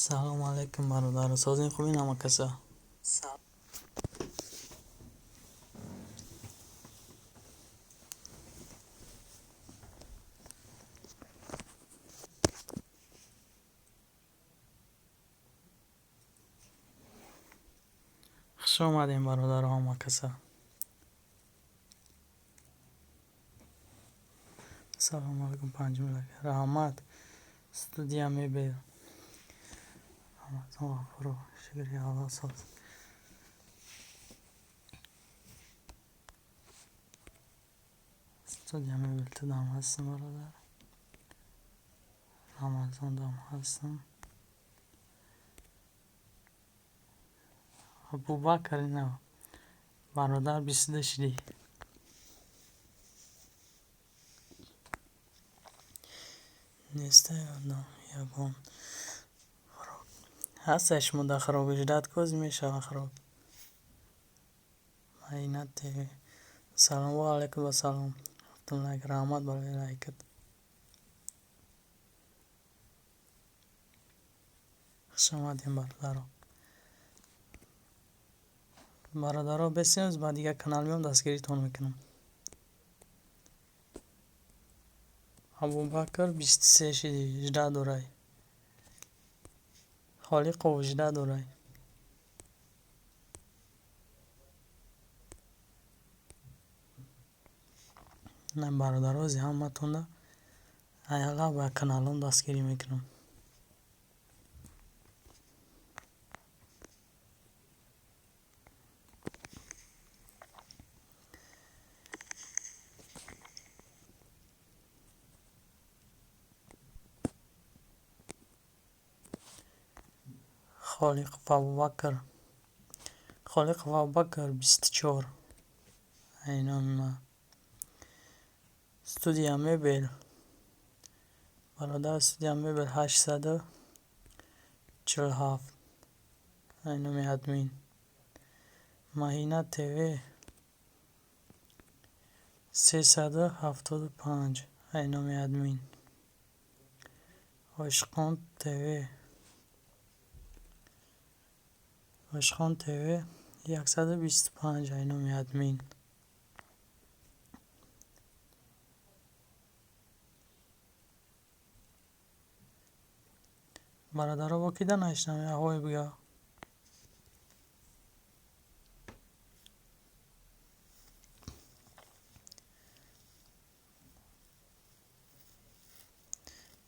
سلام علیکم برادر. سازین خوبی نمکسه. خوش آمدین برادر همکسه. سلام علیکم پنج ملک رحمت استودیا میبیر رحمت ها برو شکری حالا ساز استودیا میبیر تو دام هستم برادر رمضان دام هستم ابو بکر نه برادر بیسته شدی نیسته یادم یکم هستش مده خراب اجداد کوز میشه خراب اینت تیوی سلام و علیکم و سلام افتون لایک رحمت برای لایکت خوش آمدین برادرها بسیار از بعد دیگه کانال میام دستگیری تون میکنم. ابوبکر 23 شدی 18 دورای خالق و 18 دورای نه برادرها زی همتون ده ایالا با کانالم دستگیری میکنم. خالق و ابوبکر 24 اینم استودیا میبل برادر استودیا میبل 847 اینم ادمین ماهینا تیوی 375 اینم ادمین عشقان تیوی 125 اینم ادمین برادرها با کی نشنم اهوی بیا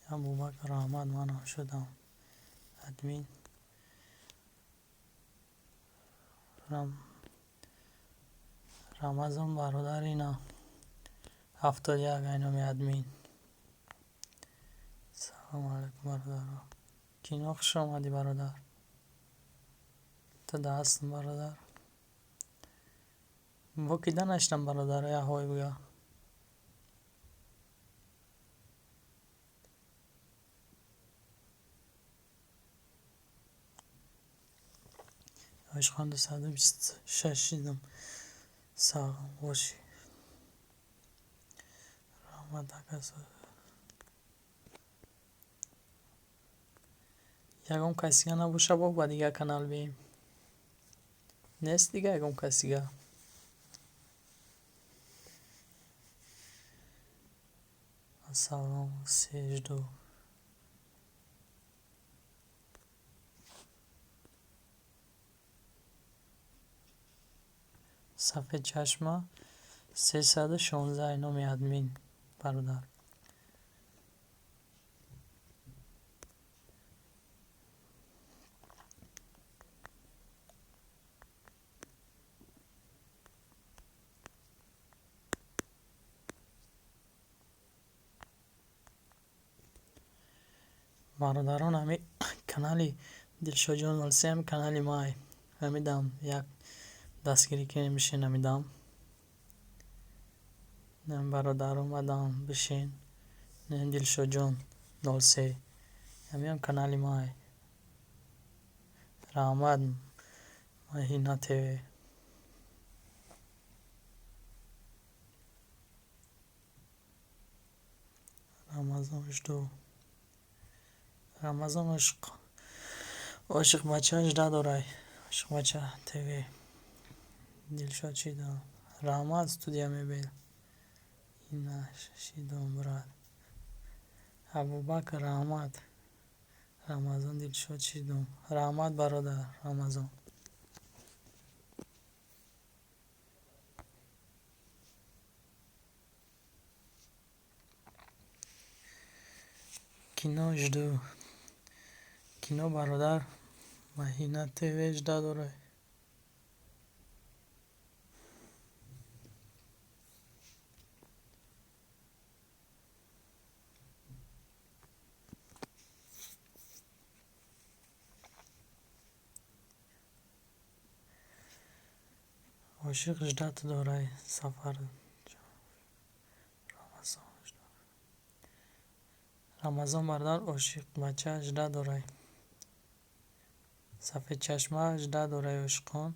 ابوبکر احمد من شدم ادمین رمضان برادر اینا 71 اینم ادمین سلام علیکم برادر کینا خوش آمدی برادر تا دستم برادر با کی نشتم برادر یا هوی بیا عشقان 226 دیدم سلام باشی رحمت اکس یکم کسیگه نباشه با دیگه کانال بیم نیست دیگه یکم کسیگه سلام سجدو صفحه چشمه 316 اینم ادمین برادر برادران همی کانالی دلشاد جان ولسی هم کانالی مای همیدم یک دستگیری که نمیشه نمیدم نم برادر اومدم بشین نم دلشاد جان 03 همی هم کانالی مای رحمت ماهینا تیوی رمضان عشق عاشق بچه 18 دورای عاشق بچه تیوی دلشاد شیدم رحمت استودیا میبیل اینش شیدم براد ابوبکر رحمت رمضان دلشاد شیدم رحمت برادر رمضان کینا 18 کینا برادر مهینه تیوی 18 دورای عاشق 18 دورای سفر رمضان برادر عاشق بچه 18 دورای صفحه چشمه 18 دورای عشقان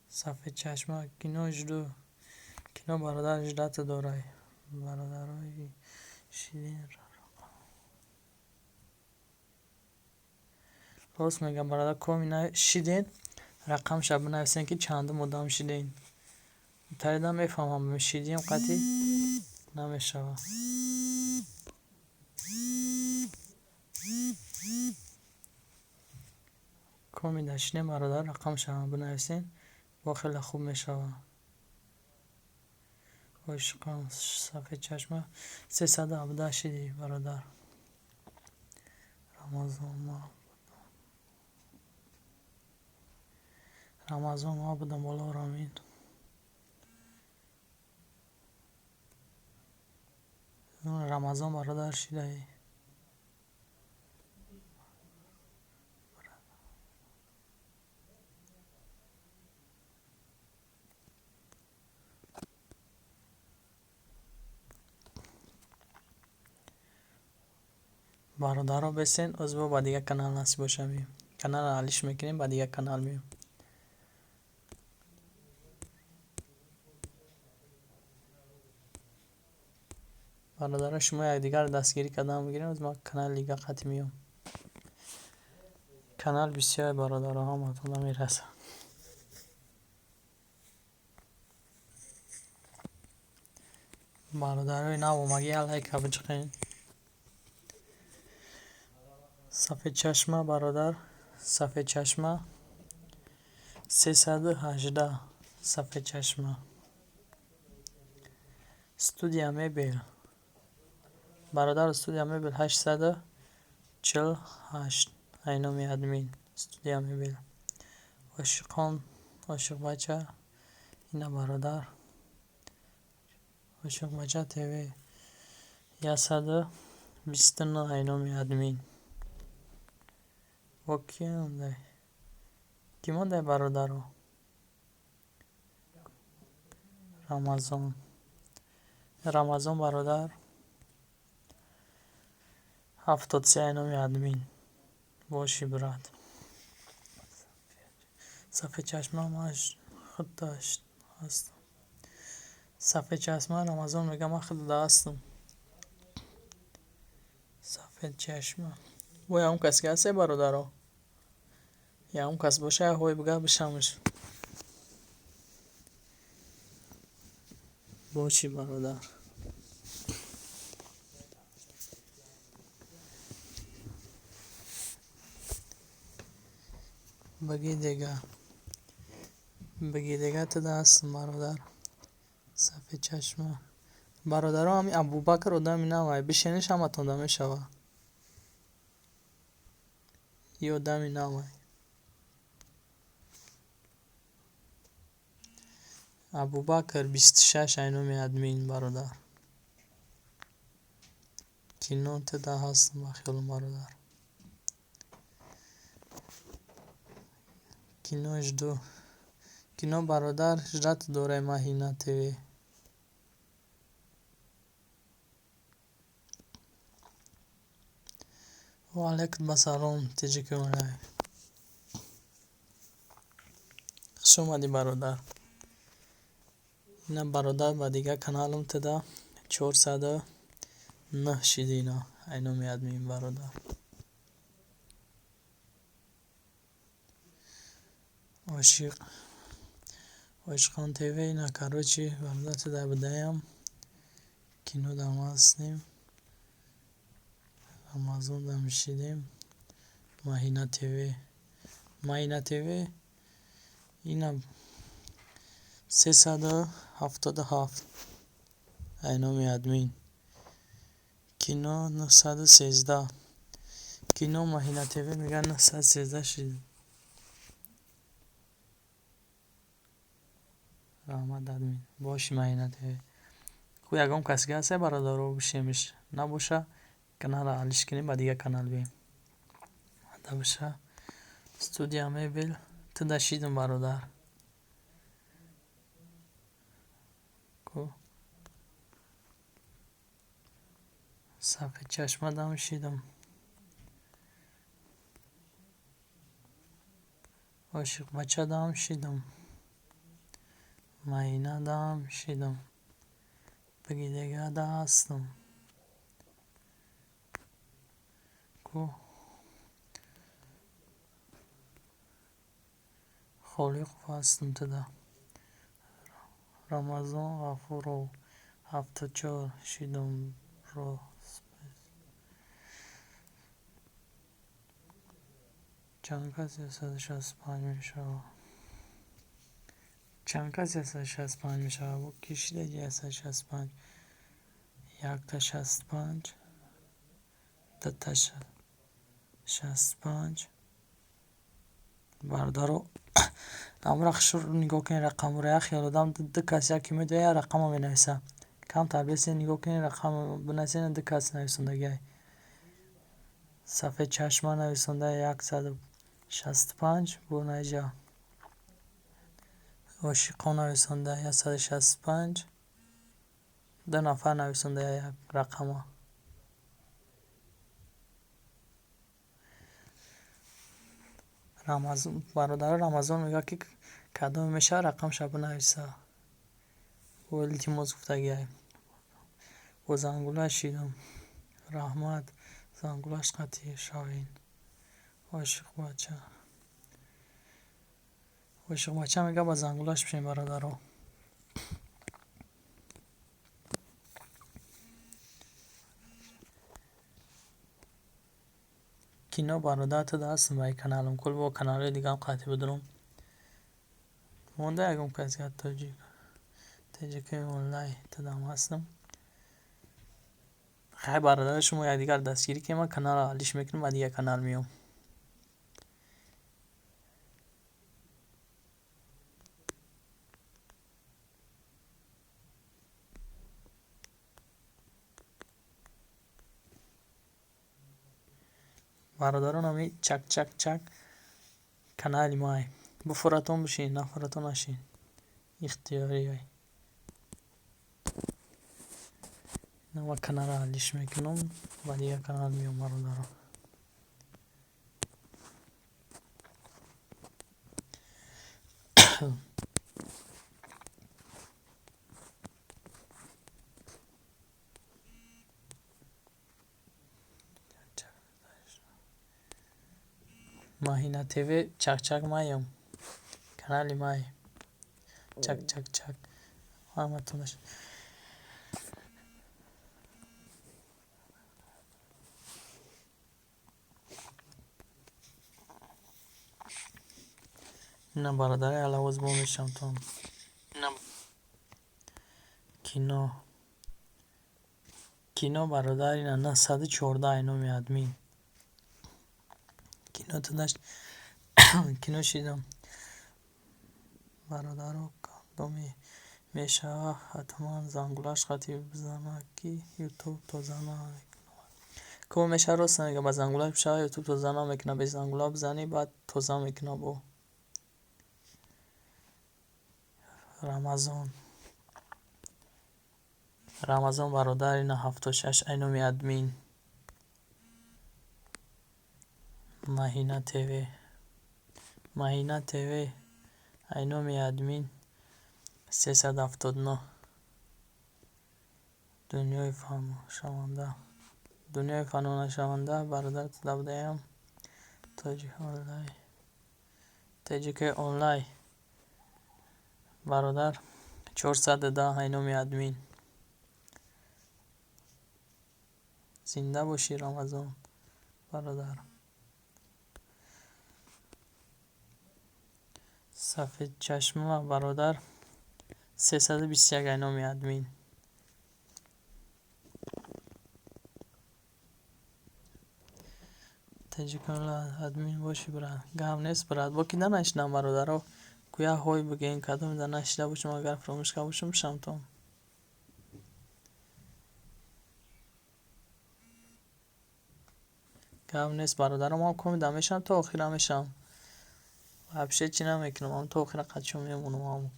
صفحه چشمه کینا 18 کینا برادر 18 دورای برادرای شیرین راست میگم برادر کمی شیدین رقم شب بنویسین که چند مدام شیدین تریدم میفهمم شیدیم قطعی نمیشوه کمی داشتین برادر رقم شب بنویسین با خیلی خوب میشوه عشقم صفحه چشمه 317 شیدی برادر رمضان ما بودم بالا رامین رمضان برادر شیده ای برادر رو بسین از با دیگه کانال نصیب باشم کانال علیش میکنیم با دیگه کانال میم برادر شما یک دیگر دستگیری کردن بگیریم از ما کانال دیگه قطعی میام کانال بسیار برادر ها ما میرسه برادرای نو مگی علیک بچخین صفحه چشمه برادر صفحه چشمه 318 صفحه چشمه استودیا میبیل برادر استودیا میبیل 848 اینامی ادمین استودیا میبیل عاشقان عاشق بچه اینا برادر عاشق بچه تیوی 129 اینامی ادمین و کی مونده کی مونده برادر رو رمضان برادر 73 اینامی ادمین باشی براد صفحه چشمه ماش خود داشت هستم صفحه چشمه رمضان میگم من خود داشتم صفحه چشمه و یا اون کسی که هسته برادر یا اون کس باشه هوی بگه بشمش باشی برادر بگی دیگه تا دست برادر صفحه چشمه برادر ها همی ابوبکر رو دمی نمای بشینش همه تون دمی شوه یه دمی نمای ابوبکر 26 اینومی ادمین برادر کینون تدا هستم بخیال برادر کینو 12 کینو برادر جرات دوره ماهینه تیوی و علیکم بسرام تیجی که اونای خوش اومدی برادر اینا برادر با دیگه کانالم تدا 409 شده اینا اینو میاد این برادر عاشقان تیوی اینا کاروچی برادر تدا بدایم کینو دام هستیم آمازون دام شدیم ماهینا تیوی اینا 377 اینو میاد مین کینو 913 کینو ماهینا تیوی میگن 913 شد رحمت دادمین باشی ماهینا تیوی کو یگام کسی هسته برادر رو بشیمش نباشه کانال حالش کنیم با دیگه کانال بیم حتی باشه استودیا میبیل تداشیدم برادر کو صفحه چشمه دام شیدم عاشق بچه دام شیدم ماهینا دام شیدم بگی دیگه دستم کو خالی هستم تدا رمضان غفور 74 شیدم رو چند کسی 165 میشه چند کسی 165 میشه و کشیده جه 165 یک تا 65 دو تا 65 بردارو امرخ شروع نگاه کنی رقم رو خیال دام دو کسی که میدویه رقم رو بنویسه کم تبلیسی نگاه کنی رقم بنویسین دو کسی نویسندگی صفحه چشمه نویسنده 165 بو نجا عاشقان نویسنده 165 دو نفر نویسنده یک رقم رمضان برادر رمضان میگه که کدام میشه رقم شب نویسه و التماس گفتگی و زنگوله شیدم رحمت زنگولش قطعی شاین عاشق بچه میگه با زنگولش بشین برادر رو کینا برادر تو دستم بای کانالم کل با کانال دیگه هم قطعی بدونم مونده اگم کسی حتی تجیکی اونلای تدام هستم خیلی برادر شما یک دیگر دستگیری که من کانال حالیش میکنم و دیگه کانال میام برادران همی چک چک چک کانال مای بفراتون بشین نفراتون نشین اختیاری های نما کانال حالیش میکنم و دیگه کانال میام برادران ماهینا تیوی چک چک مایم کانالی مای چک چک چک همتونش نه برادر علاوز بومشم تون کینو برادر اینا 914 اینو میاد مین کینو تو داشت کینو شیدم برادر رو کندومی میشه حتما زنگولش خطی بزنه که یوتیوب تو زنه که میشه راست نگه با زنگولش بشه یوتیوب تو زنه میکنه به زنگولا بزنی بعد توزه میکنه بو رمضان برادر اینا 76 اینو میاد مین ماهینا تیوی اینو میاد مین 379. دنیای شونده. دنیای فانون شونده برادر دبدهیم تاجیک آنلاین برادر 410 اینومی ادمین. زنده باشی رمضان برادر. سفید چشمه برادر 321 اینومی ادمین. تاجیکان ادمین باشی برای گام نیست برات با کی نشنم برادر کویا های بگین کدوم در نشیده باشم اگر فراموش کرده باشم شمتم گام نیست برادرم هم کمی دمشم تا آخر همشم حبشه چی نمیکنم هم تا آخر قدشو میمونم هم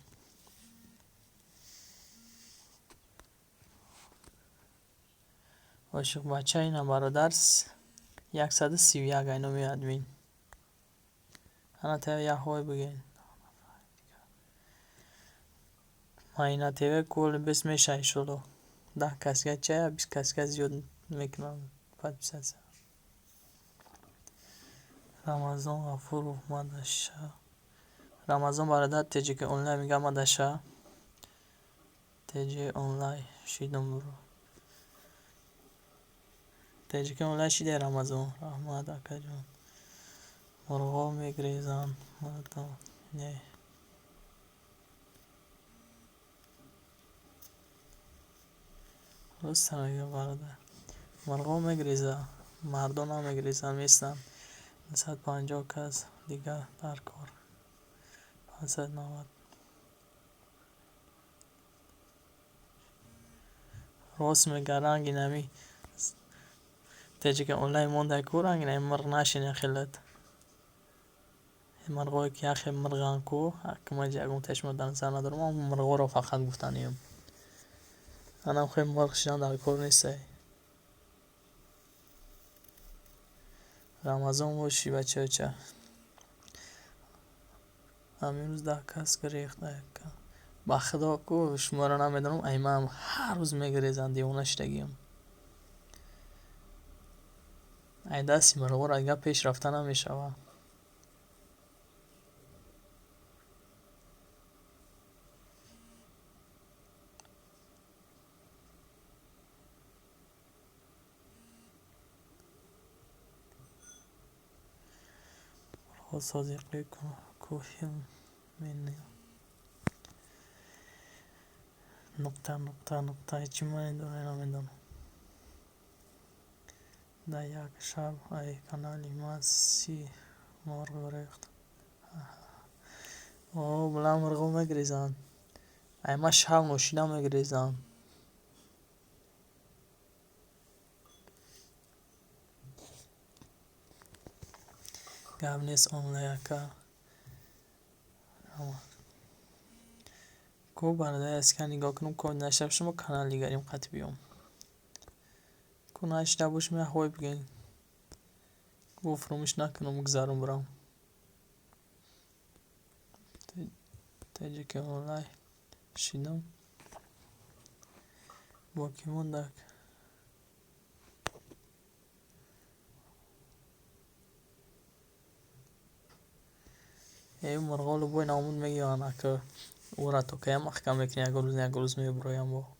عاشق بچه اینم برادر 131 اینومی ادمین. انا تیوه یه های بگین ماینا تیوه کل بس میشه شلو 10 کسگه چه 20 کسگه زیاد میکنم پد بیسد رمضان غفور مدشه رمضان برادر تیجی که اونلاین میگم مدشه تیجی اونلاین شیدم برو تیجی که اونلاین شیده رمضان رحمت اکا جان مرغا میگریزن مردم نه روز میگه برادر مرغا میگریزه مردم هم میگریزن میستن 150 کس دیگه در کار 590 راست میگه رنگی نمی تیجی که اونلاین مونده کو رنگی نمی مرغ نشینه خیلت مرغایی که یخی مرغان کو حکمه جاگون تشمه دن سر ندارم اما مرغا رو فقط گفتنیم انم خیلی مرغ شدن در کار نیسته رمضان باشی بچه همین روز 10 کس گریخته با خدا کو شما رو نمیدونم ایمم هر روز میگریزن دیوونه شدگیم ای دستی مرغا را دیگه پیش رفتن نمیشه مرغا صادقی کوهیم منی نقطه چی من نمیدونم در یک شب ای کانالی ما 30 مرغ ریخت بلا مرغا میگریزن ای ما شب نوشیدم میگریزن گم نیست آنلاین که کو برادر اسکن نگاه کنم که نشب شما کانال دیگریم قطع بیام کو نشده باشم یه هوای بگین گو فراموش نکنم بگذارم برام تیجی که آنلاین شیدم با کی موندک ای مرغا رو بای نامون میگی آنها که او را تو که محکم میکنی یک روز میبرویم با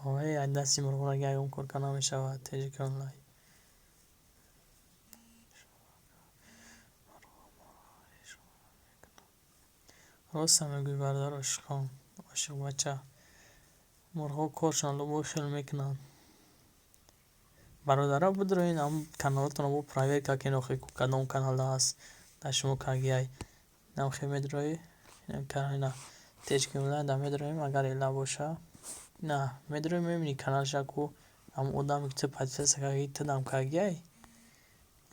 ای دستی مرغا را گیرم کن نمیشود تیجی که آنلاین راست میگوی برادر عاشق بچه مرغا کارشان رو خیلی میکنن برادرها بدروین هم کانالتون رو پرایوت که نخوی کدام کانال هست در شما کاگیای نمخی میدروی نه تیج که مولن در میدرویم اگر ایلا باشه نه میدروی میبینی کانال شکو هم اودامی که پتیسه سکاگی تدام کاگیای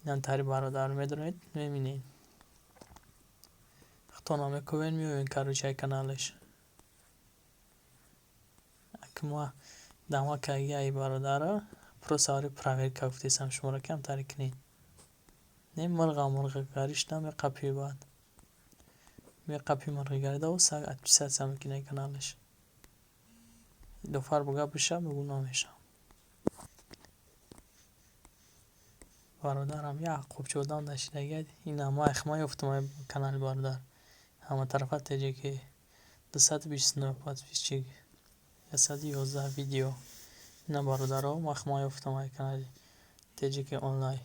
نم تاری برادر میدروید میبینی то намековен миёвен короче каналеш. Акма дама каги ай бародара просто ари проверка гуфтесам шуморо камтари кунед. Не мурға гаришта меқапи бад. Меқапи мурға гарида у саг отписаться мекунай каналеш. Дофар буга биша бугу намеша. Бародарам як қубчодан дашидаги ина ма ихма ёфтам канали бародар. Ҳама тарафа теҷе ки 229 подписчик 111 видео ина бародаро махма ёфтам канали теҷе ки онлайн.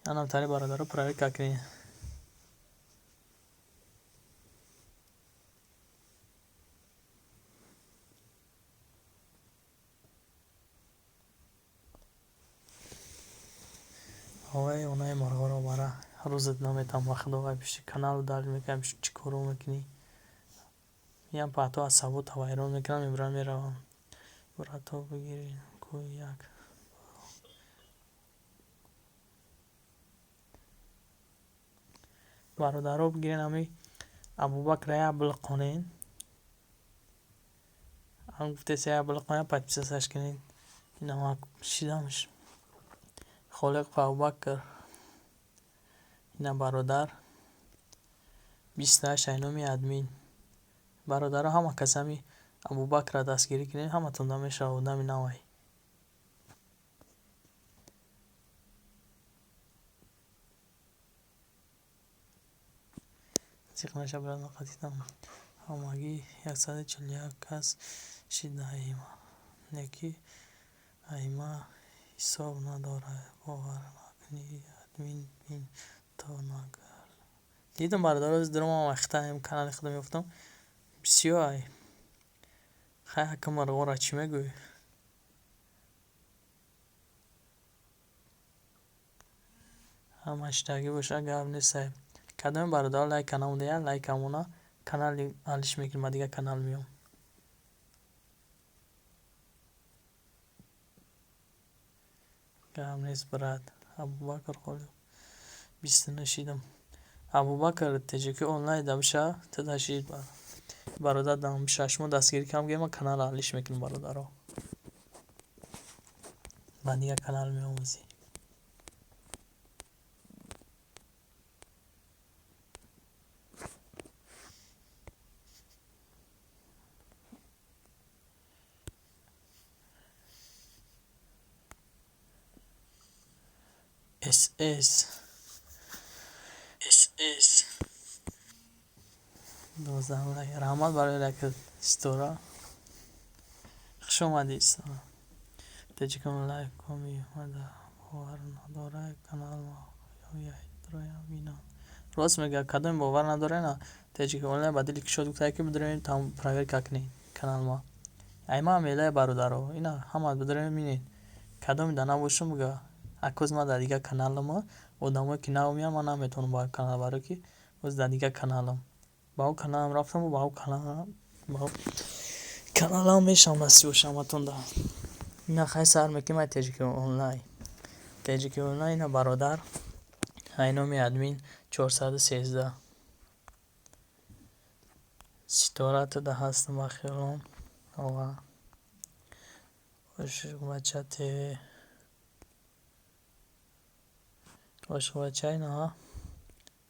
Анам тари бародаро проверка кунед. ҳавои онаи марғоро бара рӯзат наметам вақт овай пишти каналу дали мекунам чӣ коро мекунӣ. Миям пато аз сабута вайрон мекунам мебирам меравам. Бурато бигирӣ ку як бародаро бигирен ами Абубакрая Абулқонен. Ам гуфтеса Абулқонен подписасаш кунед. Ина ма шидамш. Холиқ Абубакр ина бародар 28 айноми админ. Бародаро ҳама касами Абубакра дастгирӣ кунед ҳаматон намешава одами навай. зиқнаша билад нақатидам ҳамагӣ 141 кас шида аима неки аима ҳисоб надорад бовар накунӣ админ бин то нагар. Дидам бародаро дурам вахтаем канали худам ёфтам бисёр ай хай ҳака марғора чӣ мегӯй. ҳамаштаги боша гап нестай. Кадоми бародаро лайка намуда як лайкамона канали алиш мекунем ба дигар канал миём. гап нест брат. Абубакр холиқ 29 шидам. Абубакр теҷе ки онлайн дабиша тадашид бародар дам шашмо дастгирӣ кам гема канал алиш мекунем бародаро. Ба дигар канал меомӯзӣ. СС дозам лайк раҳмат барои лайк стора. хуш омадӣ стора. теҷе ки лайк коми мада бовар надорад канал ма ёяй дроям бинам. Рост мега кадоми бовар надорена теҷе ки онлайн ба дили кушод гуфтае ки бидорем там проверка кунед канал ма. Айма мелай бародаро ина ҳама бидорем минед кадоми да набошум га акоз ма дар дигар каналама одамое ки нав меам ман наметавонам ба канал баро ки оз дар дигар каналам ба он каналам рафтам ба он каналам мешам насиб бошам ҳаматонда. ина хай сар мекунем теҷе ки онлайн ина бародар айноми админ 413 ситоратада ҳастам ба хиёлом ва бача тв Ошхобачайна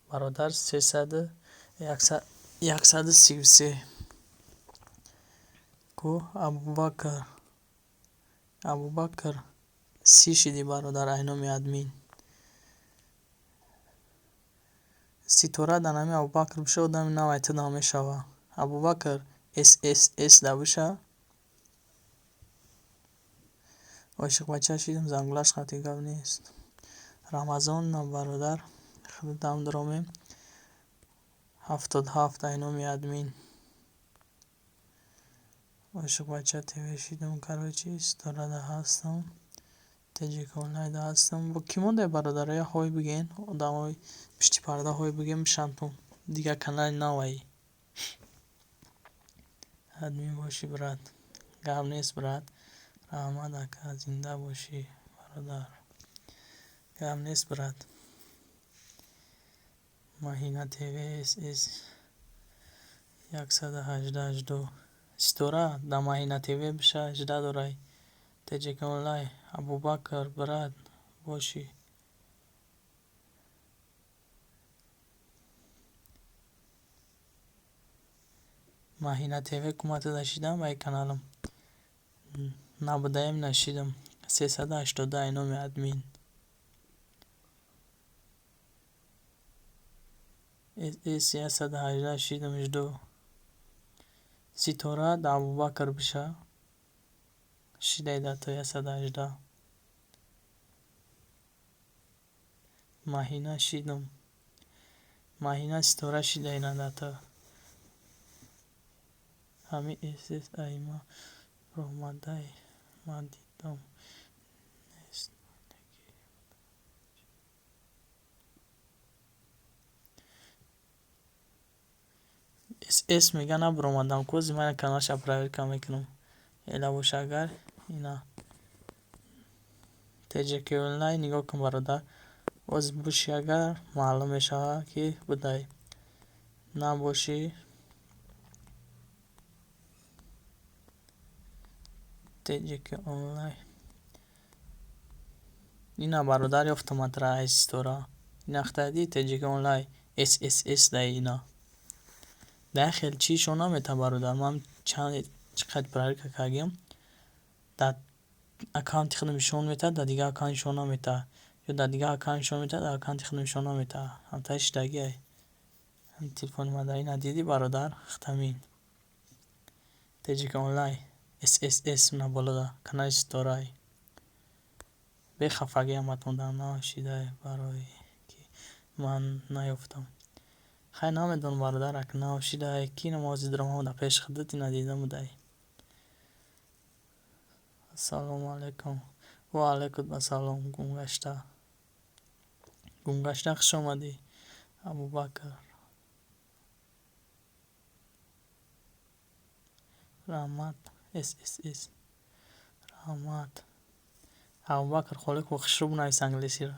бародар 133 ку Абубакр 30 шиди бародар айноми админ. ситора данами Абубакр биша одами навайта намешава. Абубакр СС дабиша ошиқбача шидам зангулаш хати гап нест. Рамазон на бародар худам дромем 77 айноми админ. ошиқбача тв шидам короче сторада ҳастам теҷе ки онлайн ҳастам. бо кимонда бародаро я ҳой биген одамои пишти парда ҳой биген мишантун дигар канали навай админ бошӣ брат. гап нест брат. раҳмат ака зинда бошӣ бародар. гап нест брат. Mahina TV SS 11882 Стора да Mahina TV биша 18 дорай. TJK онлайн Абубакр брат боши. Mahina TV кумата дашидам ай каналам набудаем нашидам 380 номи админ SS 118 шидам ждо Ситора да Абубакр биша шидай да то 118 Mahina шидам Mahina Ситора шидай на да то ҳами SS айма роҳмадай мадидам нест SS мега набуромадам кози мана каналша проверка мекунам эла боша агар ина TJK онлайн нигоҳ кун бародар боз боши агар маълум мешавад ки будай набоши TJK онлайн ина бародар ёфтам атраи Ситора ина хтади TJK онлайн SSS дай ина дай хел чи шо намета бародар ман чӣ қадр проверка кардам да аккаунти худ нишон метад да дигар аккаунт нишон наметад ё да дигар аккаунт нишон метад да аккаунти худ нишон наметад ҳамтаи шидаги ай телефони ман дар ина диди бародар хтамин TJK онлайн SSS на болода канали Ситора ай бехафагӣ ҳаматон навашидай барои ки ман наёфтам хай намедонам бародар ак навашидай ки намози дурам да пеши худут ина дида будай ассалому алайкум ва алайкум ассалом гумгашта хуш омадӣ Абубакр раҳмат SSS раҳмат Абубакр холиқу хушрӯ бинавис англисиро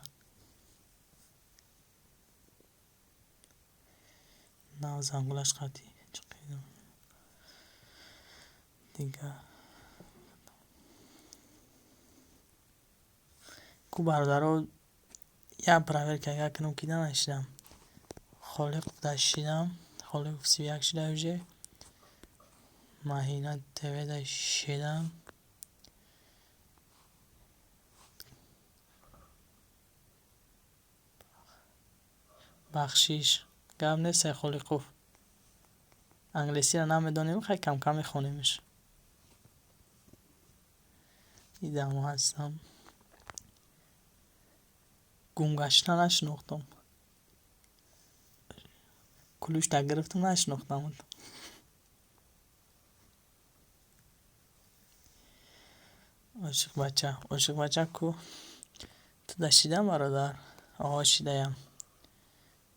нав зангулаш қатӣ чиқидам дигар ку бародаро як проверка кунам ки данашидам Холиқов дашидам Холиқов 31 шида уже Mahina TV дашидам бахшиш гап нест Холиқов англисиро намедонем хай кам мехонемш идам ҳастам гумгашта нашинохтам кулушта гирифтам нашинохтам ошиқ бача ку ту дашидам бародар оҳо шидаям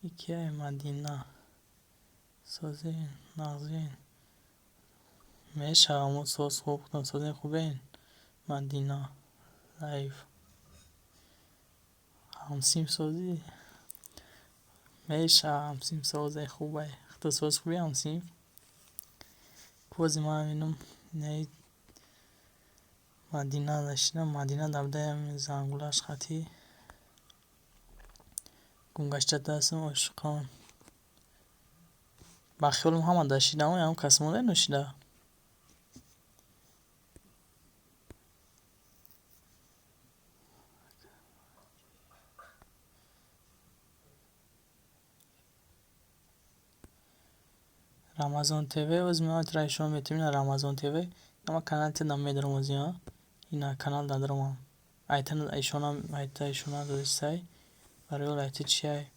икияй Мадина созин нағзин мешавам соз хуб кутам созин хубен Мадина лайв ҳамсимсозӣ мешавам ҳамсимсозе хубай хто соз хуби ҳамсим кози ман бинам наи Мадина дашидам Мадина давдаям зангулаш қатӣ гумгашта дастам ошиқон ба хиёлам ҳама дашидам ям кас монда ношида Рамазон ТВ оз меояд райшон метавин Рамазон ТВ ама канал тедам медарам оз ина канал дадорам айтана ишонам айта ишона додисай барои айта чиай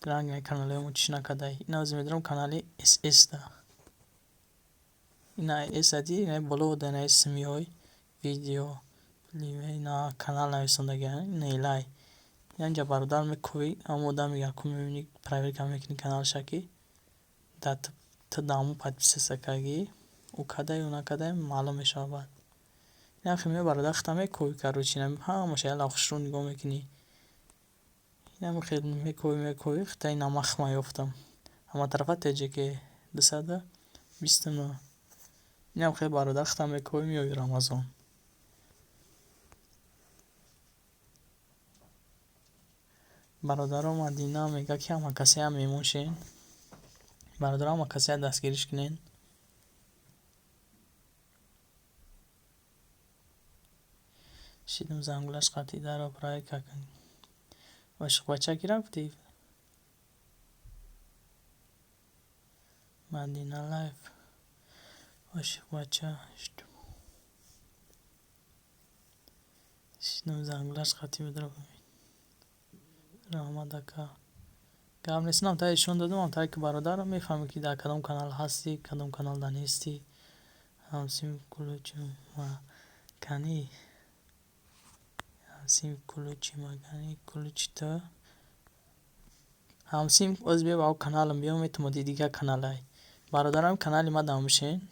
ранг каналеам чӣ накадай ина оз медарам канали SS да ина SS ади ина боло ина исмиҳои видео ина канал нависондаги ина илай инҷа бародар мекӯи ҳама одам якум мебини проверка мекунӣ каналша ки да ту даму подписаться карги ӯ кадай ӯ накадай маълум мешавад ина химия бародар хта мекӯи короче ҳамаша яла хушрӯ нигоҳ мекунӣ اینم خیلی میکوی خیلی اینا مخمه یافتم اما طرفه تجیکه 229 اینم خیلی برادر ختم میکوی میوی رمضان برادرم مدینه میگه که همه کسی هم میمونشین برادرم همه کسی هم دستگیرش کنین شیدم زنگولش قطعی در برای که عاشق بچه کی رفتی مدینه لایف عاشق بچه شیدم زنگولش قطعی بدر رحمت که قبل نیستم تا ایشون دادم تا که برادرم میفهمی که در کدام کانال هستی کدام کانال دانستی همسیم کلوچم و کنی همسیم کلوچی مگانی کلوچتا همسیم از بیا با کانالم بیام میتونم دیگه کانالای برادرم کانالی ما دامشین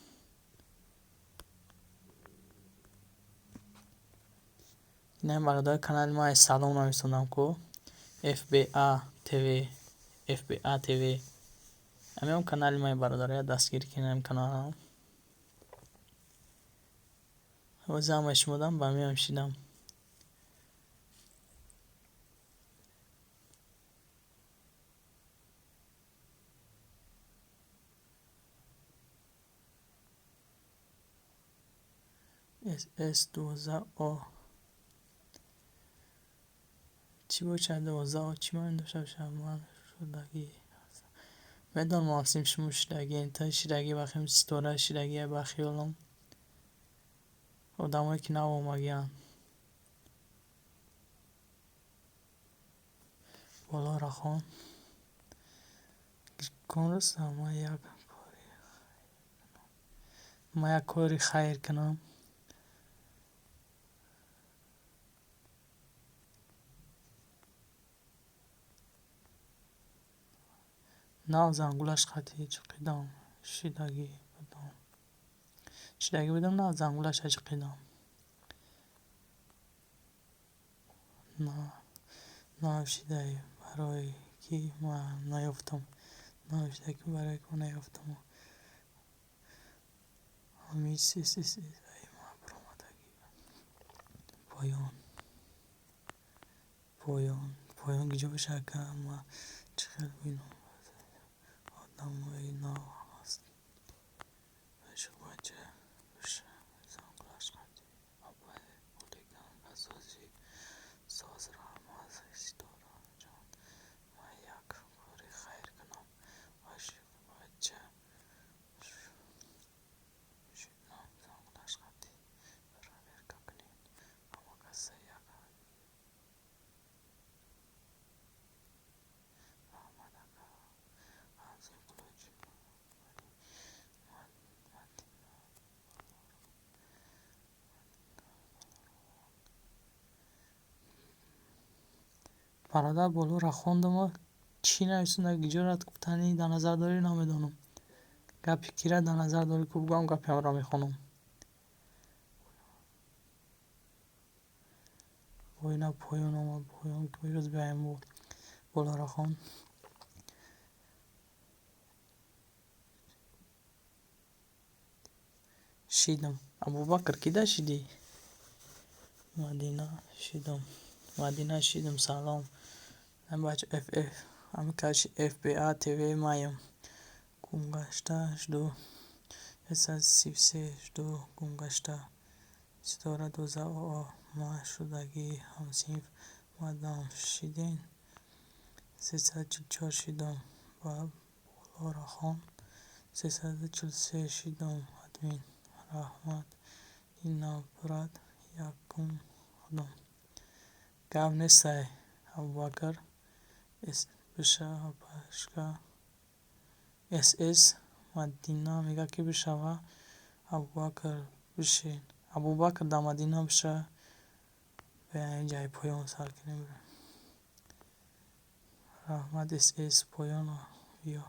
نه برادر کانال ما سلام نمیستونم کو FBA TV FBA TV همین کانال ما برادر دستگیر کنم کانالم و زمش مودم با میام شیدم SS12 O چی بود چند 12 چی من داشتم شما شدگی میدان ماسیم شموشدگی انتای شیرگی بخیم ستوره شیرگی بخیالم آدمایی که نو مگیان بالا رخان کنرس ما یک کاری خیر کنم نه زنگولش خطی چه قدام شیدگی بدم شیدگی بدم نه زنگولش چه قدام نه شیدگی برای کی ما نیافتم نه شیدگی برای کی نیافتم همیشه ما برامدگی پایان گیجا بشه که ما چه خیلی بینم آدم اینا هست بشه بچه بشه زنگولش خطی اول بودگم اساسی ساز را مازه دارم جان ما یک کاری خیر کنم عاشق بچه شیدم زنگولش خطی برای کنین اما کسی یک همزیم کلوچی برادر بولو را خوندم و چی نویسنده گیجا را گفتنی در نظر داری نمیدانم گپی کی را در نظر داری که بگم گپی هم را میخونم و اینا پایان که بیروز بیایم بود بالا را خوند شیدم ابوبکر کی ده شیدی مدینه شیدم سلام من بچه FF همه کشی FBA TV مایم گمگشته شدو 133 شدو گمگشته ستاره 12 ما شدگی همسیف مدام شیدین 344 شیدم با بالا را خان 343 شیدم ادمین رحمت اینا برد یکم آدم گم نیسته ابوبکر بشه باشگاه SS مدینه میگه که بشه و ابوبکر بشین ابوبکر در مدینه بشه به اینجای پایان سر کنیم رحمت SS پایان یا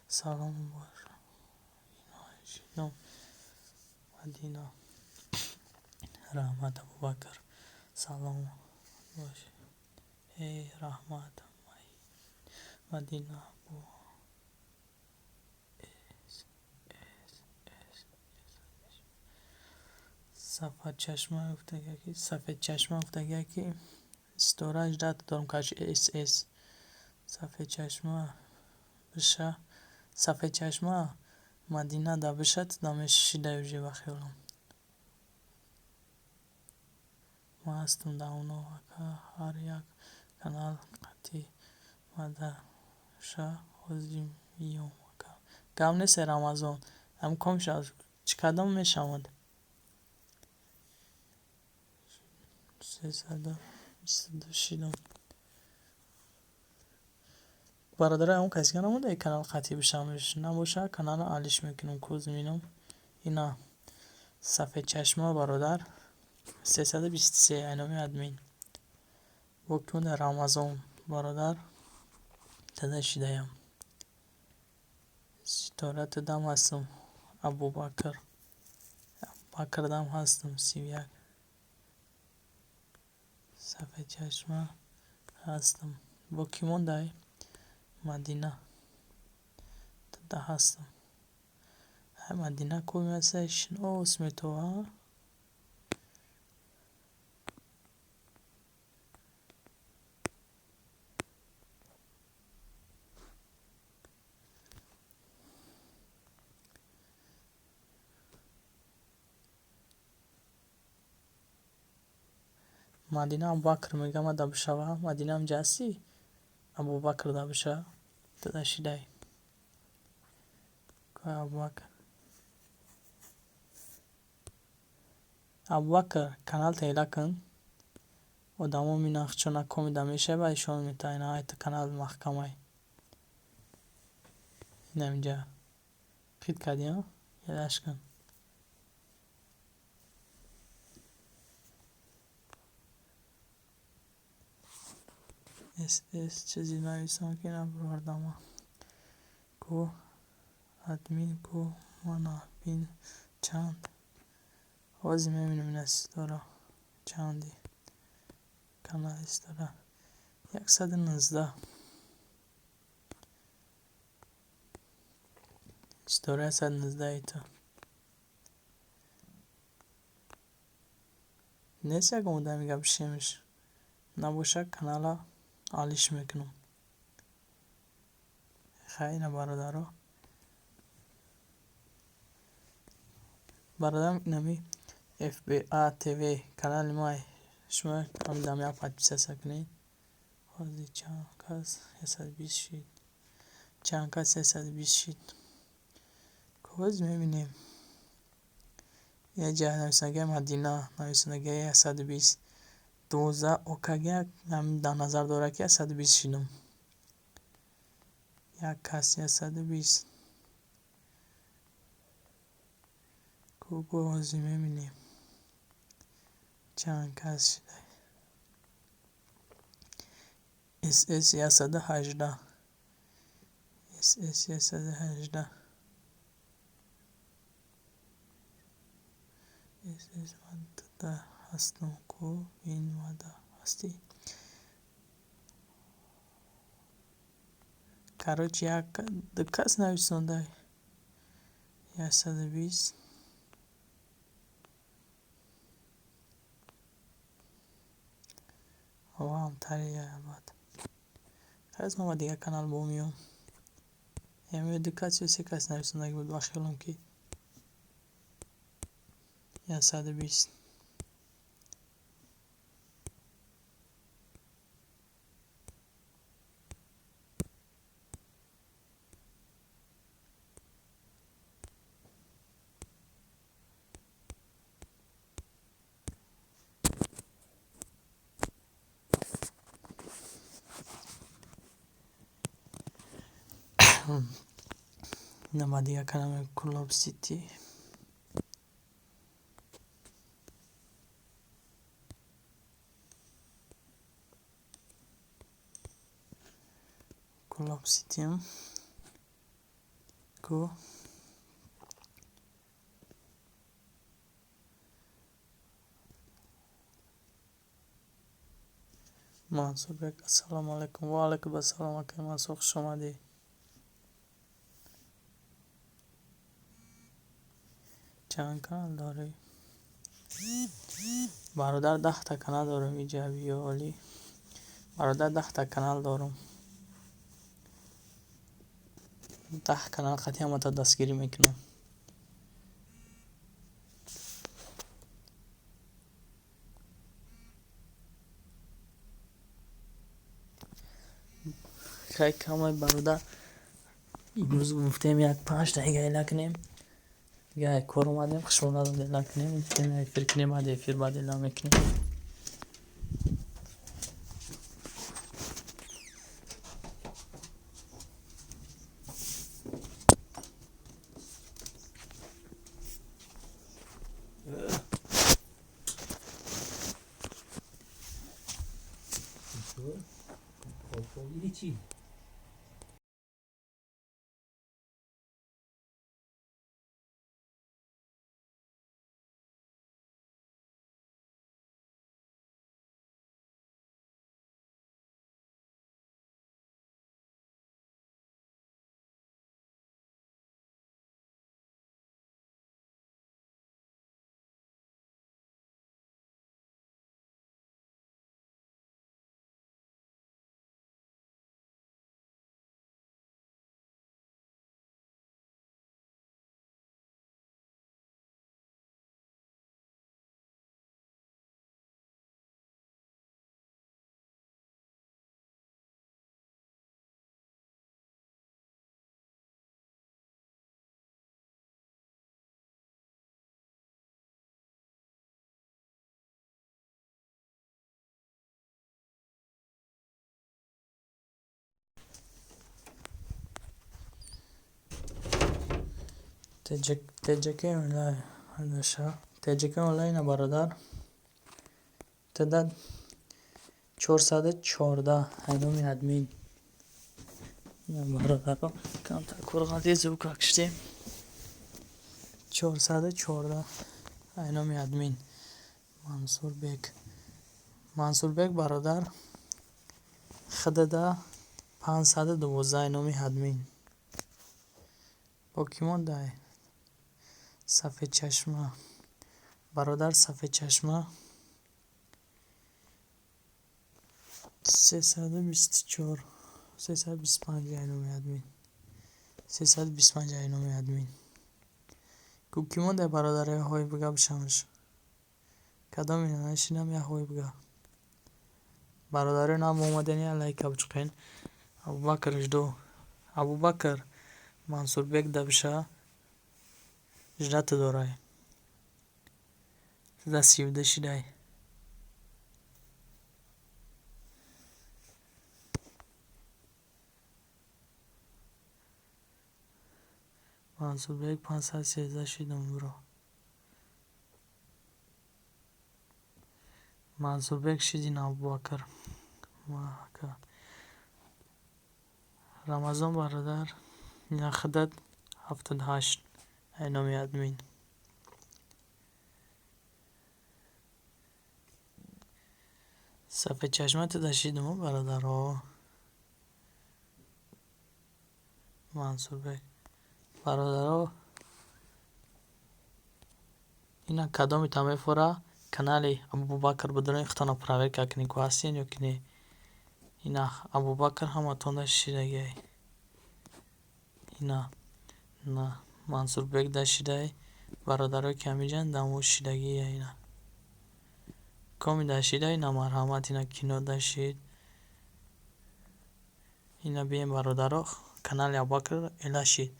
سلام باشه اینا شیدم مدینه رحمت ابوبکر سلام باشه ای رحمت مدینه صفحه چشمه افتاده کی استوراج دات دارم کاش اس صفحه چشمه بشه صفحه چشمه مدینه دا بشد دامش شیده وجه بخیرم ما هستم در اونو که هر یک کانال قطعی مده شه حوزیم بیوم گم نیست رمضان هم کم شد چقدر میشود 327 برادر اون کسی که نمونده کانال قطعی بشمش نباشه کانال عالیش میکنم کوز مینم اینا صفحه چشمه برادر 323 اینامی ادمین بکن رمضان برادر تدشیدیم ستارت دم هستم ابو بکر دم هستم 31 صفحه چشمه هستم با کی مونده مدینه تده هستم مدینه کومی هستش اسم تو ها مدینه ابوبکر میگم دا بشوه مدینه هم جاسی ابوبکر دا بشه تده شیده که ابوبکر کانال تیلا کن odamı minakçına komida میشه و ایشون میتونه ایت کانال محکمه اینجا خید کردیم یادش کن اس چیزی نویسم که نبردم کو ادمین کو مانا بین چند وازی میبینیم این استورا چندی کانال استورا 119 استورا 119 ایتا نیست یک مونده میگه بشیمش نباشه کانالا عالیش میکنم خیلی برادرم نمی اف بی آ تیوی کانال مای شما هم دامی پادپیسه سکنین حاضی چند کس 120 شید چند کس 120 شید کوز میبینیم یه جه نویسنگه مدینه نویسنگه 120 12 اوکاگه هم در نظر داره که 120 شیدم یک کس 120 کوگو حاضی میبینیم چند کس شده اس 118 اس 118 اس مدده هستم کو این مده هستی کاروچ یک کس نویسنده 120 و هم تریه بعد از ما دیگه کانال بومیوم یعنی دکات 3 کس نویسنده بود بخیالم که 120 nama dia kanal Club City ko منصور بک السلام علیکم. و علیکم السلام. اکرم منصور خوش آمدی. چند کانال داری؟ برادر 10 تا کانال دارم اینجا بیا علی. برادر 10 تا کانال دارم. 10 کانال خطی هم تا دستگیری میکنم. خیلی کامل برادر. امروز گفتیم یک 5 دقیقه لکنیم. دیگه یک کار اومدیم خشم ندارم لکنیم. گفتیم یک فکر کنیم بعد فیر بعد اعلام میکنیم. چی؟ TCK online arkadaşlar. TCK online برادر تعداد 414 هنومی ادمین برادر رو کم تکور غلطی زوک اکشتیم 414 هنومی ادمین منصور بک برادر خدده 512 هنومی ادمین پوکیمون دای صفحه چشمه برادر صفحه چشمه 324 325 اینومی ادمین 325 اینومی ادمین کوکیمون ده برادر های بگا بشمش کدام اینا نشینم یا های بگا برادر نام اومدنی علیک بچقین ابوبکرش دو ابوبکر منصور بک دبشه جرات دارای دستیو دشیدای منصور بک 513 شیدم برو منصور بک شیدین ابوبکر رمضان برادر نخدت 78 اینومی ادمین صفحه چشمت داشتیدم برادر ها منصور بک برادر ها اینا کدامی تامه فورا کانالی ابوبکر بدون اختنا پراوی که کنی کواسین یا کنی اینا ابوبکر هم تونده شیرگی اینا نه منصور بک داشتیده برادر کمی جان دمو شیرگی اینا کمی داشتیده اینا مرحمت اینا کینو داشتید اینا بیم برادر کانال ابوبکر الاشید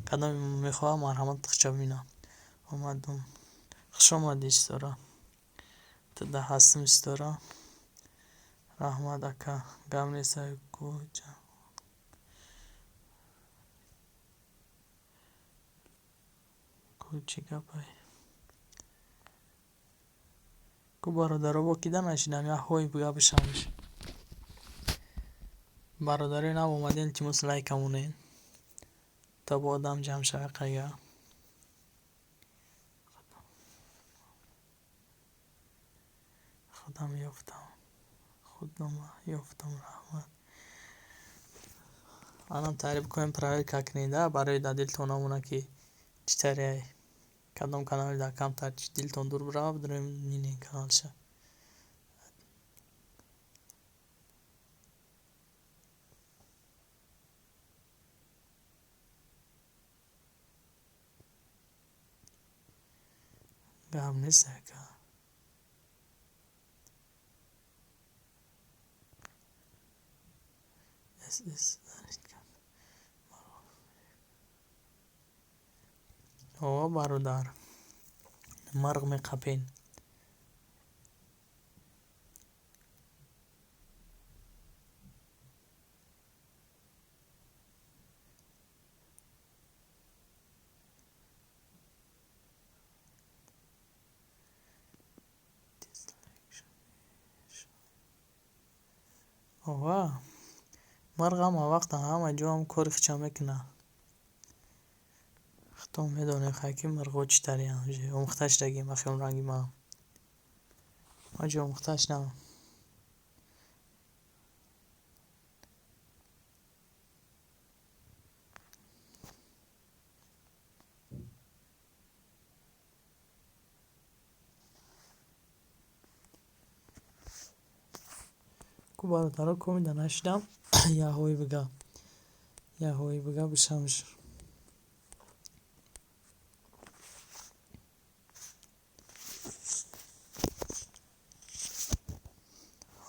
کدام میخواه مرحمت تخچه بینا اومدم خوش آمدی استورا تده هستم استورا رحمت اکا گم نیسته کجا کوچی گپای کو برادر با کیده نشیدم یا هوی بگا بشمش برادر نام اومدین التماس لایکمونه تا با آدم جمع شوه قیه خودم یافتم خودنامه یافتم رحمت. الان تعریف کنیم پرای ککنیده برای در دلتون نمونه که چطوری کدام کانال در کمتر دلتون دور برای بدونیم این کانال شه. گرم نیست که اس او برادر مرغ می قپین اوه مرغ هم وقت همه جا هم کاری خچه میکنه. خطا میدونه خاکی مرغ چطوری همجه مختش دگیم اخیم رنگی ما آجا مختش نم کو برادرها کومیده نشدم یه هوی بگه بشمش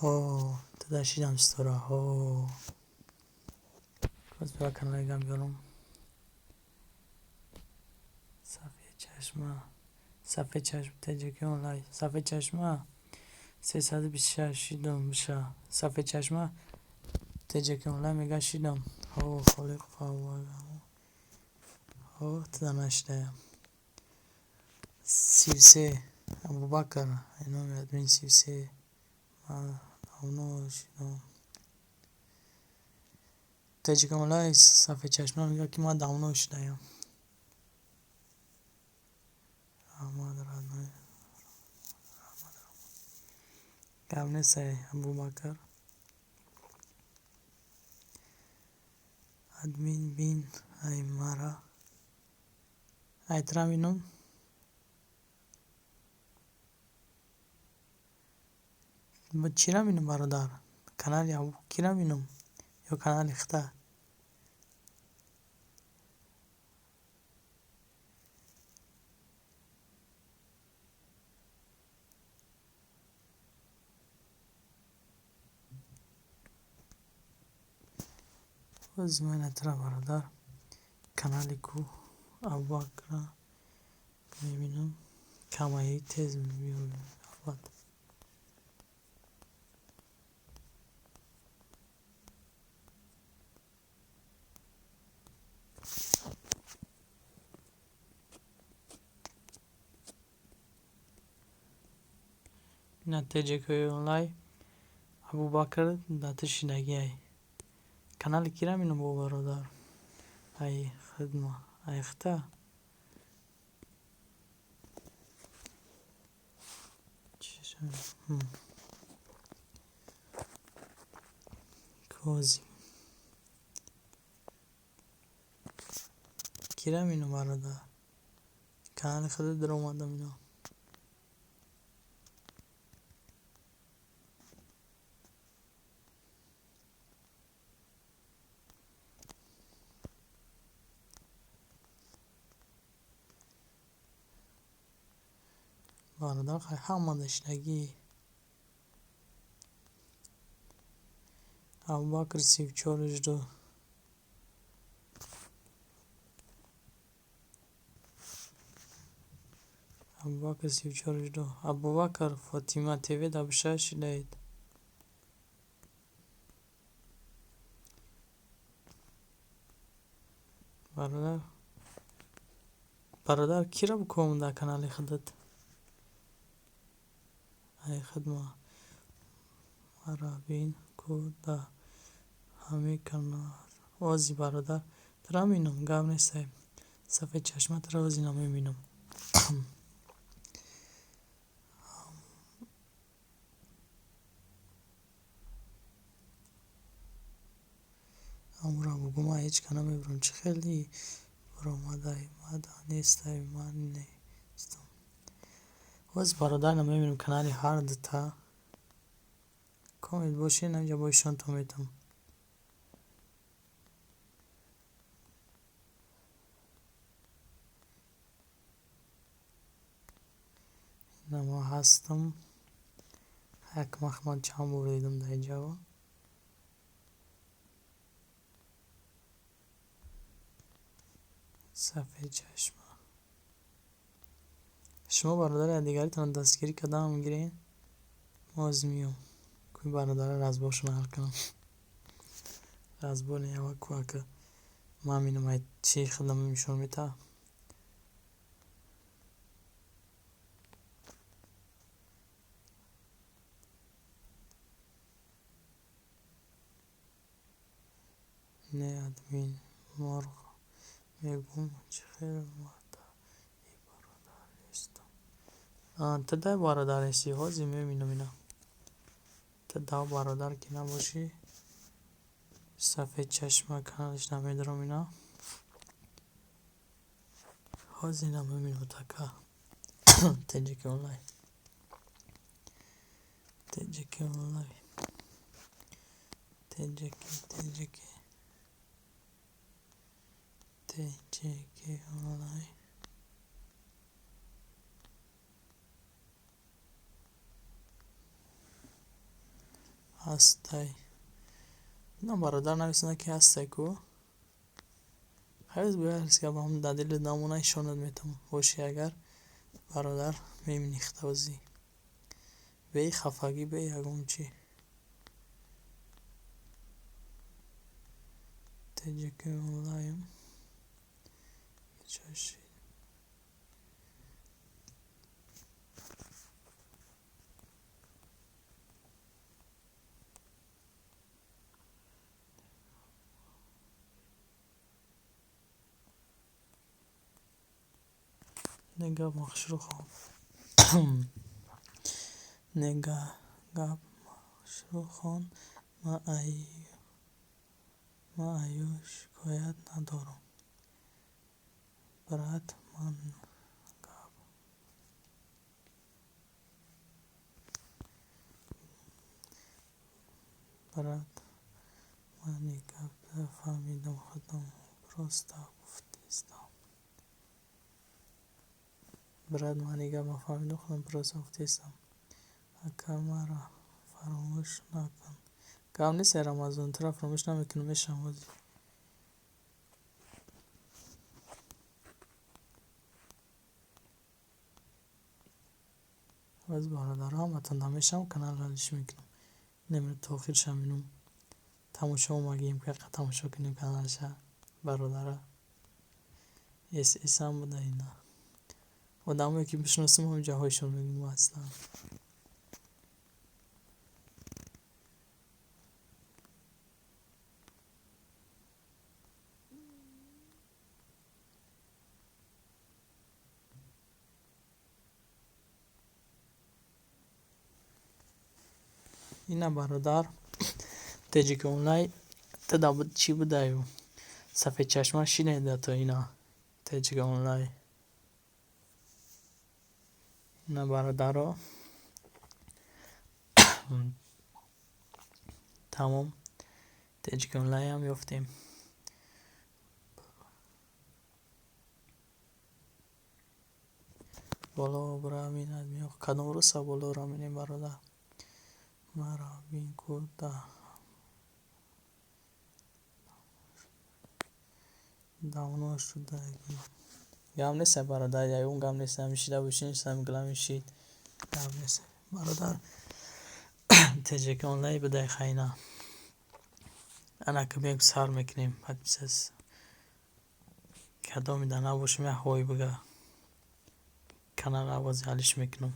ها تدشیدم ستاره ها باز برای کنال گم بیارم صفحه چشم تجربه اونلای صفحه چشمه 326 شیدم بشه صفحه چشمه تجربه اونلای میگه شیدم ها خالق فاوال ها تدنشده 33 ابوبکر اینا میادمین 33 اونو شیدم تجربه اونلای صفحه چشمه میگه که ما داونو شدیم احمد رادنای گمنه سه ابوبکر ادمین بین ای مرا ایترم اینم با چیرم اینم برادر کانال یا کیرم اینم یا کانال خطه از من اترا برادر کانالی کو ابوبکر میبینم کمایی تیز میبینم نتیجه که اونلای ابوبکر داتشینگی ای کانال کیرم اینم با برادر ای خدمه ای خطه کوزی کیرم اینم برادر کانال خود در اومدم اینا برادر خیلی همه داشتگی ابوبکر 34 اجدو ابوبکر 34 اجدو ابوبکر فاطمه تیوی دا بشه شدید برادر کی را بکنم در کانال خودت ای خدمه مرا بین کو دا همه کانال وازی برادر ترا مینم گم نیست صفحه چشمت را وازی نمیبینم بگو من هیچ که نمیبرم چه خیلی برآمده نیستای من نیستم. باز برادر نمیبینم کانال هر دوتا کامل باشین اینجا بایشان تو میتم ما هستم حکم احمد چند بردیدم در اینجا صفحه چشم شما برادر دیگری تان دستگیری کدام میگیرین باز میام کوی برادر رزباشون حل کنم رزبا نیوه کوه که ما مینم های چی خدمه میشون میتا نه ادمین مرغ میگم چه خیر ماده ای برادر نیستم تا برادر هستی هازی میبینم اینا تا برادر که نباشی صفحه چشم کانالش نمیدارم اینا هازی نمیبینم تکا تجیک اونلاین تجیک اونلاین تجیک اونلاین هستی نه برادر نویسنده که هستی کو خیلی بیارس که با هم دلیل نمونه شاند میتم باشی اگر برادر میمینیخته وزی به خفگی به یکم چی تجیک اونلاین چشی نگاه مخشرو خواب نگاه مخشرو خان ما ایو شکایت ندارم برات من برات من گفت فهمیدم خودم براسته گفتیستم برات من گفت فهمیدم خودم براسته گفتیستم اگر مرا فراموش نکن کام نیست رمضان طرف فراموش نمیکنم میشم وزی باز برادرام اتن میشم کانال رالش میکنم نمیره تاخیر شمینم تماشا اومگیم که تماشا کنیم کانالش برادره اسم بوده اینا آدمایی که بشناسم هم جاهایشون میگیم اصلا اینا برادر تجیک اونلاین تا بود چی بوده ایو صفحه چشمان شینه تا اینا تجیک اونلاین اینا برادر رو تمام تجیک اونلاین هم یافتیم بالا برا امین ادمی کدام رو سا بالا را امینیم برادر مرا بین کودا داونو شده گام نیست برادر یا اون گام نیست همیشه باشین سم گلا میشید گام نیست برادر تجیک اونلاین بده خینا انا که بیگ سر میکنیم حد بیسس کدام میدن نباشیم یه هوای بگه کانال آوازی حالش میکنم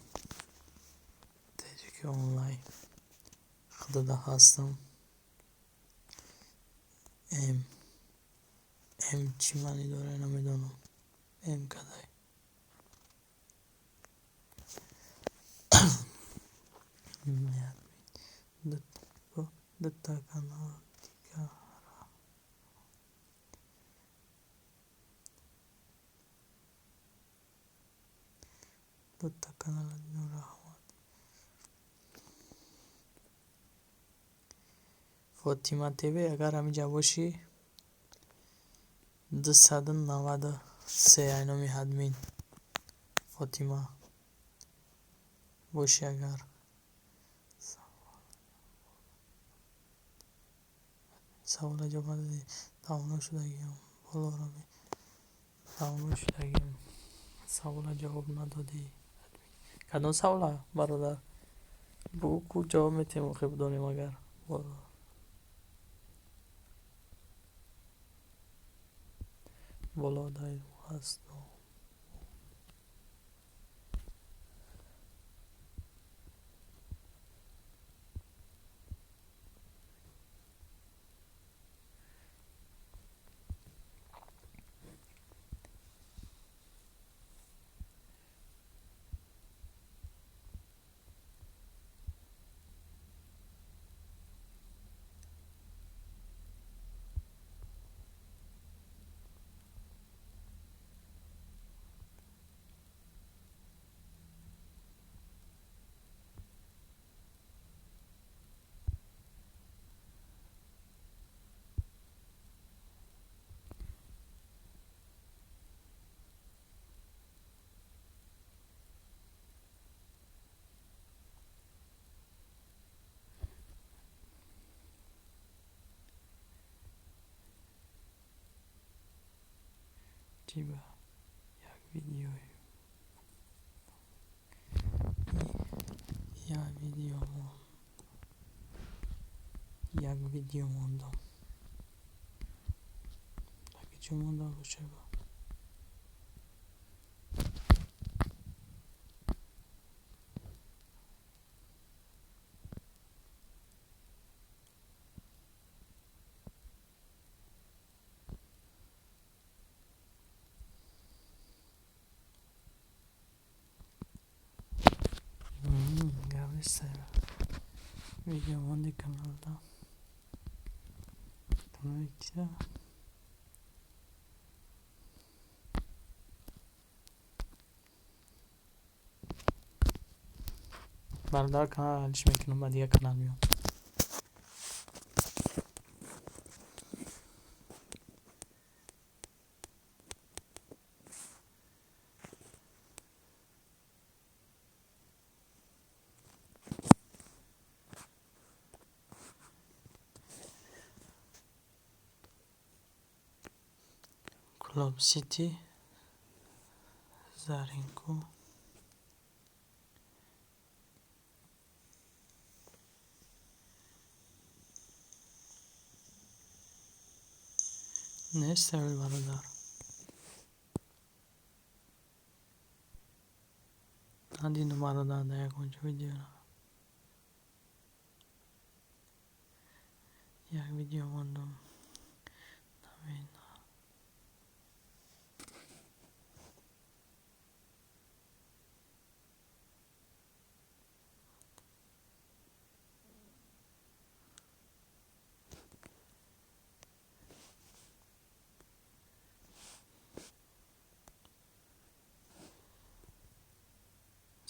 تجیک اونلاین خدا ده هستم ام چی معنی داره نمیدونم ام کدای دتا کانال دیگه دوتا کانال دیدم رحمت فاطیما تیوی اگر همینجا باشی 293 اینمی ادمین فاطیما باشی اگر سوال جواب ندادی داونلود شدگیم بالا رو می داونلود شدگیم سوال جواب ندادی کدوم سوال برادر بگو کو جواب میتیم خیلی بدانیم اگر بالا دایر هست چی با یک ویدیو یک ویدیو موندم اگه چه مونده باشه با گوی سر ویدیو موندی کانال دا کانال چه برادر کانال حلش میکنم بعد یک کانال میام کلاب سیتی زرینکو نیست برادر ندیدم برادر در یک اونجا ویدیو یک ویدیو موندم نمین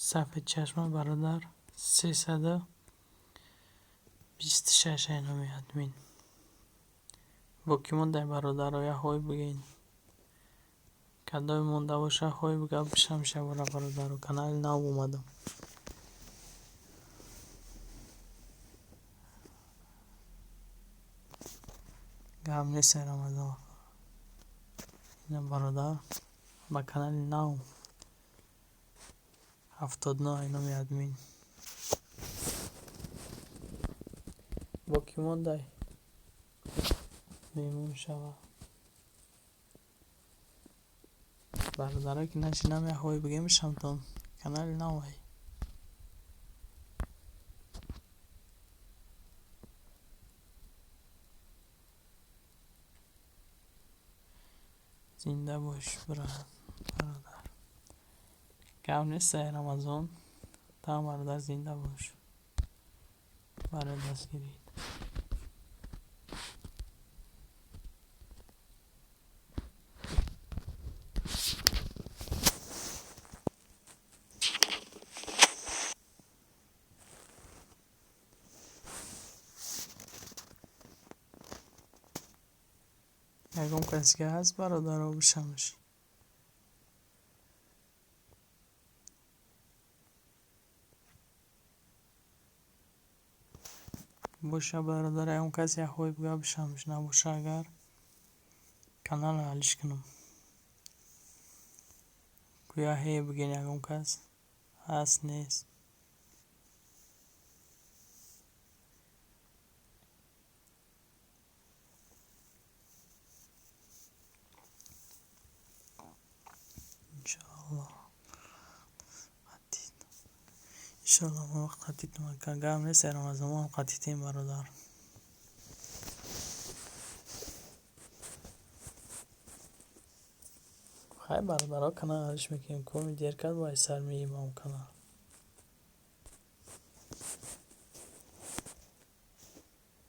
صفحه چشم برادر 326 اینمی ادمین با کی مونده برادر رو یه های بگین کدای مونده باشه های بگه بشم شباره برادر رو کانال نو اومدم گم نیست رمضان اینم برادر با کانال نو 79 اینمی ادمین با کی مونده میمون شوه برادره که نشینم یه های بگه میشم تون کانال نو هی زنده باش برادر گم نیست رمضان تا برادر زنده باش برای دست گیرید یکم کسی که هست برادر بشمش. باشه برادر یکم کسی اخوی بگه بشمش، نباشه اگر کانال حلش کنم. گویا هی بگین یکم کس هست نیست. انشاءالله قطید انشاءالله ما وقت قطید مکان گام نیست ایران از ما قطیدیم برادر. خیلی برادرها کانال حلش میکنیم کمی دیر کرد باید سر میگیم اون کانال.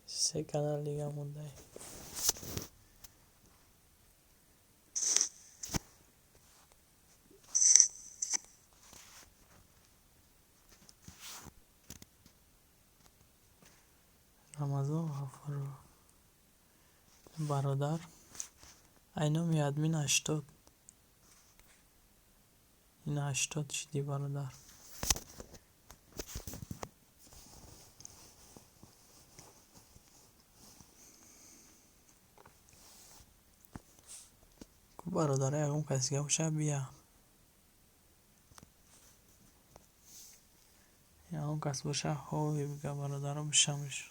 سه کانال دیگه مونده. رمضان غفور برادر اینو میاد مین 80 این 80 شدی برادر. کو برادر یکم کسی که باشه بیا. یکم کس باشه هوی بگه برادر بشمش.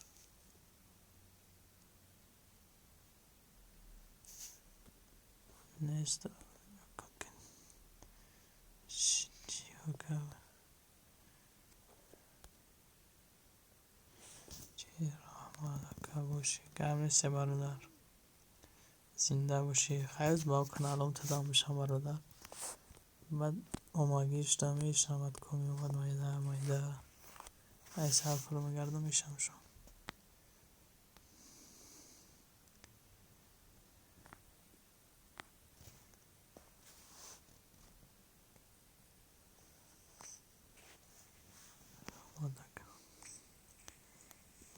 نیست اوکی چی رحمت باشی گرم سه برادر زنده باشی. خیلی با کنالم تدام بشم برادر. بعد اومگیش دامیش نمت کمی اومد مایده ایس حرف رو میگردم میشم شم.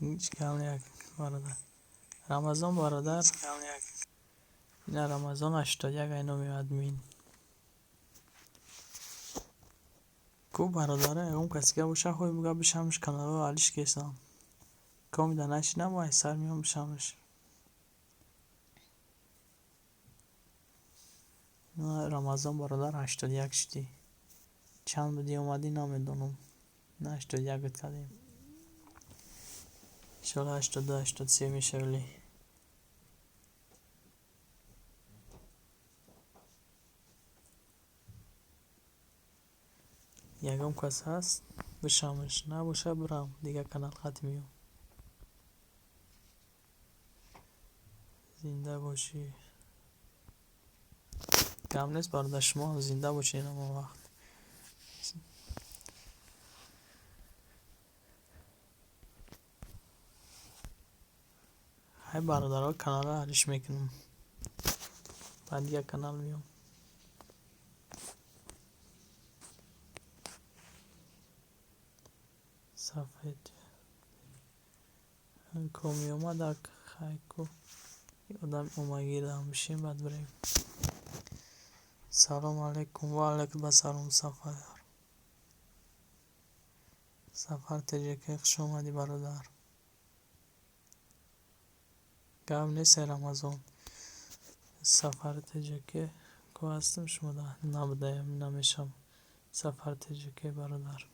هیچ کم یک برادر رمضان برادر این رمضان 81 اینو میاد مین کو برادره اون کسی که باشه خوی بگه بشمش کانال علیش کسام کمی دانشی نمای سر میام بشمش. رمضان برادر 81 شدی چند بودی اومدی نمیدونم نه 81 بهت کردیم انشالله 82 83 میشه ولی یکم کس هست بشمش نباشه برم دیگه کانال ختمیو. زنده باشی کم نیست برادر شما زنده باشین اما وقت های برادرها کانال حلش میکنم بعد دیگه کانال میام صفحه کمی اومد خیلی آدم اومگیر هم بشیم بعد بریم. سلام علیکم و علیکم السلام سفر تجیه خوش اومدی برادر. گم نیست رمضان سفر تجیه که هستم شما ده نبودیم نمیشم سفر تجیه برادر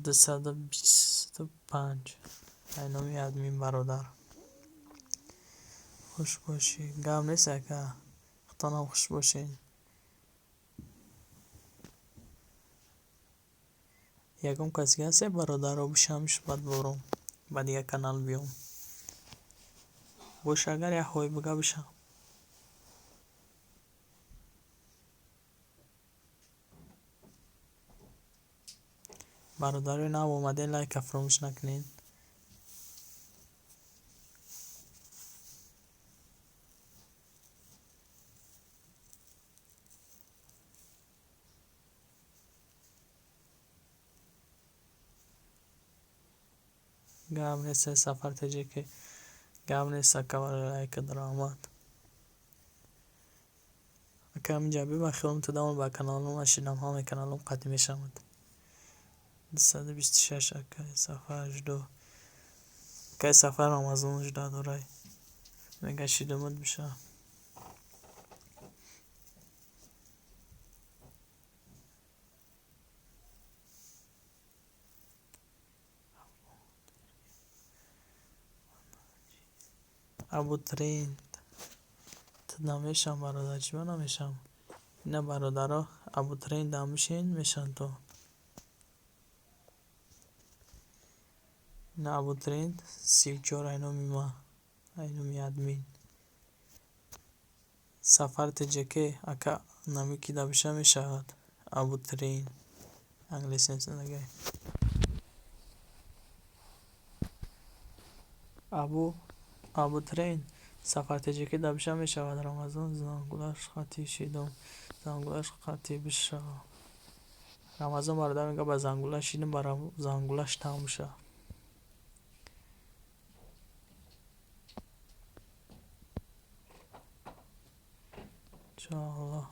225 اینو میاد مین برادر. خوش باشی گم نیست که خطانم خوش باشین. یکم کسی هست برادر رو بشمش بعد برم بعد یک کانال بیام باشه اگر یک خوی بگه بشم برادر نو اومده لایک فراموش نکنین. گم نیست سفر تجیه که گپ نیست که برای لایک درآمد. اگه همینجا ببخشیم تو دام با کانالم اشینم همه کانالم قطعی میشم 226 اکه صفحه 82 که صفحه رمضان 18 دورای میگه شیدمت بشه ابو ترند تو نمیشم برادر چی من نمیشم نه برادرها ابو ترند هم میشین میشن تو نه ابو ترند 34 اینو میما اینو می ادمین سفر تجکه اکا نمی کی دبشه میشود ابو ترند انگلیسی نیست نگه ابو ترند سفر تجکه دبشه میشود رمضان زنگولش خطی شیدم زنگولش خطی بشه رمضان برادر میگه با زنگولش شیدم برای زنگولش تمام شه چالا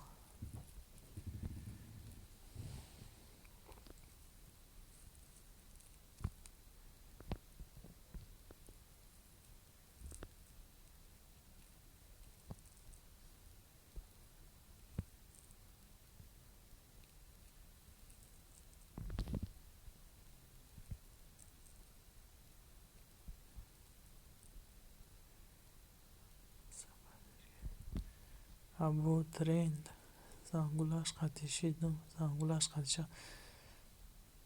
ابو ترند زنگولش خطی شیدم زنگولش خطی شه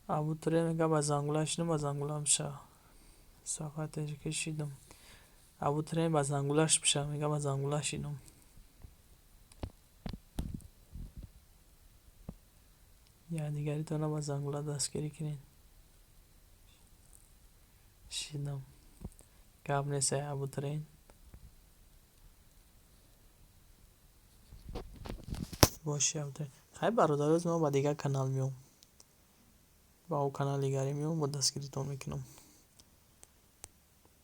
ابو ترند میگه با زنگولش شیدم با زنگولم شه سفر تجکه شیدم ابو ترند با زنگولش بشه میگه با زنگولش شیدم یا دیگری تو نه با زنگوله دستگیری کنین شیدم گپ نیست ابو ترند باشه ابو ترند خیلی برادر از ما با دیگه کانال میام با او کانال دیگری میام با دستگیری تو میکنم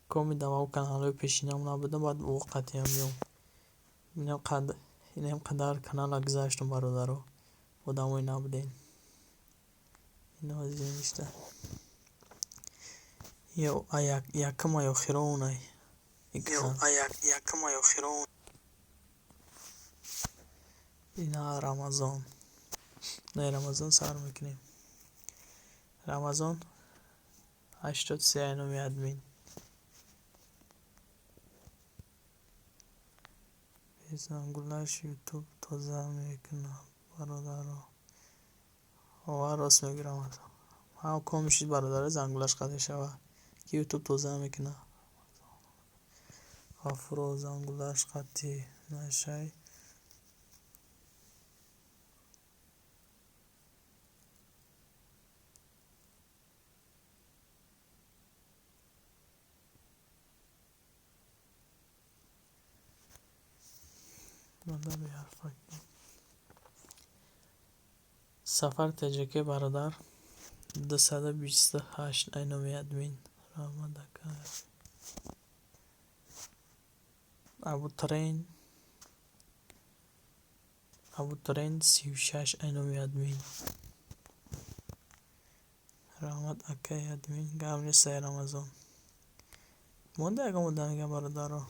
کمی دم او کانال های پیشینم نبودم بعد او قطعی هم میام اینم قدر کانال گذاشتم برادر رو بودم اوی نبودین این عزیزی نیسته یکم یا خیرونه یکم یا خیرونه اینا رمضان نه رمضان سر میکنیم رمضان 83 اینو میادمین زنگولش یوتیوب توزه میکنم برادر و راست میگیرم ها کمشید برادر زنگولش قضیه شود که یوتیوب توزه میکنه افرو زنگولش قطعی نشه سفر تجکه برادر 228 اینو میادمین رامدکه ابو ترند 36 اینو میادمین رحمت اکه ادمین گام نیست رمضان مونده اگه مونده میگم برادر رو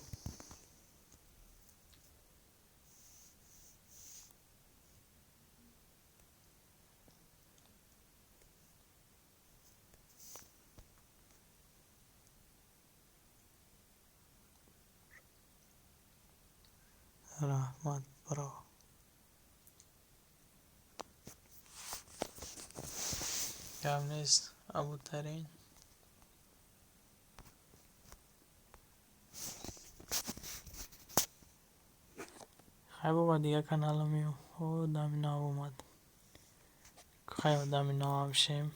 رحمت برا گم نیست ابو ترین خیلی با دیگه کانال میو او دامی نام اومد خیلی دامی نام همشیم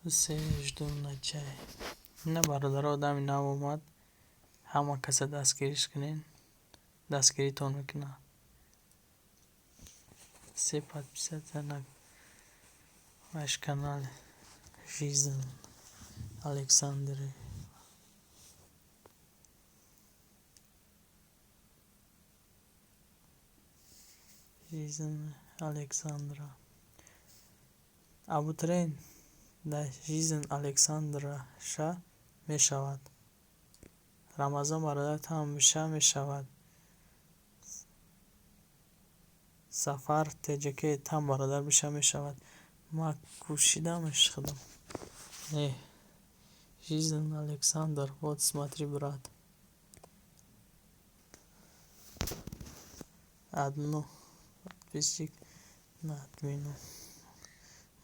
سجدون نچه نه برادر آدمی نام اومد همه کسی دستگیریش کنین دستگیری تون میکنه Все подписаться на ваш канал Жизнь Александры. Жизнь Александра. Абутурен дар жизнь Александраша мешавад. Рамазон бародар тамомиша мешавад. Сафар теҷаке там бародар биша мешавад. Ма кушидам ишқидам. Жизнь Александр. Вот смотри, брат. Одну подписчик на админу.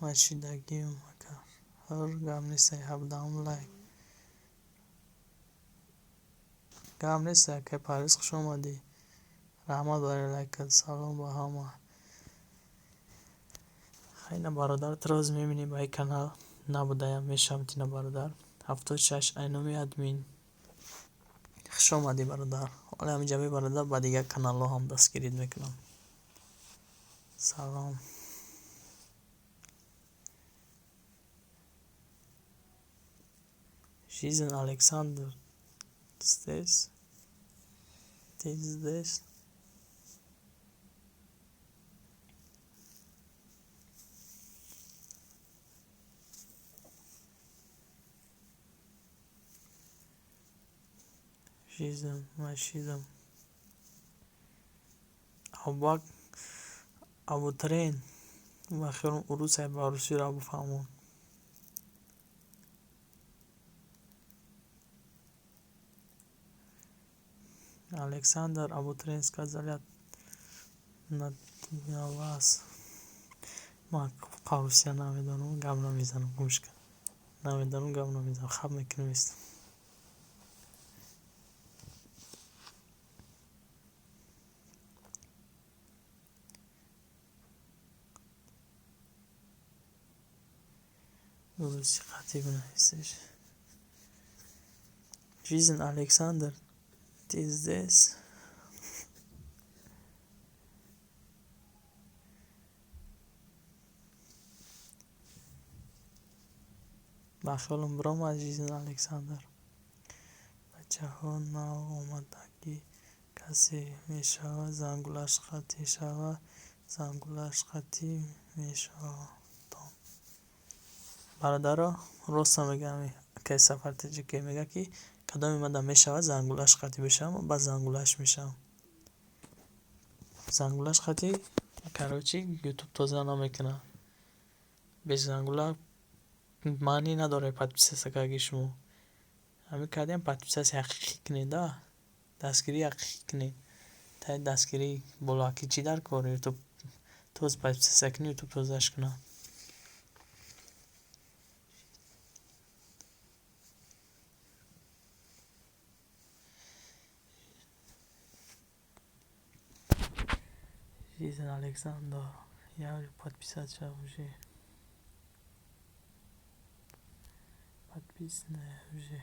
Машидагим макар. Хар гамнисай хабдам лайк. Гамнисай ке Парис хуш омадӣ. Раҳмат барои лайкат. Салом ба ҳама. Хайна бародар роз мебинӣ ба ин канал набудаям мешавам тина бародар 76 айноми админ. Хуш омадӣ бародар. Оли ҳаминҷаби бародар ба дигар каналҳо ҳам дастгирид мекунам. Салом. Жизнь Александр. Здесь? Ты здесь? Жизнь Машидам. Абутурен ва хелум урусай ба урусиро абуфаҳмон. Александр Абутурен сказали на вас. Ман қавсия намедонам, гап намезанам, гӯш кар. Намедонам, гап намезанам, хаб мекунавистам. Уруси хатиб нависиш. Жизнь Александр. Ты здесь? Ба хелум биромад Жизнь Александр. Бачаҳо наомадагӣ касе мешавад, зангулаш қатъӣ шавад, зангулаш қатъӣ мешавад. Бародаро, роста мегӯям. Ки сафар теҷаке мега ки кадоми мада мешавад зангулаш қатъӣ бешавам, ба зангулаш мешавам. Зангулаш қатъӣ короче ютуб тоза намекунад. Без зангула маъни надорад подписаться карди шумо. Ҳамин кардиам подписация ҳақиқӣ кунед, дастгирии ҳақиқӣ кунед. Таи дастгирии болоҳақӣ чӣ дар кор? Ютуб тоз подписация кунӣ, ютуб тозаш кунад. Жизнь Александр. Я уже подписаться уже. Подписанная уже.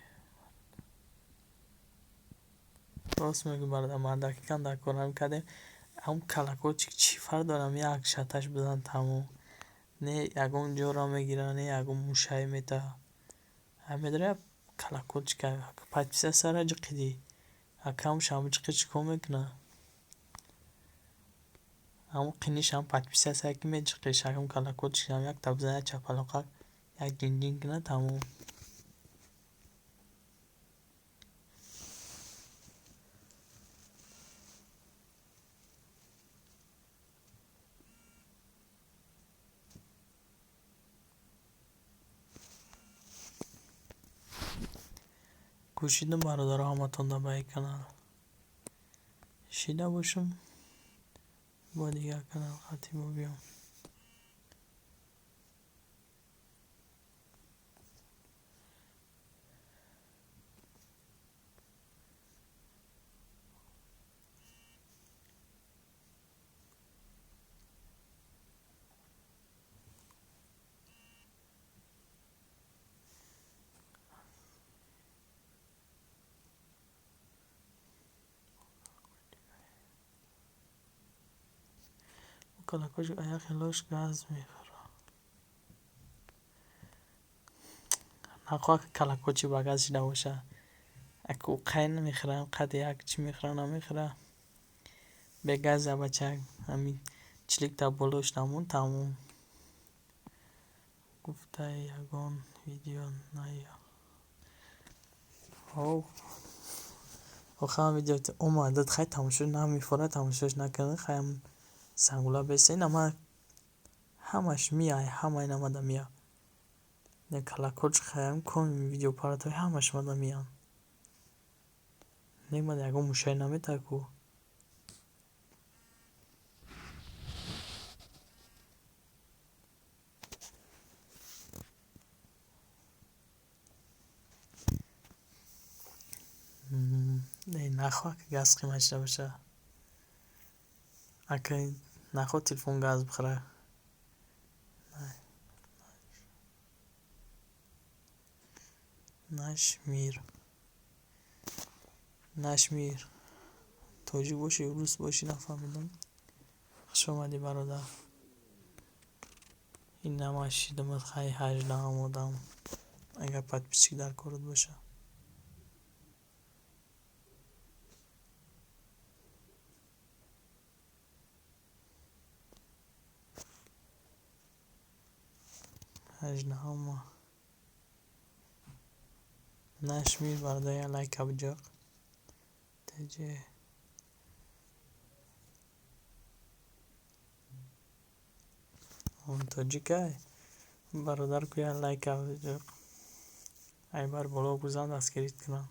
Рост мегӯ бародар, ман дақиқан дар кор намкардем. Ҳам калакочи чӣ фарқ дорам, як шаташ бизан тамом. Не ягон ҷоро мегира, не ягон мушай метаҳад. Ҳамедра калакочка подписасяра ҷиқидӣ. Аккаунтш ҳам ҷиқи чӣ кор мекунад? Ҳам қиниш ҳам подписация ки меҷиқиш, ҳам калакочиш ҳам як та бизан, як чапалоқак, як ҷин кунад тамом. Кӯшидам бародаро ҳаматонда ба ин канал шида бошам. Ба дигар канал қатъӣ биём. کلاکوش آیا خیلیش گاز میخوره. نخواه که کلاکوچی با گازش نباشه. اکو قین میخوره قد یک چی میخوره نمیخوره. به گاز بچه همین چلیک تا بلوش نمون تموم. گفته یگان ویدیو نیا. او خواهم ویدیو اومدد خیلی تماشاش نمیفوره تماشاش نکنه خواهم سنگولا بسه این اما همش میای همه این آمده میاد نه کلاکوچ خواهم کن ویدیو پارتای همش آمده میان نیمده یگان موشه نمیده کو نه نخواه که گاز قیمتش باشه اگه نخواه تلفن گاز بخوره نشمیر توجی باشی روس باشی نفهمیدم خوش آمدی برادر این نماشیدم خیلی هجده آمودم اگر پد پیچک در کارت باشه 18 نشمیر برادر لایک بجاق تجه اون توجی که برادر کویا لایک بجاق ای بار بالا بزن دستگیریت کنم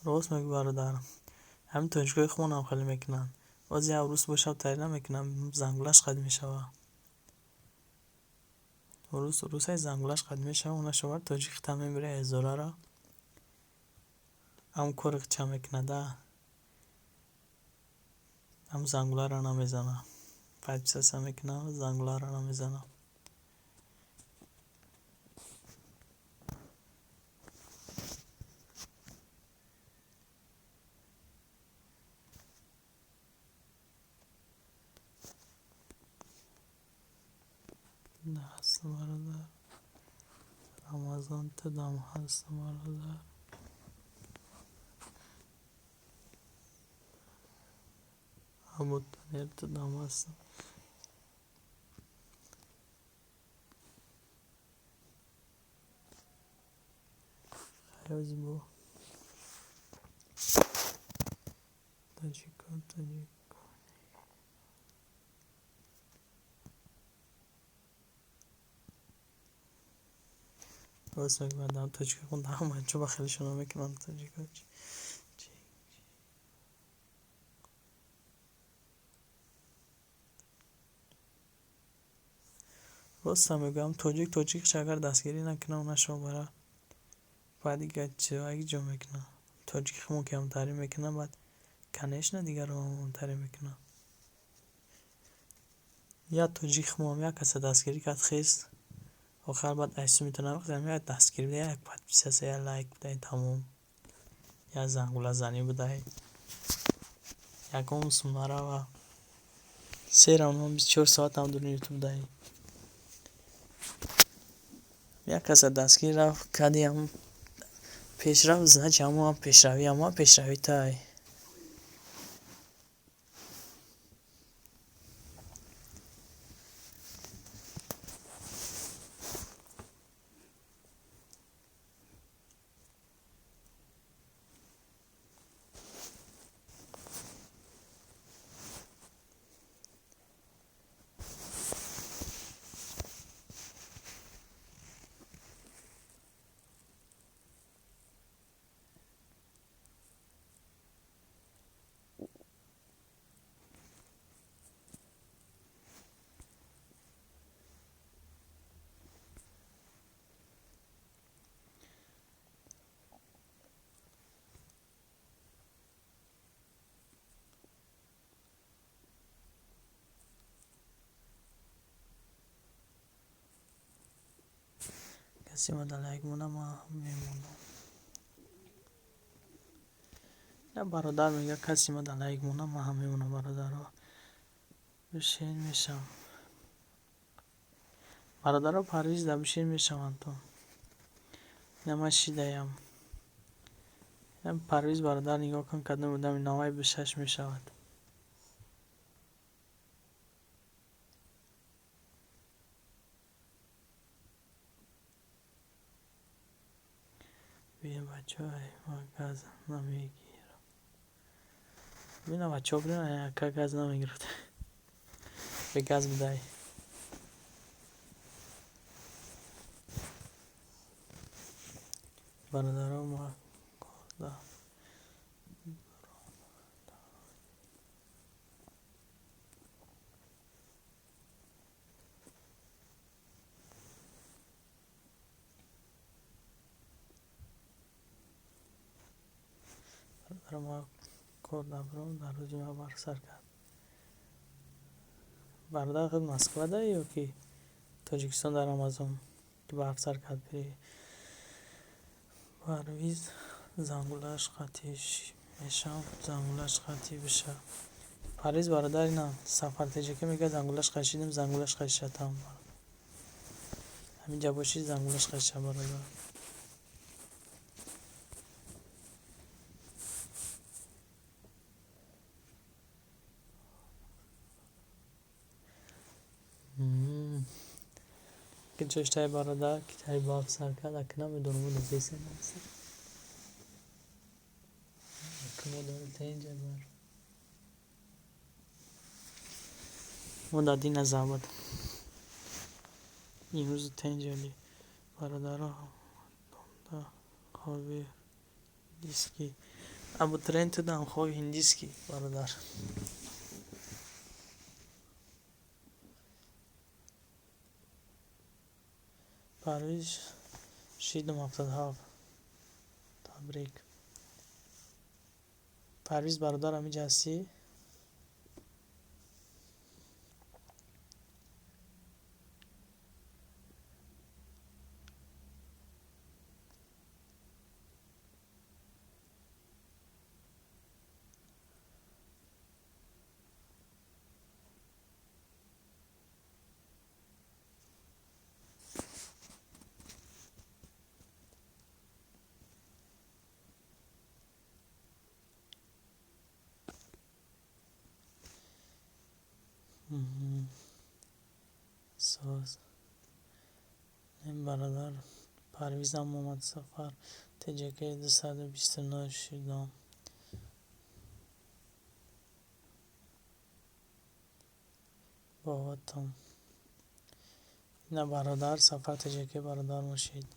راست میگی برادر همین توجیه خونم خیلی میکنن بازی عروس باشه تایید نمیکنم زنگولش قد میشه عروس های زنگولش قد میشه اون شوار توجیه تمام میره ازوره را هم کورک چه میکنه ده هم زنگوله را نمیزنه پد پیسه میکنه زنگوله را نمیزنه نه هستم برادر رمضان تدام هستم برادر همون تنیر تدام هستم خیلی بو تاجیکان راست میگی بعدم تاجیک خونده همه چوب خیلی شنا میکنن تاجیکا راست میگم تاجیک اگر دستگیری نکنه اون شما برا بعدی که چه اگه جا میکنه تاجیک خمون که هم تحریم میکنه بعد کنش نه دیگر رو هم تحریم میکنه یا تاجیک خمون یا کسی دستگیری کرد خیست آخر بعد ایسو میتونم بخزم یا دستگیری بده یک پد پیسه یا لایک بده تموم یا زنگوله زنی بده یکم سماره و 3 ساعت هم دور یوتیوب ده یا کسی دستگیر رفت کدی هم پیشرفت زنه چه همه هم پیشروی تای کسی مدلک مونه ما هم میمونم. یا برادر میگه کسی مدلک مونه ما هم میمونم. برادر ها بشین میشم. برادر ها پرویز در بشین میشم تو نمشیدهیم. پرویز برادر نگاه کن کدوم بودم نامه به 6 میشود. بیا بچه های ما گاز نمیگیرم. بینم بچه ها بریم که گاز نمیگیرد. به گاز بدهی. برادر ها ما کرده. برادر ما کرده برام در روز ما بر سر کرد. برادر خود مسکو ده یا که تاجیکستان در آمازون که بر سر کرد بری. پرویز زنگولش خطیش میشم. زنگولش خطی بشه. پرویز برادر اینا سفر تیجه که میگه زنگولش خشیدیم زنگولش خشیدم. همین جا باشی زنگولش خشیده برادر. که چشتای برادر که تایی باب سر کرد اکنه میدونم بود از ایسه نمیسه اکنه داره تا اینجا بر مدادی نزابد این روز تا اینجا لی برادر ها دونده خوابی دیسکی ابو ترین تو دم خوابی هندیسکی برادر پرویز شیدم 77 تبریک. پرویز برادر همی جستی ساز این برادر پرویز هم اومد سفر تجکه 229 شیدم باباتم این برادر سفر تجکه برادر مشید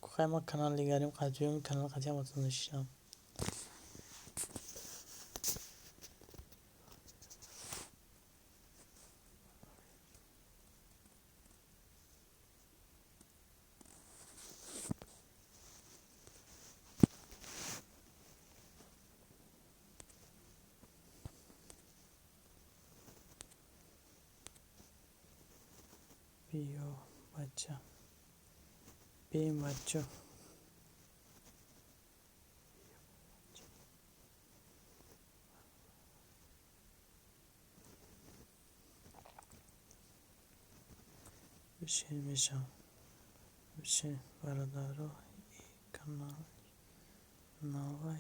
خواهی ما کانال نگاریم قطعیم کانال قطعی هم اتون نشیدم بیا بچه بیم بچه بشین میشم بشین برادر رو ای کانال نوای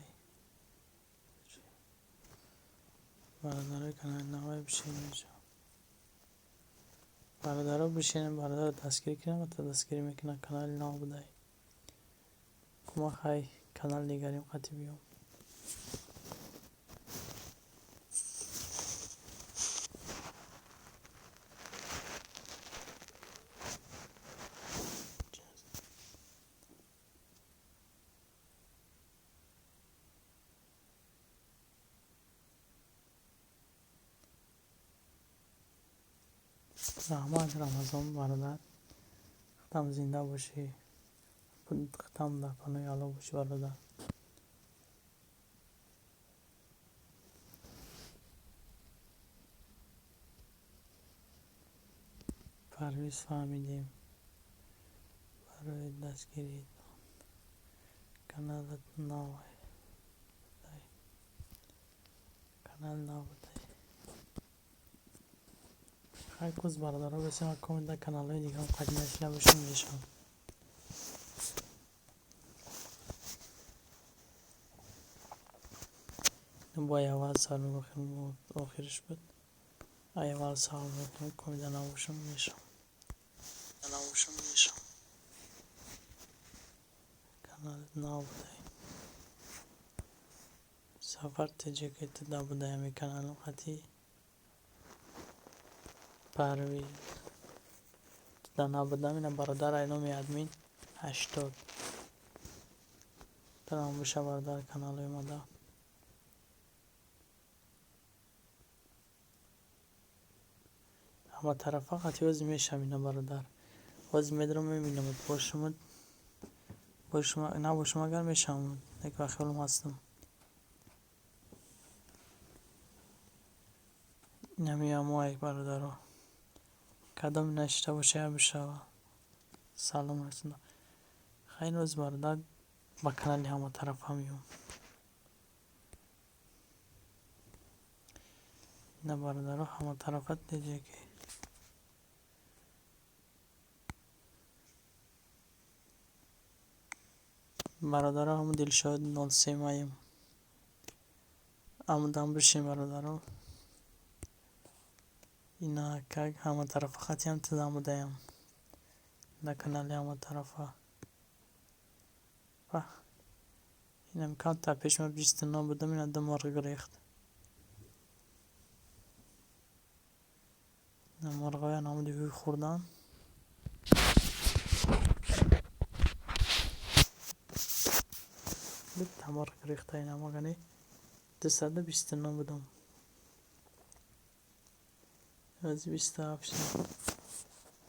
برادر کانال نوای بشین میشم برادر رو بشین برادر رو دستگیری کنم تا دستگیری میکنه کانال نو بدهی کما خواهی کانال نگاریم قطعی بیام رحمت رمضان برادر ختم زنده باشی ختم در پناه الله باشی برادر پرویز فهمیدیم برای دستگیری کانال نو کانال نبوده. هر کوز برادرها بسیار کامل در کانال های دیگه هم قدیم نشیده باشون میشم. با اول سال بخیر آخرش بود. اول سال بخیر کامل نباشون میشم. کانال نبوده. سفر تجه که تدا بوده همی کانال خطی پرویز تدا نبوده همینه برادر اینامی ادمین 80 ترام بشه برادر کانال اومده. اما طرفا خطی وزی میشم اینا برادر وزی میدرم میبینم با شما نه با شما اگر میشم یک وقت خیلی هستم نمیم یک برادر رو کدام نشته باشه یا بشه سلام رسنده خیلی وزی برادر با کانالی همه طرف همیم نه برادر رو همه طرفت دیگه که برادر همون دلشاد 03 مایم آمدم بشین برادر اینا که همه طرف خطی هم تدام بودیم در کانالی همه طرف این امکان تا پیش ما 29 بودم این دو مرغ گریخت مرغ های نامو دیگه خوردن بیت مرغ گریخت این اما گنی 229 بودم از 27 شد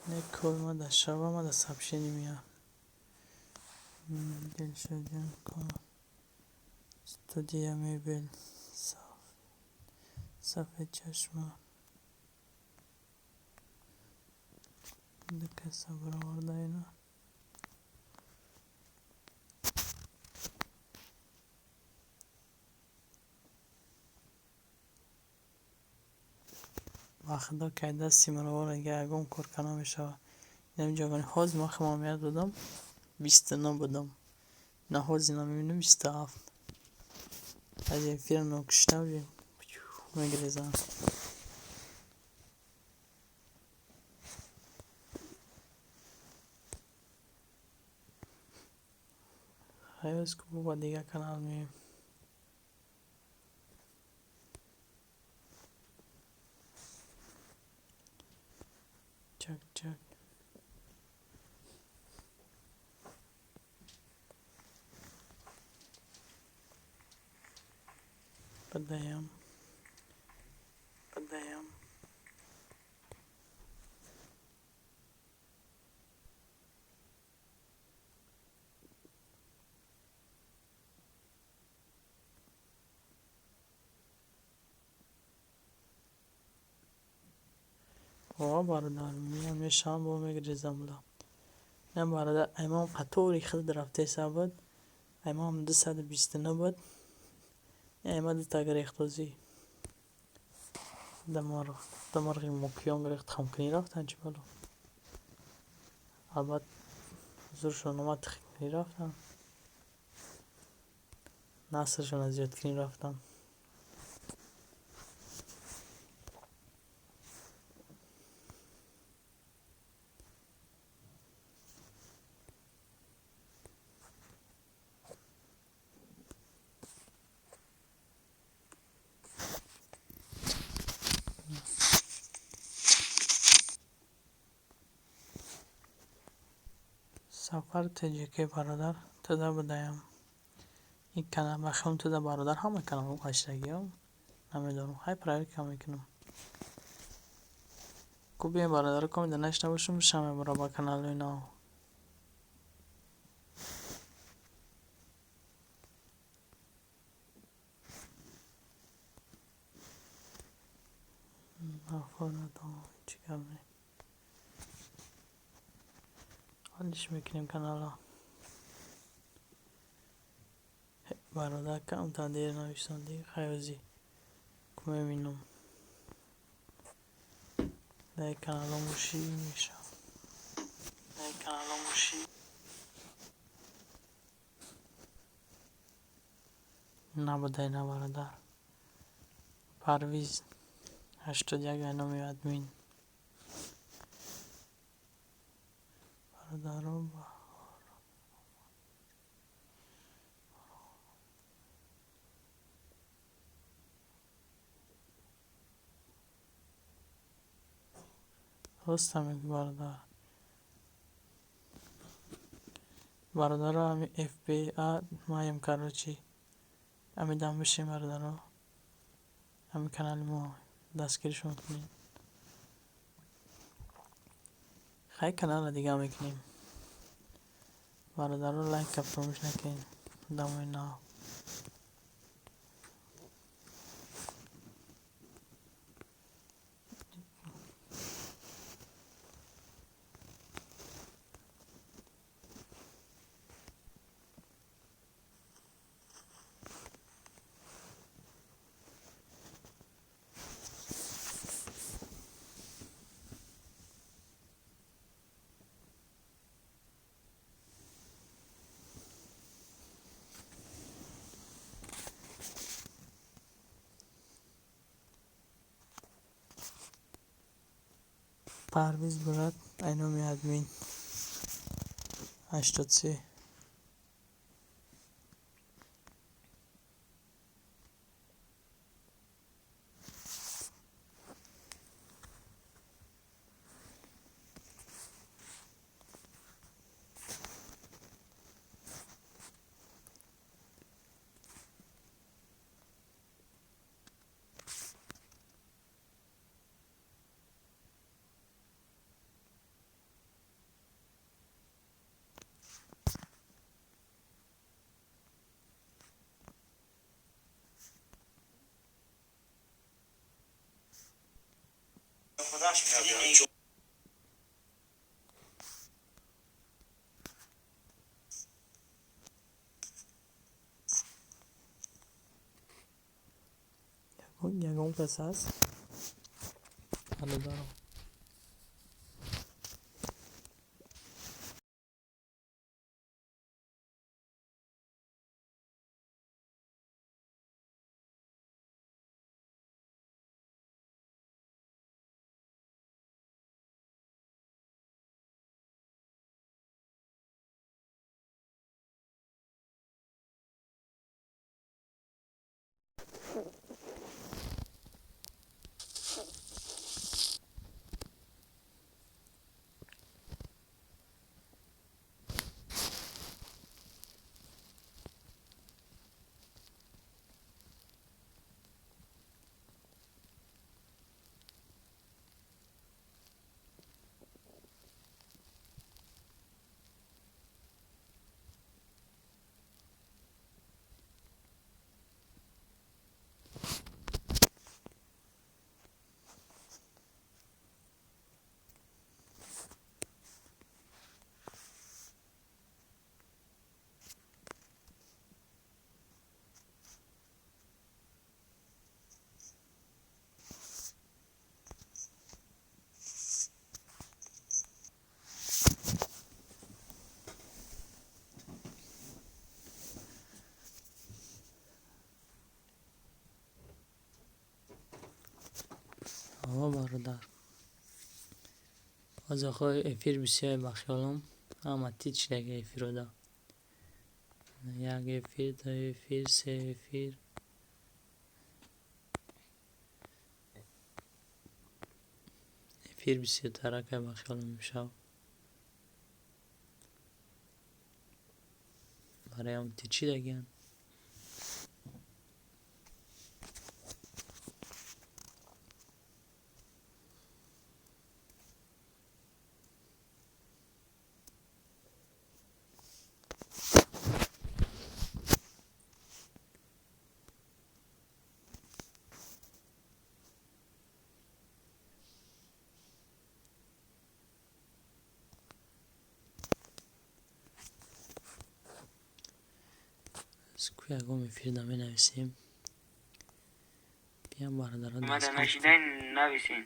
نه کل ما در شب ما در سبشینی میاد دل شدیم کن استودیا میبین صفحه چشمه دکه صبر آورده اینا وقتا که دستی مرا اگه اگم کار کنم میشه نمیجا گانی حاز ما خمامیت بودم 29 بودم نه حاضی نمیبینم 27 از این فیلم نکشته بیم میگریزم خیلی از که با دیگه کانال میم چک چک بدایم برادر میام یه شام با میگریزم بودم نه برادر امام قطوری خیلی رفته سبود امام 229 بود امام دو تا گریختوزی دمارغی مکیان گریخت خمکنی رفتن چی بلو البته زورشون اومد خیلی رفتن نصرشون از زیاد کنی رفتن سفر تجیکی برادر تدا بدایم این کانال بخیم تدا برادر همه کانال هشتگی هم نمیدونم های پرایوی که میکنم کوبی برادر کمی دنشته باشم بشم برا با کانال اینا چی کمی بندش میکنیم کانال ها. برادر کم تا دیر نوشتن دیگه خیوزی کمه مینم در کانال ها موشی میشه نبوده نه برادر پرویز 81 اینامی ادمین برادرم هستم یک برادر همی اف بی مایم کراچی همی دم بشیم برادر همی کانال ما دستگیرشون کنیم خیلی کانال دیگه هم میکنیم برادر رو لایک کفتمش نکن دم اینا پرویز برات اینامی ادمین 83 یکم قصه است حالا دارم برادر از آخه افیر بسیار بخیالم اما تیچ لگه افیر دا یک افیر دو افیر سه افیر افیر بسیار ترکه بخیالم میشه برای هم تیچی دگن سکوی اگه میفیرده می نویسیم. بیام برادران اومده دستگیر نشیده نویسین.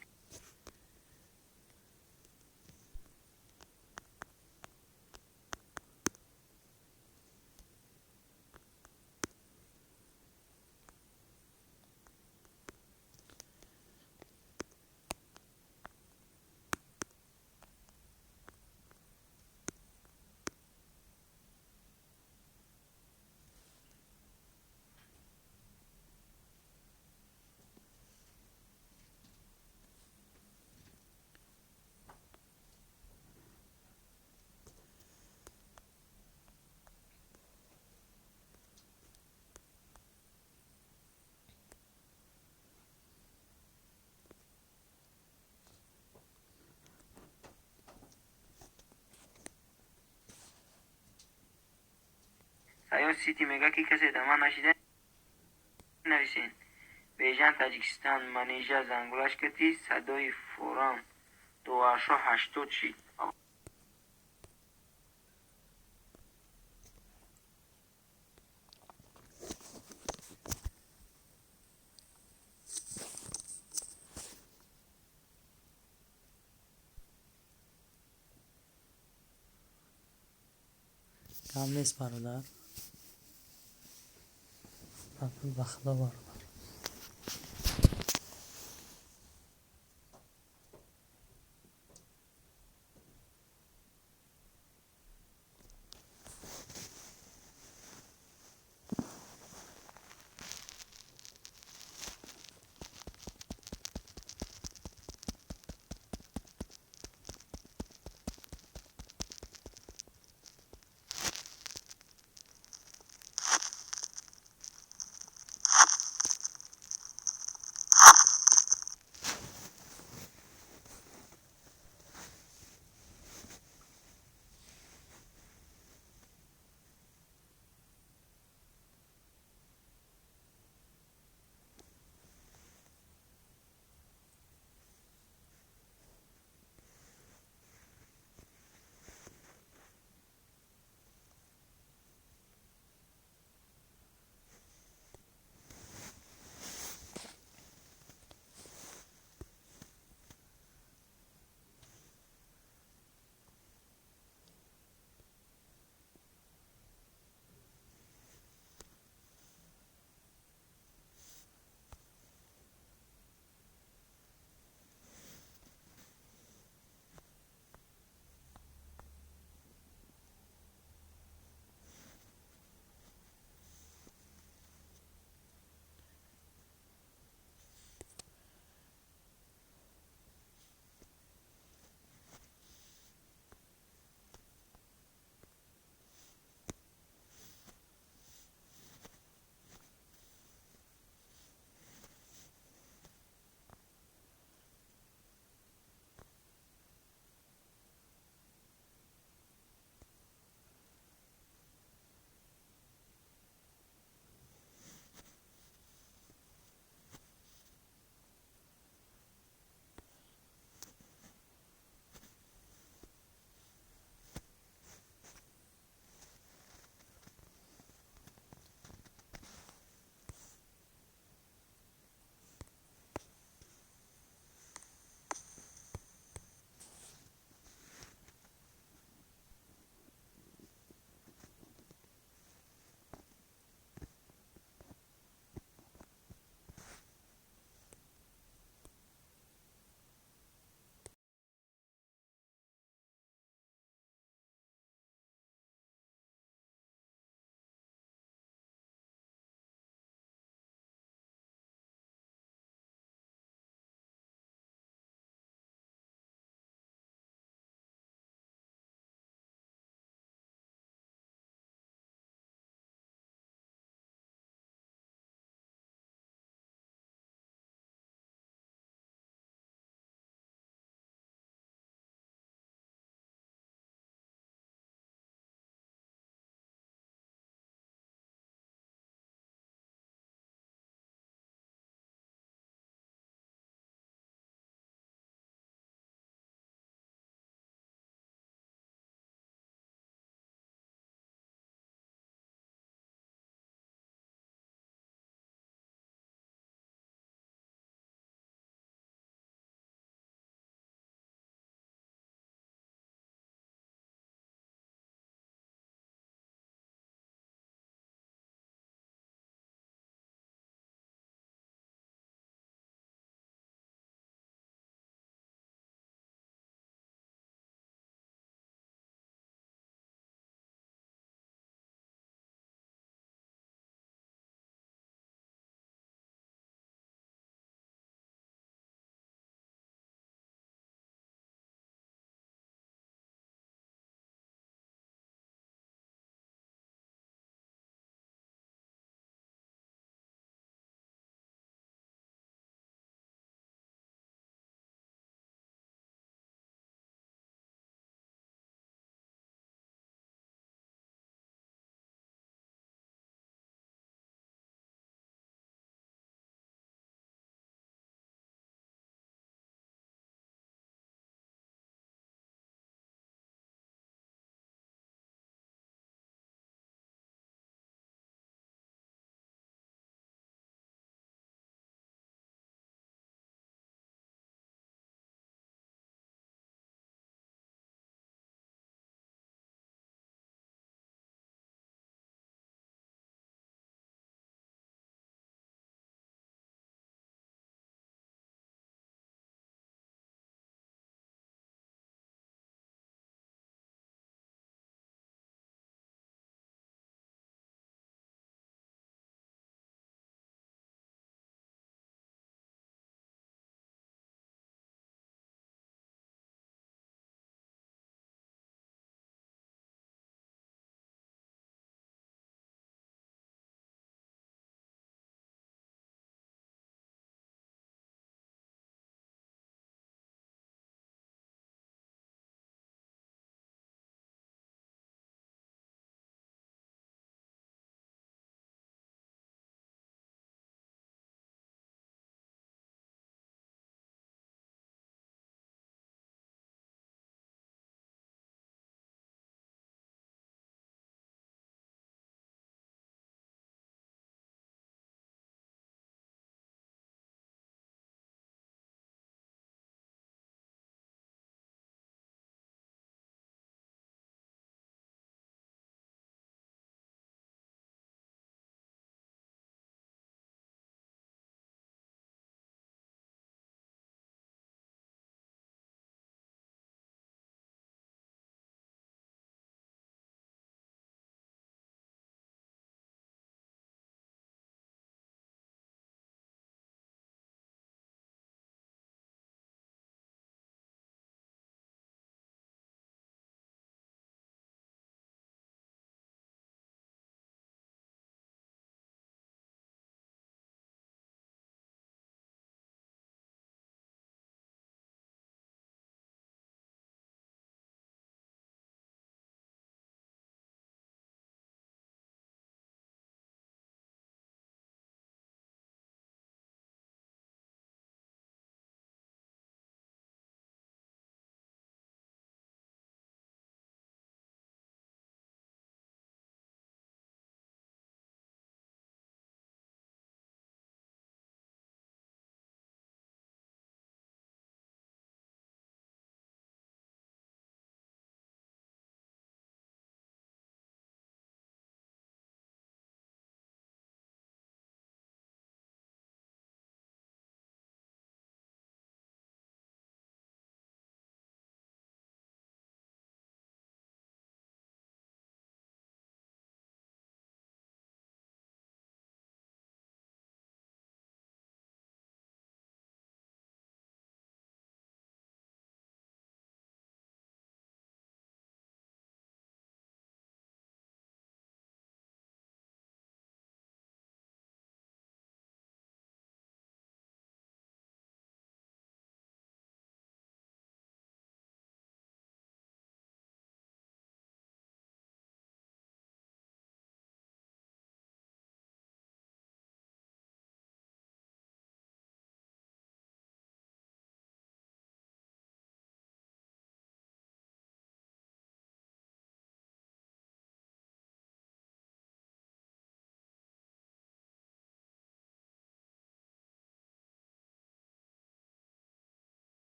سیاه سیتی میگه که کسی دما نشیده نویسین. بیژن تاجیکستان منیژه زنگولش کتی صدای فوران 2880 شید. کم نیست برادر. به خدا برادر.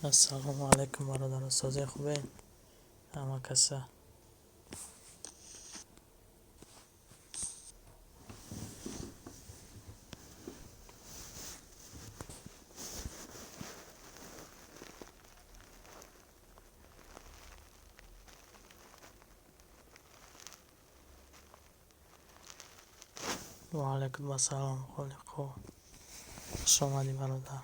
السلام علیکم برادر سازی خوبه همه کسا و علیکم السلام خیلی خوب خوش آمدی برادر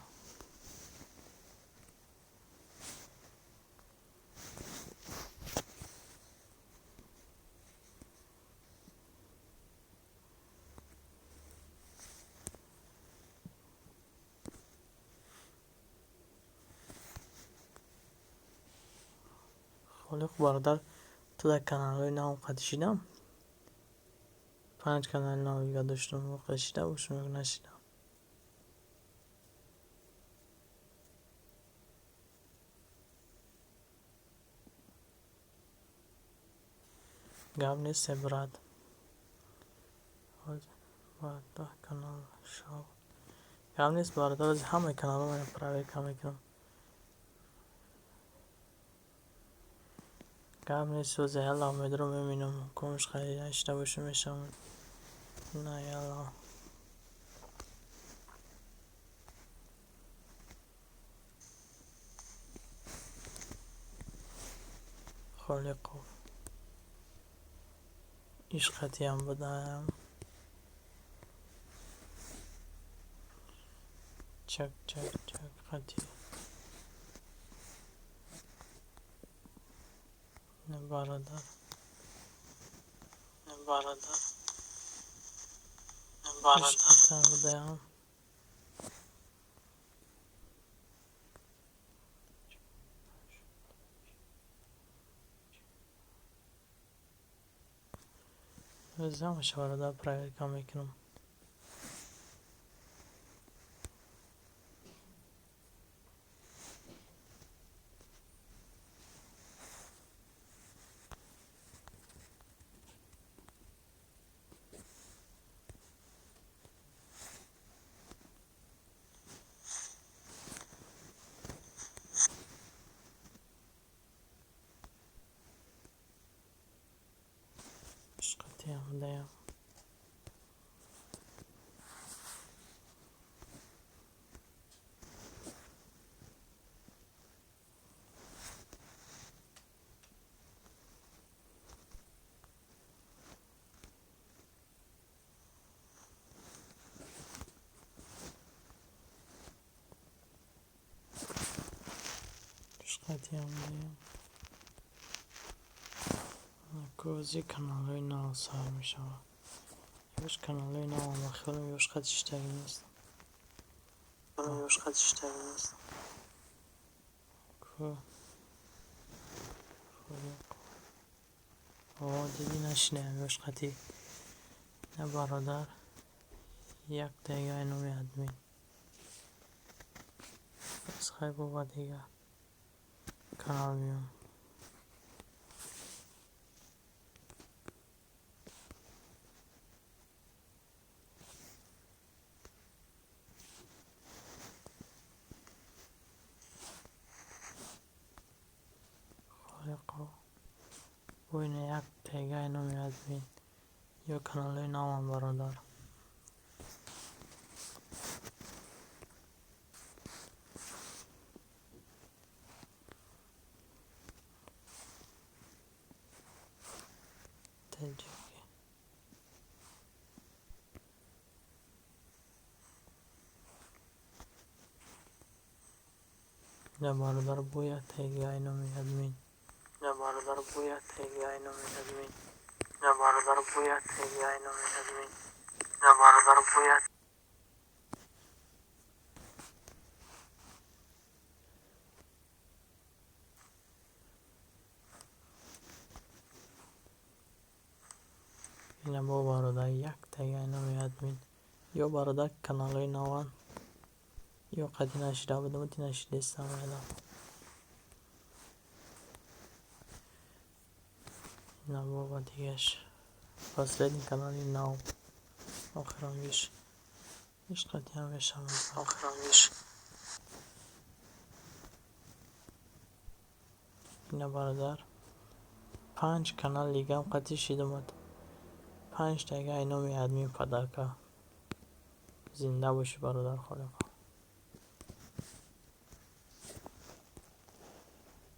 خیلی خوب برادر تو در کانال های نام قدیشیدم 5 کانال ناویگا داشتم و قدیشیده باشم نشیدم گاب نیست براد برادر کانال شو گاب نیست برادر از همه کانال ها من پرایوت میکنم گاب نیست و زهلا امید رو میبینم کمش خیلی نشیده باشم میشم نه یالا خیلی خوب عشقتی هم بدایم چک چک چک خطی نه برادر عشقتی هم بدایم زمانش برادر پرایوت کام میکنم عشقتی هم بدایم عشقتی هم بدایم کوزی کانال های نو سر میشه یوش کانال های نو هم خیلی یوش خدش تایی نیست که دیدی نشینه یوش خطی نه برادر یک دیگه اینو میادمین بس خیلی بابا دیگه کانال میام خیلی خوب بوینه یک دیگه اینو میادمین یا کانال های نو هم برادر تلجیکی نه برادر بویا دیگه اینو میادمین اینه با برادر یک دیگه اینو میادمین یا برادر کانال های نوان یا قدی نشیده بودم و دی نشیده استم نه بابا دیگهش پس ردین کانالی نو آخرام بیش عشقتی هم بشم اینا برادر 5 کانال دیگه هم قطعی شیدم 5 تا اینا می ادمین فداکا زنده باشی برادر خالق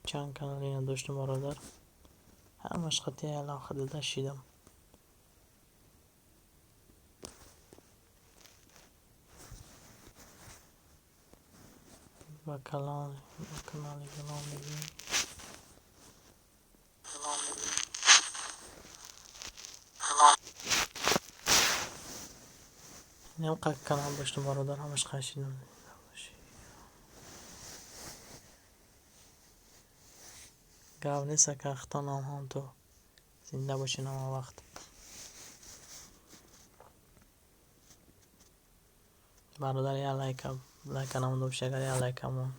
چند کانال اینا داشتم برادر همش قطعی علاقه داده شیدم با کانال گناه میگیم اینم کانال داشتم برادر همش خشیدم گاو نیست که اختان هم تو زنده باشین همه وقت برادر یا لایک نمونده بشه اگر یا لایک همون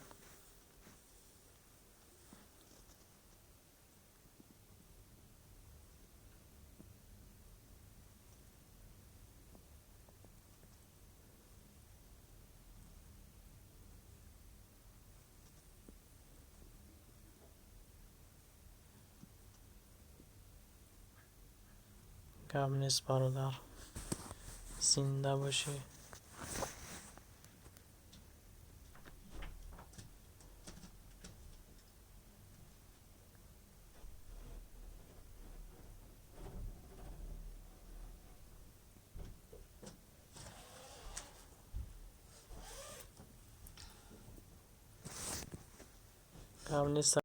گاو نیست برادر زنده باشی گاو نیست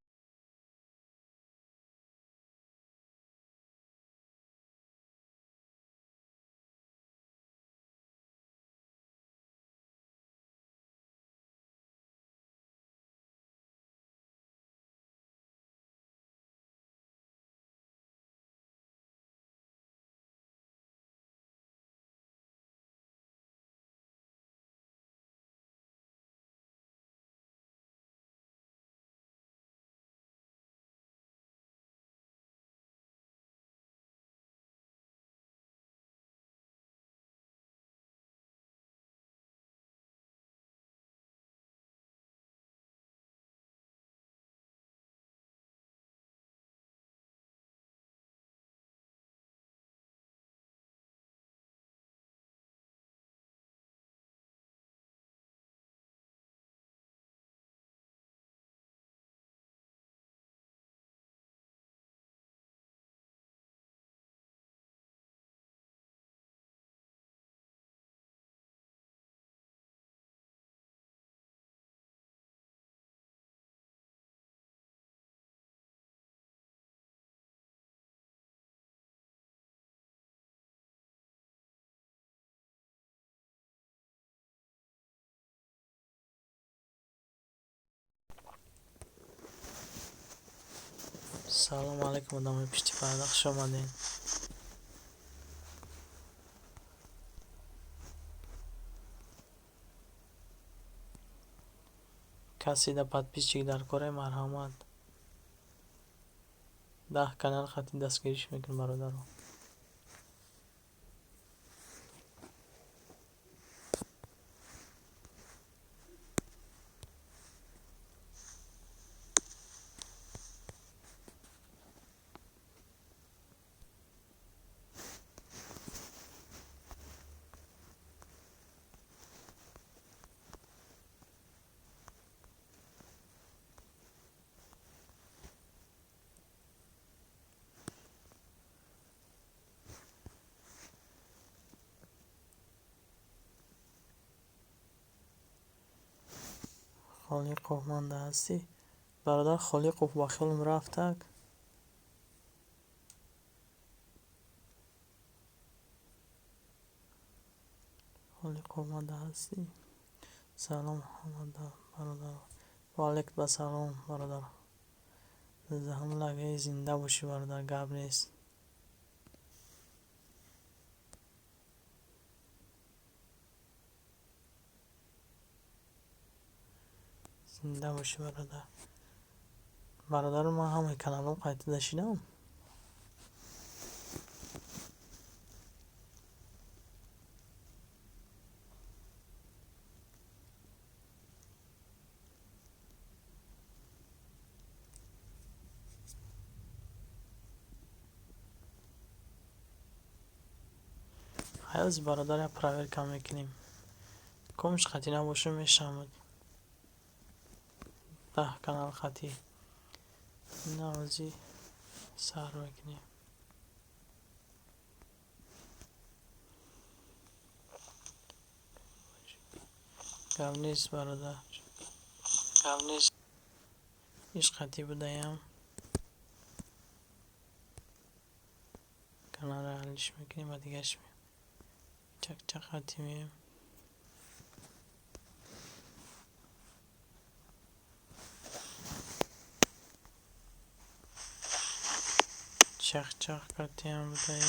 سلام علیکم ادامه پشتی پرداخت شما دین کسی دا подписчик در کره مرحمت 10 کانال خطی دستگیریش میکن برادر خالق مانده هستی برادر خالق با خیلم رفتک خالق مانده هستی سلام محمد برادر و علیکم السلام برادر زحمت لگه زنده باشی برادر گاب نیست زنده باشی برادر ما همه کانالم قطعی داشتم حیاز برادر یا پراورکا میکنیم کمش خطی نباشه میشم 10 کانال خطی نوازی سر بکنیم گم نیست برادر گم نیست ایش خطی بدهیم کانال رو حلش میکنیم و دیگهش میم چک چک خطی میم چخ چخ خطی هم بدهیم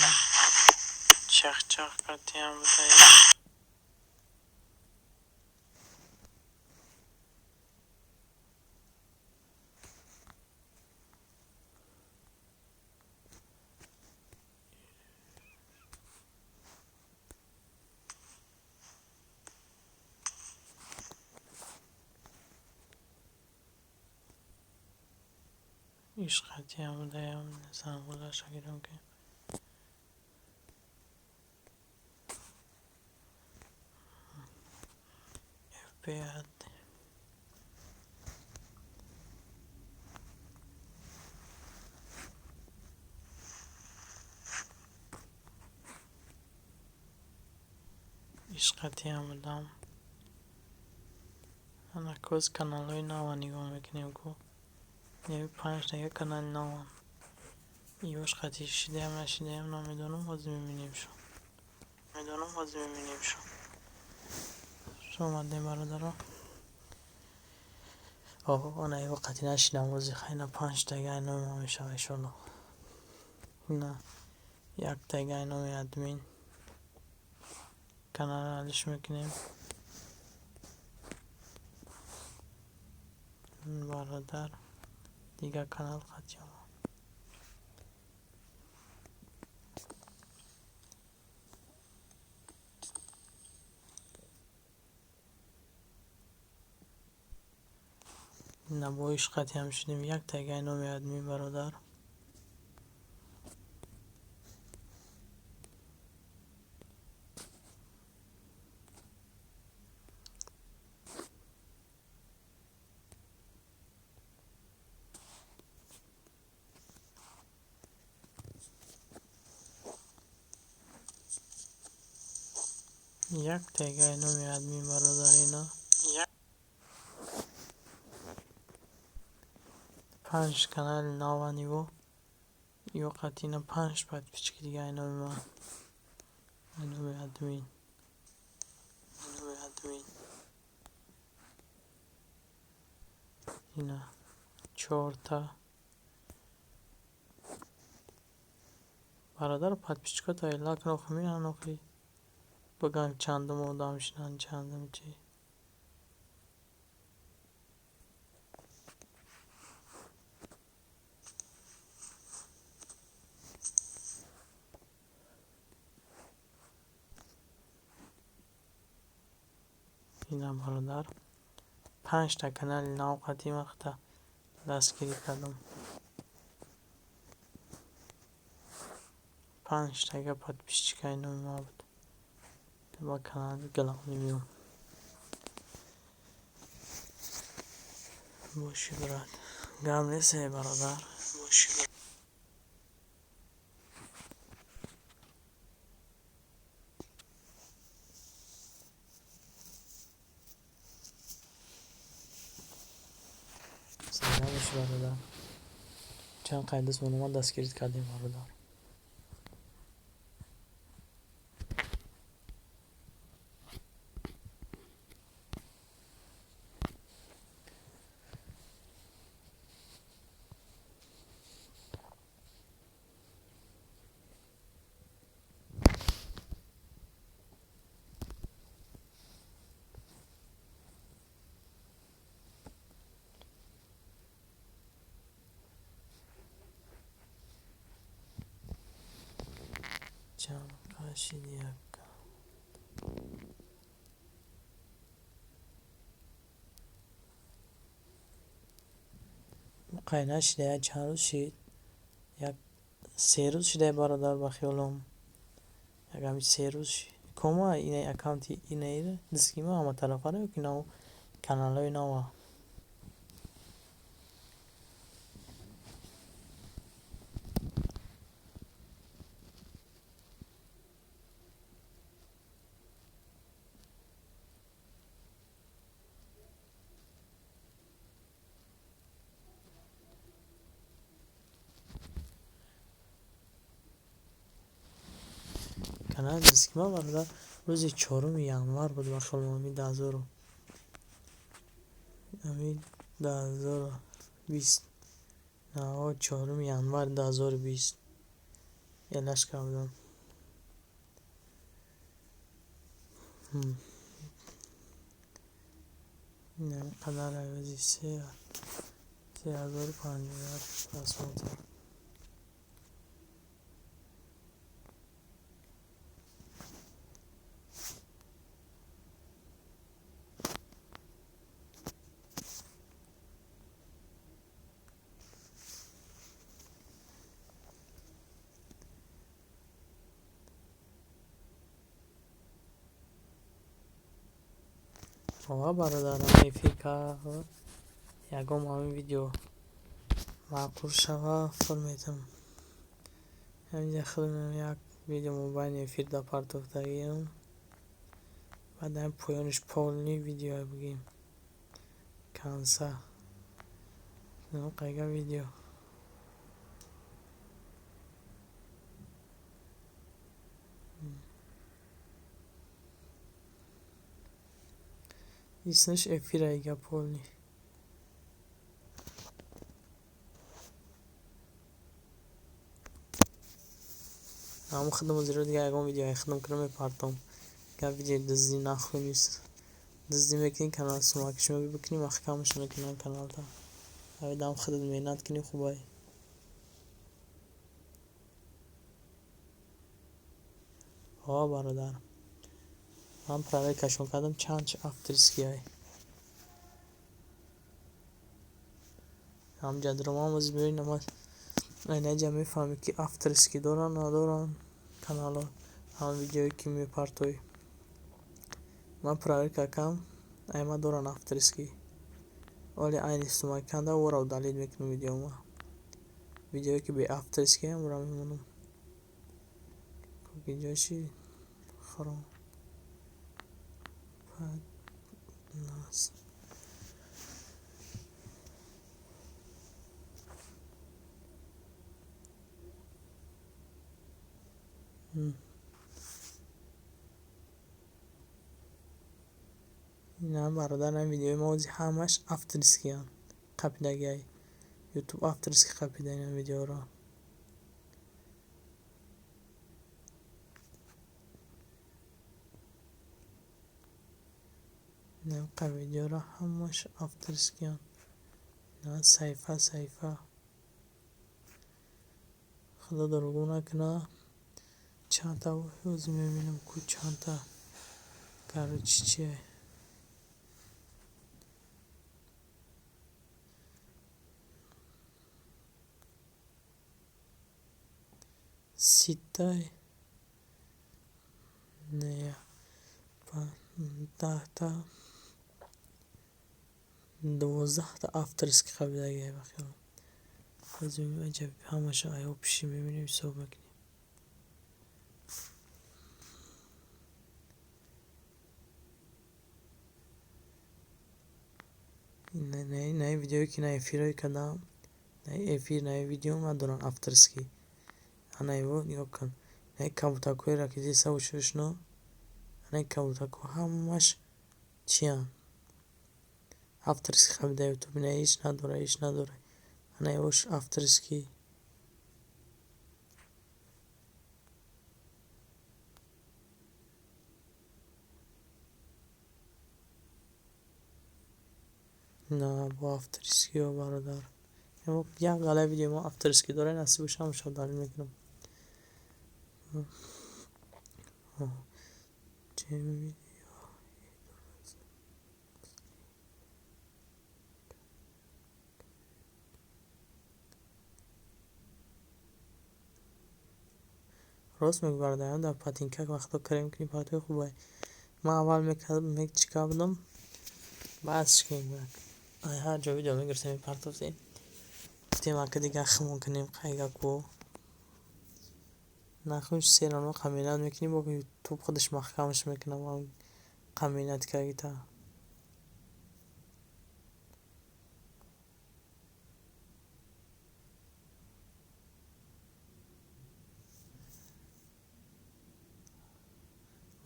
چخ چخ خطی هم بدهیم ایش خطی هم بدهیم زنگولش رو گیرم که بیاد ایش خطی هم بدم انا کوز کانال های نو نگاه میکنیم که یه 5 دقیقه کانال نو ایوش خطی شده هم نشده هم نمیدونم باز میبینیم شو اومدیم برادر آقا ایو قطی نشیدم بازی خیلی 5 دقیقه اینو ما میشه ایشالله نه 1 دقیقه اینو می ادمین کانال حلش میکنیم برادر دیگه کانال خطی هم نه با ایش خطی هم شدیم 1 دقیقه اینو می ادمین برادر یک دقیقه اینو می ادمین برادر اینا 5 کانال نو نیو یو قطی اینا 5 بعد پیچکی دیگه اینو می ادمین اینا 4 تا برادر پد پیچکا تا ایلاک نو خمی نوخی بگم چندم آدم شدن چندم چی اینا برادر 5 تا کانال نو قطی وقتا دستگیری کردم 5 دقیقه پد پیچکا اینو ما بود با کانال گلامی میوم باشی براد گم نیست برادر سلام باشی برادر چند قیدس ما دستگیری کردیم برادر چند قشید یک قینه شده چند روز شید یک 3 روز شده برادر بخیالم یک همی 3 روز شید кома ина аккаунти инаира дискима ама тарафаро ки нав каналои нава канали дискима бародар рӯзи 4 январ буд бархолмоми 2020 наҳо 4 январ 2020 элаш кардам. қадар айвази 3050 просмотр. ва бародарам эфирка ягон ҳамин видео маъқул шава фурметам ҳаминҷа худам як видео мобайни эфир да партофтагиам баъдан поёниш полни видео бигим канса қайга видео иснаш эфира ига полни ҳам худам зиро дига ягон видео худам кардам мепартом га видео дузди нахӯ нест дузди мекунӣ канал сумакшмо бикунӣ махкамш мекунам каналта авидам худат менат кунӣ хубай ва бародар ман проверкашон кардам чанд авторскияй ҳамҷадромам оз бибинам айнаҷа мефаҳмӣ ки авторски доран надоран каналҳо ҳам видеое ки мепартоӣ ман проверка кам айма доран авторски оле айни сумаканда ворав далид мекунам видеома видеое ки бе авторски амра мемонам инҷоши хуром нас ина бародарам видеои мози ҳамаш авторскиян қапидагиай ютуб авторски қапида ина видеоро qa видеоро ҳамаш авторскиян ина саҳифа худо дурӯғ накуна чандта оз мебинам ку чандта короче чие ситтай нея дахта 12 авторски қабилагия бахёл аҷаб ҳамаша айҳо пиши мебинем ҳисоб мекунем наи видеое ки на эфирой кардам наи эфир наи видео надоран авторски анаиво нигоҳ кун наи кабутакҳоеро ки дисаву шушно анаи кабутакҳо ҳамаш чиян авторски қабида ютуб ина ҳеҷ надора анаивош авторски на бо авторскиё бародар як ғала видео мо авторски дора насиб шамшо далил мекунам راست میگی برادر، در پاتینکا وقتا کریم کنی پاتوی خوبه. من اول چیکار بودم بس که هر جا ویدیو میگرفتیم میپرتافتیم گفتیم که دیگه خمون کنیم قیگا کو نخونش سیرانو قمینت میکنیم با توپ خودش محکمش میکنم و قمینت که تا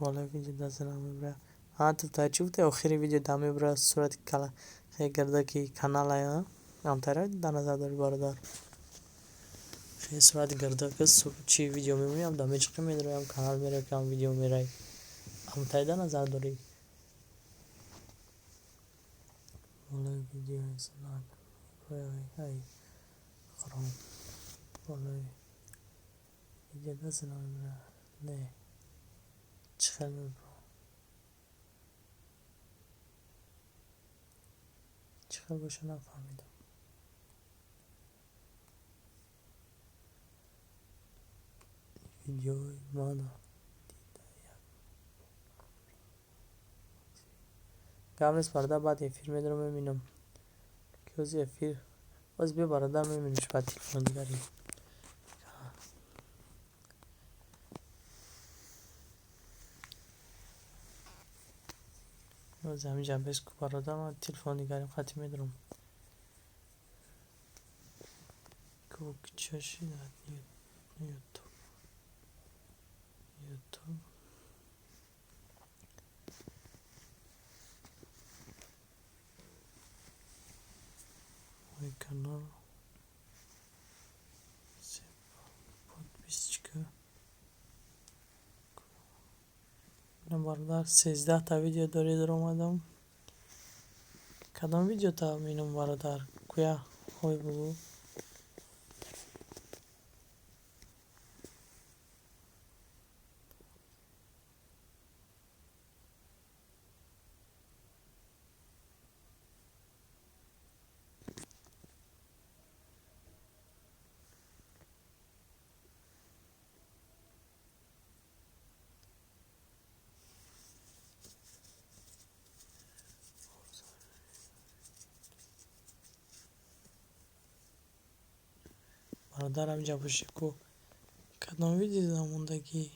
والا ویدیو دازنم میبره تو تا چی آخری ویدیو دام میبره صورت کلا خیلی گرده که کانال ها هم تره در نظر داری برادر خیلی صورت گرده که چی ویدیو میبینیم دامی چقی میداره هم کانال میره که هم ویدیو میره هم تایی در نظر داری والا ویدیو ایسان های خرام والا ویدیو دازنم میبره نه چخل میبره چخل باشه نفهمیدم ویدیو مانا قبل از برادر بعد افیر میدارم میبینم که از افیر باز بیا برادر میبینیش بعد تلفن دیگری از همین جنبه که برادر من تلفن دیگری خطی میدارم که چشی داد یوتیوب وی کانال подписчика اینم برادر 13 تا ویدیو داری در اومدم کدام ویدیو تا مینم برادر کویا خوی بگو برادر همینجا باشه کو کدام ویدیو دا موندگی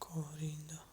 کاریندا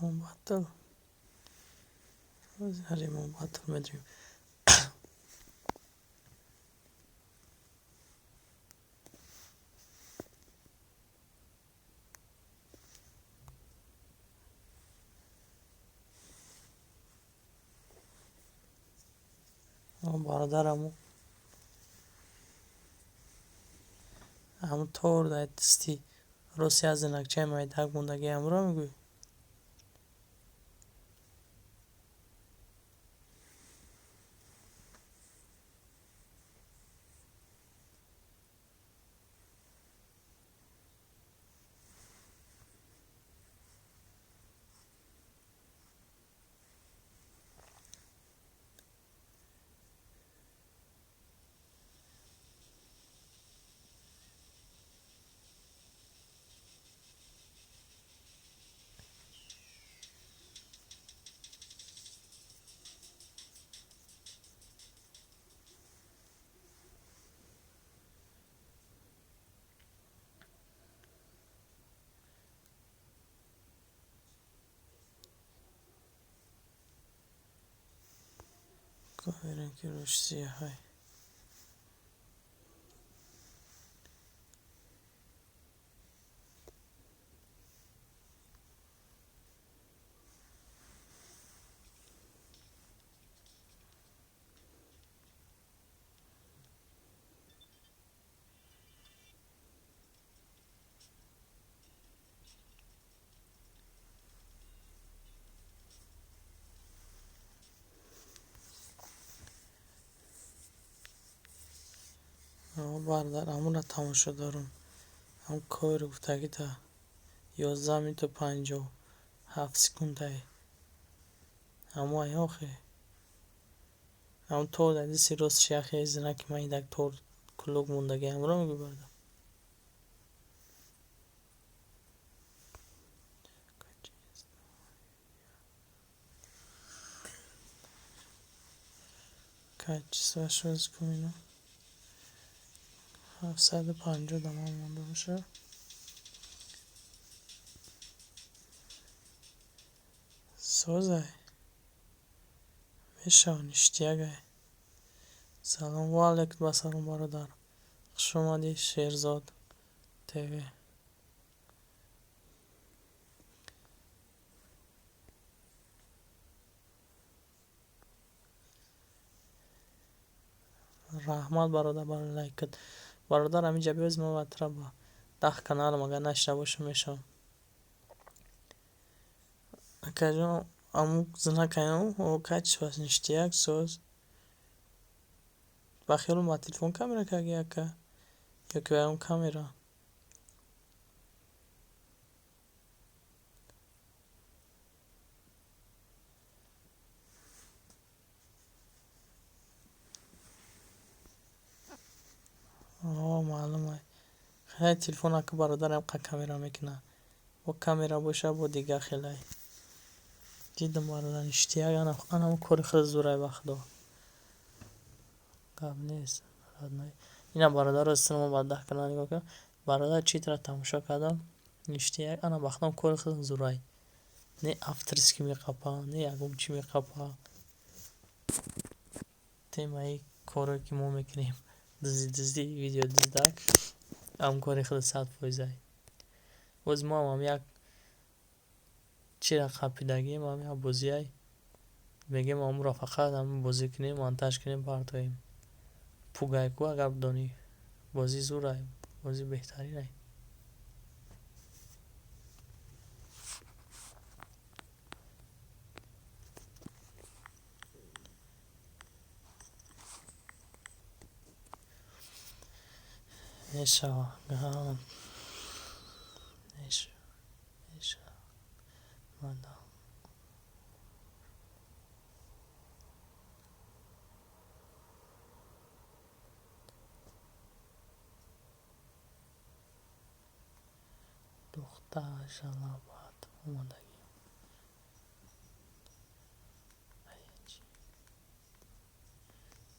ریمون باتل ریمون باتل میدریم برادرمو همون طور داید دستی روسی از نکچه مایدک موندگی همراه میگوی ببینیم که روش سیاه های بردار همون را تماشا دارم هم کار گفتگی تا 11 منت و 57 سکونده همو ای آخه هم تو دادی سی روز شیخی ازنه که من یک طور کلوگ موندگی هم را میگی بردم که چیز شوز کنیم 750 دمان مونده باشه سوزه میشان اشتیاگه سلام و علیکم با سلام برادر خوش اومدی شیرزاد تیوی رحمت برادر برای لایکت برادر همینجا بیاز ما بطرح با 10 کانال مگه نشته باشه میشم اکجا امو زنه کنیم او کچ بس اشتیاگ سوز بخیالم با تلفون کامera که اگه یا که اون کامera معلومه خیلی تلفن اکه برادرم که کامera میکنه و کامera باشه با دیگه خیلی دیدم برادر اشتیاگ انا کاری خیلی زوره بخدا قبل نیست اینا برادر استرام با 10 کانال نگاه کنم برادر چی طرح تماشا کردم اشتیاگ انا بختم کاری خیلی زوره نه افترسکی میقپا نه یکم چی میقپا تیمایی کاری که ما میکنیم دزدی ویدیو دزدک هم کاری خیلی 100% باز ما هم یک چی را قپیدگیم هم یک بازی میگیم هم را فقط هم بازی کنیم مانتاژ کنیم پارتویم پوگای کو اگر بدانی بازی زوره بازی بهترینه نشا گام نشا نشا مادا دختر شلابات اومدگی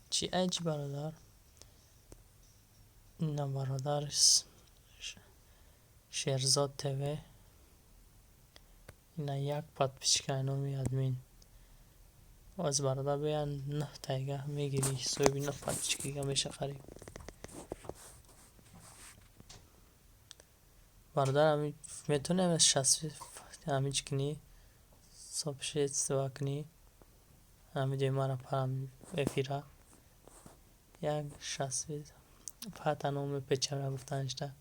چی ایچ برادر نه برادر شیرزاد تیوی اینا یک подписчика نامی ادمین از برادر بیان 9 تایگه میگیری سوی 9 подписчика میشه خرید برادر همین میتونه از 60 همین چکنی صبح استوا کنی همین دیمارا پرم افیرا یک 60 فتا نام پیچره گفتنشته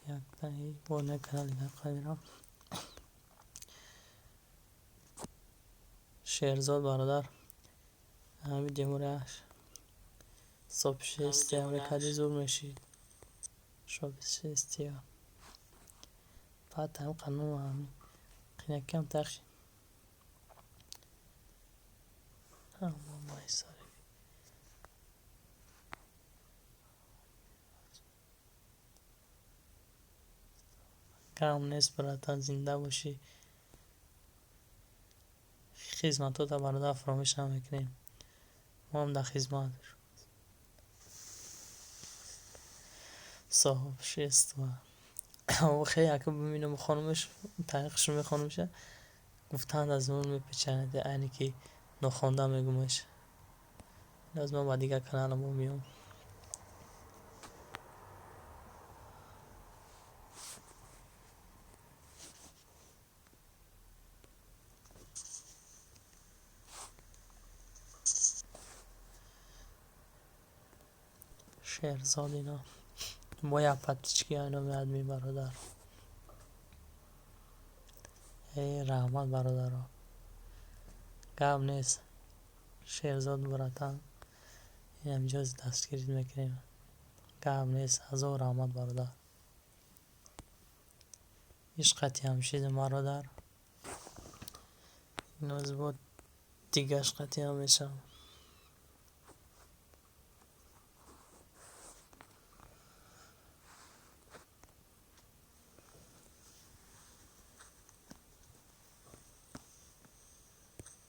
یک تایی بونه کانالی نقایرم شیرزاد برادر همین دیمارش صبح استیا بکدی زور میشید شب استیا فتا هم قانون همین خیلی کم تخشی مای ساری کم نیست براتان زنده باشی خدمتات برادر فراموش نمیکنیم ما هم در خدمت صاحبش است و خیلی که ببینم خانومش تحقیقش رو میخوانم میشه گفتند از اون میپیچند اینی که نخوانده میگمش از من با دیگه کانال ما میام شهرزاد اینا با یک پتیچکی اینا میاد می برادر ای رحمت برادر ها گم نیست شهرزاد براتن این همجا دستگیرید میکنیم گم نیست هزار رحمت برادر عشقتی همشید برادر این از با دیگه عشقتی هم میشم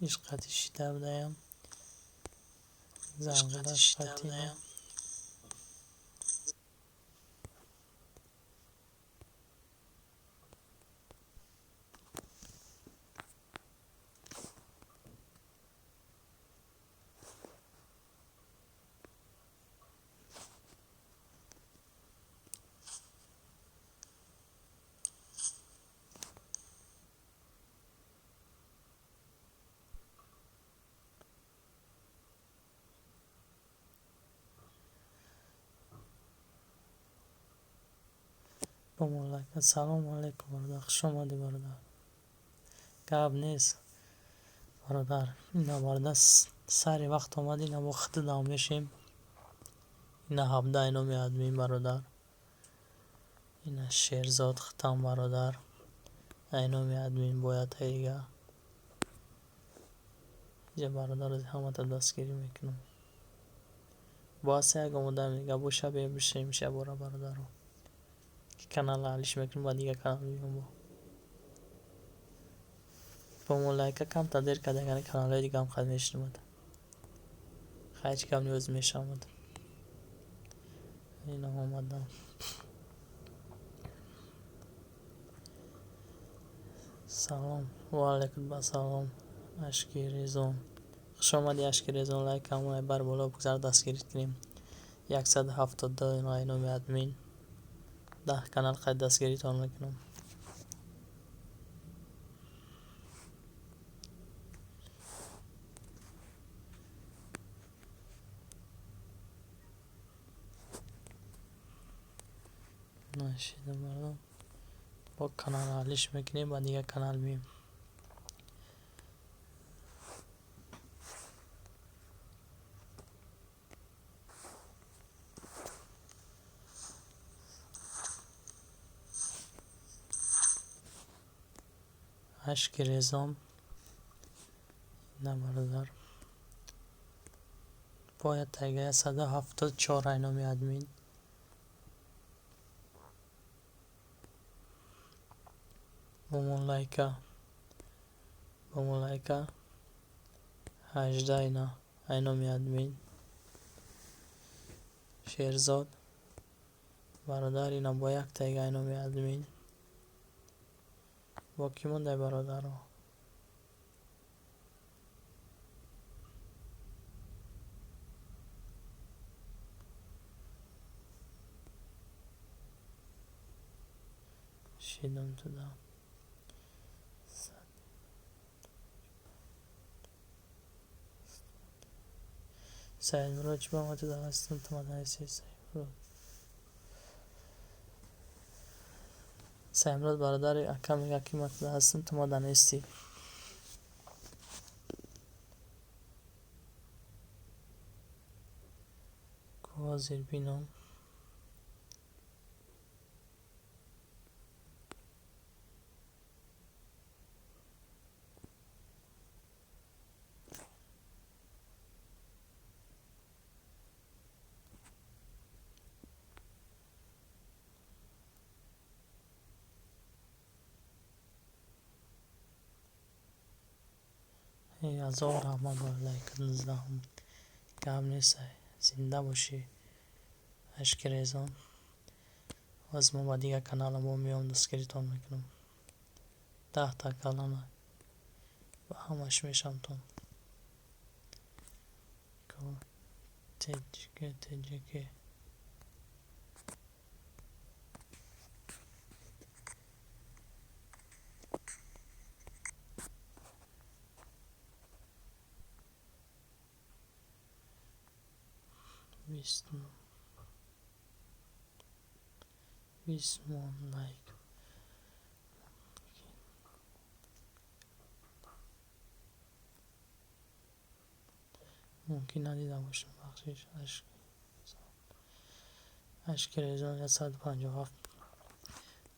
عشقتی شیده بدهیم زنگل عشقتی هم با مالک سلام علیکم برادر خوش آمدی برادر گب نیست برادر اینا برادر سری وقت آمد اینا با خط دام بشیم اینا هبده اینا میاد میم برادر اینا شیرزاد ختم برادر اینا میاد میم باید هیگه اینجا برادر از همه تا دستگیری میکنم باعث یک آمده میگه بو شب بشیم شب برا برادر رو که کانال حالیش میکنم با دیگه کانال میگم با مولایکه کم تدیر کده یعنی کانال های دیگه هم خواهد میشنمد خیلی کم نیوز میشمد اینا آمدم سلام و علیکم با سلام اشکی ریزون خوش آمدی اشکی ریزون لایک همون بر بالا بگذار دستگیریت کنیم 172 اینا اینو ادمین 10 کانال خواهد دستگیریتان میکنم نشیده مردم با کانال حالیش میکنیم با دیگه کانال میم اشکی ریزم نه باید تگه 174 اینو می ادمین با مولایکه 18 اینا می ادمین شیرزاد برادر اینا با یک تگه اینا می ادمین با کی مونده برادر ها شیدم تو دم سعید مراج با ما تو دستم تو مدنی سیسی سعید مراج برادر اکم میگه که ما تو دستم تو مدنی سی کوازیر بینم ای هزار رحمت بر لایک 19 گم نیست زنده باشی اشک ریزان باز ما با دیگه کانال ما میام دستگیریتان میکنم. 10 تا کلانه و همش میشم تون تجیکه بیسمون لایک ممکن ندیده باشم بخشش اشک ریزان 157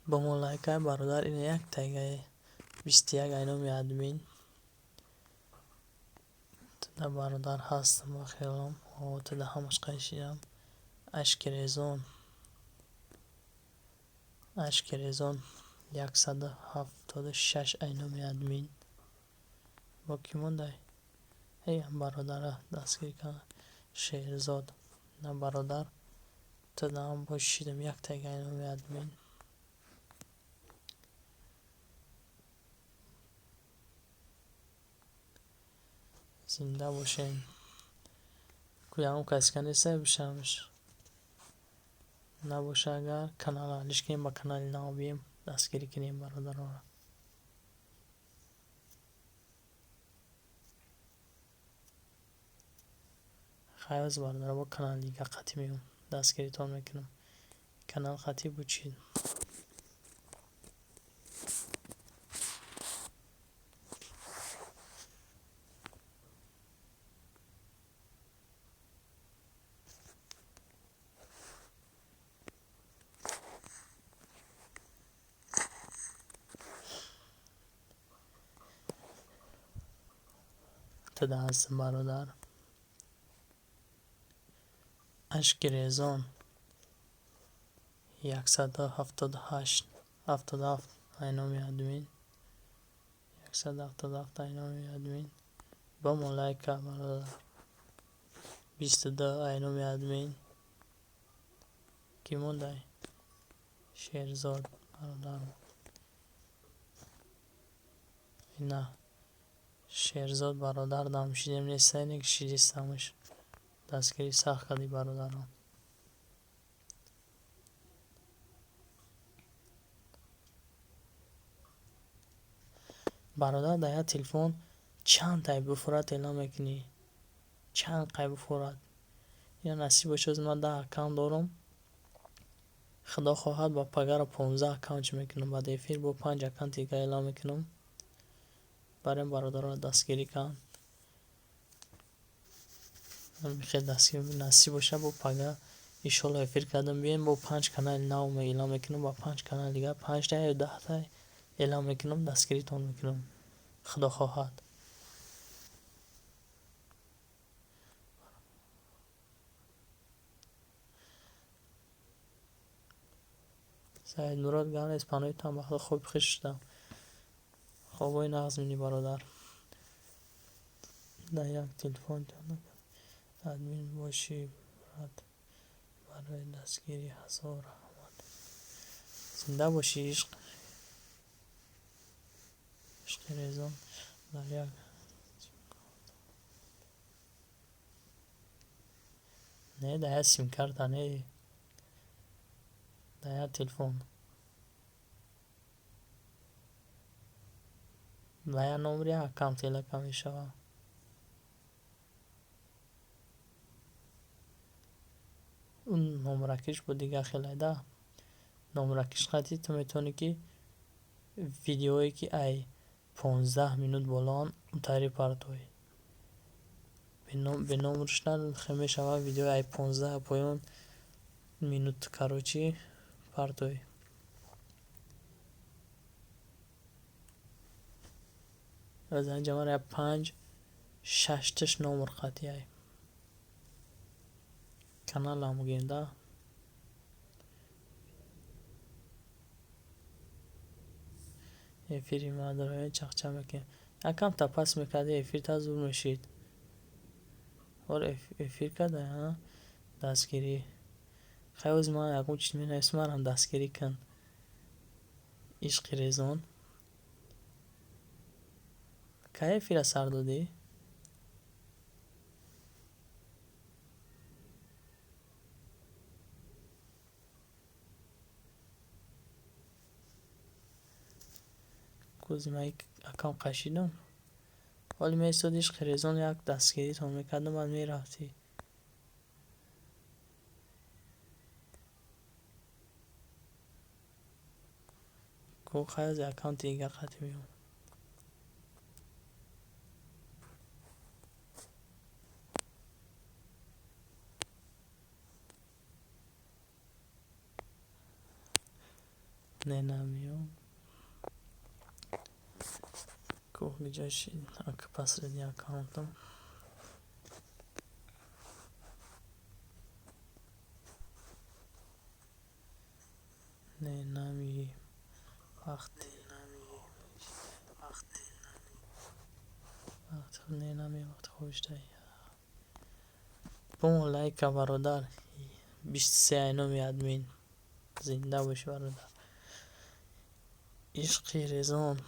با ما لایک های برادر. این یک تایگه 21 اینو ادمین تده برادر هستم با خیالم و تده همش قیشیدم. اشک ریزان 176 اینو ادمین با کی مونده هی هم برادر دستگیر کنه. شهرزاد نه برادر تده هم باشیدم یک تایگه اینو ادمین. زنده باشین کوی همون کسی که نیسته بشمش نباشه. اگر کانال حالیش کنیم با کانال نو بیم دستگیری کنیم برادر را. خیلی از برادر با کانال دیگه قطعی میام دستگیری تان میکنم. کانال قطعی بچید تده هستم برادر. اشک ریزان 177 اینو ادمین 177 اینو ادمین با ما لایک برادر. 22 اینو ادمین کی مونده شهرزاد برادر نه شهرزاد برادر دامشیدیم نیسته اینه که شیدیستمش دستگیری سخت کردی برادرم. برادر در تلفن چند تای بفرات اعلام میکنی چند قای بفرات یا نصیب باشه از من 10 اکاونت دارم خدا خواهد با پگر 15 اکاونت میکنم بعد افیر با 5 اکاونت دیگه اعلام میکنم برای برادر دستگیری کن. خیلی دستگیری نصیب باشه با پگر ایشالا افیر کردم بیایم با 5 کانال نو اعلام میکنم با 5 کانال دیگه 5 تا یا 10 تا اعلام میکنم دستگیری تون میکنم خدا خواهد. سعید مراد گرم اسپانوی تام بخدا خوب خشتم خوابای نغز منی برادر در یک تلفن ادمین باشی برای دستگیری هزار رحمت. زنده باشی عشق ریزان در یک نه در یک سیم کارت نه در یک تلفن و یا نمبر یا اکاونت ایلکه میشه اون نمرکش بود دیگه خیلی ده نمرکش قطعی تو میتونی که ویدیویی که ای 15 منوت بولان تاری پرتوی به نمرش ندن خیلی شوه ویدیو ای 15 پایون منوت کاروچی پرتوی از اینجا من 5 6 تش نمر قطعی ای کانال هم گینده افیری مادرای چخچه میکنه یکم تپس میکرده افیر تا زور میشید اور افیر کرده ها دستگیری خیلی من یکم چیز می نویسم هم دستگیری کن عشق ریزون که فیره سر دادی؟ کوزی من اکم قشیدم ولی میستاد عشق ریزون یک دستگیری تا میکردم بعد میرفتی کو خیلی از اکانت دیگر خطی میون نه نمیون کو گجاش اک پاس ردی اکانتم نه نمی وقتی نه نمی وقت خوش دهی بوم لایک برادر 23 اینومی ادمین زنده باش برادر عشق ریزون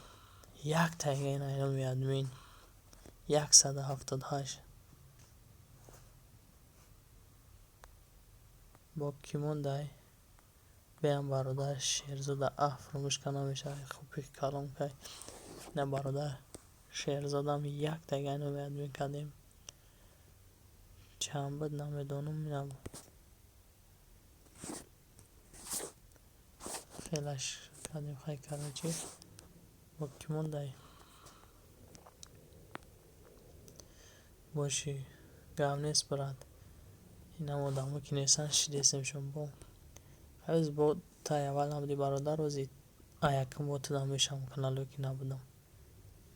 یک تایگین اینومی ادمین 178 با کی مونده بیام برادر شیرزاده افراموش کنم میشه خوبی کلام که نه برادر شیرزادم یک تایگین اینومی کردیم چند بود نمیدونم نه خیلیش کردیم خیلی کرده چی با کی مونده باشی گم نیست برد این هم آدمو که نیستن شدیسمشون با هیز با تا اول نبودی برادر روزی یکم با تو دا میشم کانالو که نبودم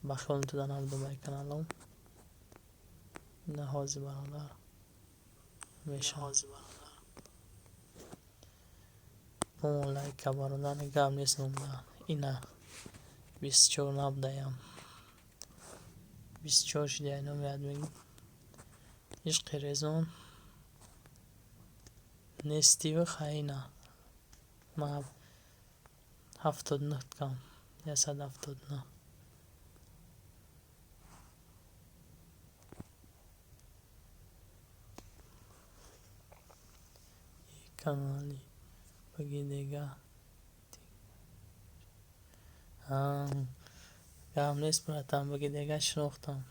بخیال تو دا نبودم بای کانالو نه حاضی برادر میشم با اون لایک برادر گم نیست نمده اینه 24 نبوده یم 24 شده اینو میاد میگم عشق ریزون نیستی و خیلی نه من 79 کم 179 کانالی بگی دیگه گم نیست براتم بگی دیگه شناختم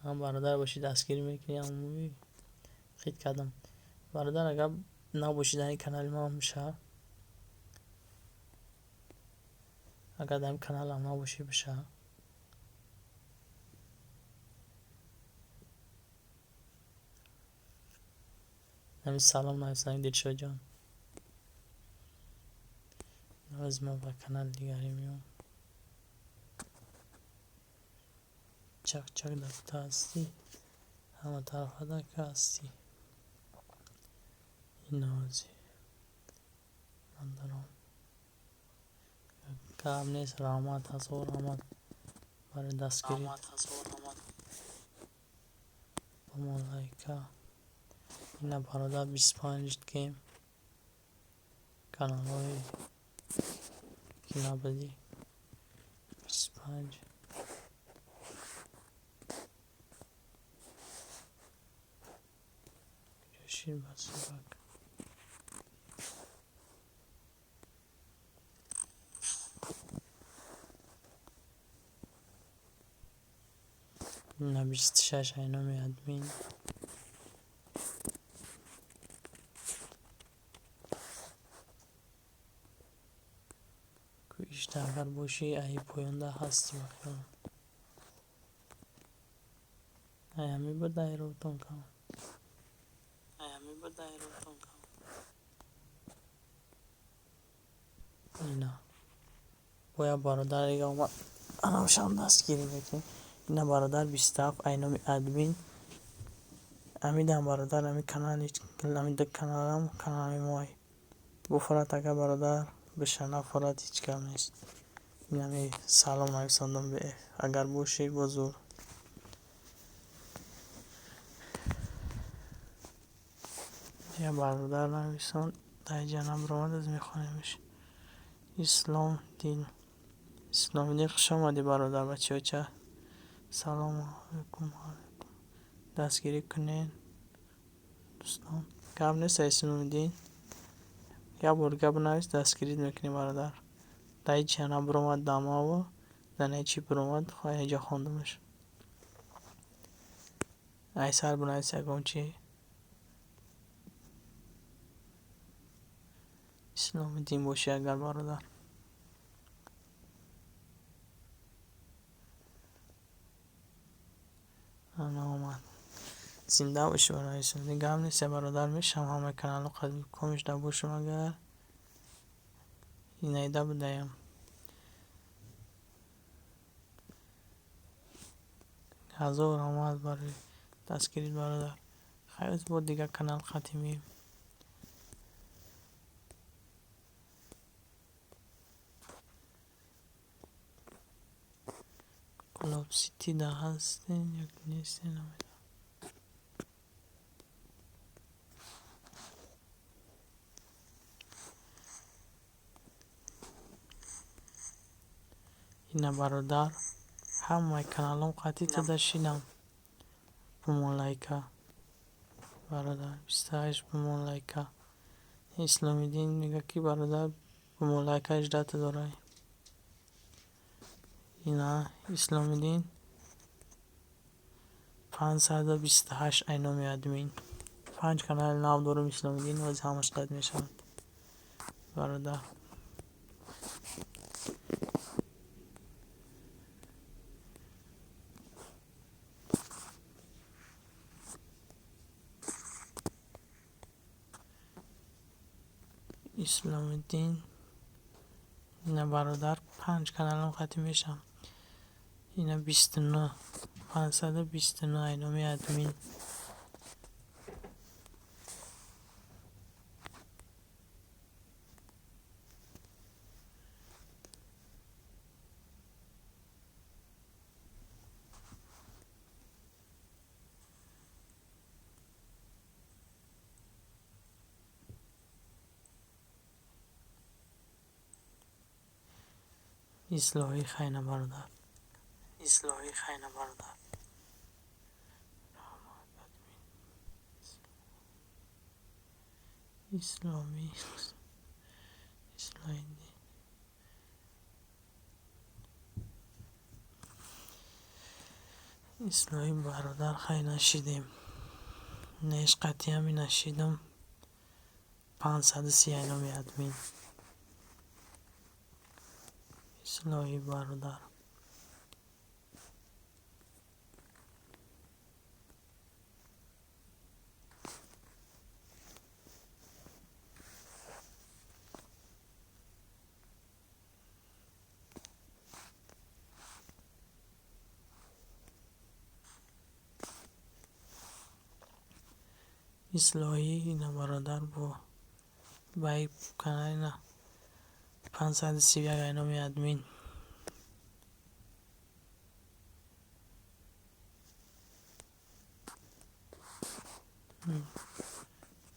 هم برادر باشی دستگیری میکنی هم خیلی کردم برادر اگر نباشی در این کانال ما میشه اگر در این کانال هم نباشی بشه همین سلام نایستانی دلشو جان از ما با کانال دیگری میام چک چک دکتا هستی همه طرف دکتا هستی این نازی من دارم کام نیست رحمت هست و رحمت برای دستگیری با مالایکا این برادر 25 گیم کانال های که نبودی 25 شیر بسی بک این 26 اینو می ادمین کشته اگر باشی ای پوینده هستی بکنم ایمی بده ای رو تون کنم اینا باید برادر دیگه اومد انامشان دستگیری میکنیم اینا برادر 27 اینامی ادمین امی دم برادر امی کانال امی دک کانالم کانال مای بفرات اگر برادر بشنه فرات هیچ کم نیست این امی سلام نویساندم به اگر باشی بزرگ یا برادر نویسان در جنب رو از میخوانیمش. اسلام دین. اسلام دین خوش آمدی برادر. بچه چه سلام علیکم. دستگیری کنین دوستان. گپ نیست اسلام دین. یا برگه بنویس دستگیرید میکنی برادر. در جنب رو دما و در چی برامد خواهی اینجا خوندمش. ایسر بنویس یکم چی اسلام دین باشه اگر برادر. انا اومد زنده باشه برای اسلام دین. گم نیست برادر. میشم همه کانال قدیم کمش در باشم اگر این ایده بدهیم. هزار آمد برای دستگیرید برادر. خیلی با دیگه کانال قدیمی کلاب سیتی ده هستین یک نیستین نمیدونم. اینا برادر همه کانالم قطعی تدشینم بمون لایکا برادر. 28 بمون لایکا. اسلامی دین میگه کی برادر بمون لایکا 18 تا داره. اینا اسلامی دین 528 اینامی ادمین 5 کانال نام دارم اسلامی دین و همش قد میشن برادر. اسلام دین اینا برادر 5 کانالم ختم میشم. اینا 29 529 اینامی ادمین. اصلاحی خیلی برادر. اصلاحی خیلی برادر. اسلامی اسلامی اسلامی برادر خیلی نشیدیم. نیش قطعی همی نشیدم. 530 اینامی ادمین اسلامی برادر. اصلاحی اینا برادر با بای کانال اینا 531 اینامی ادمین.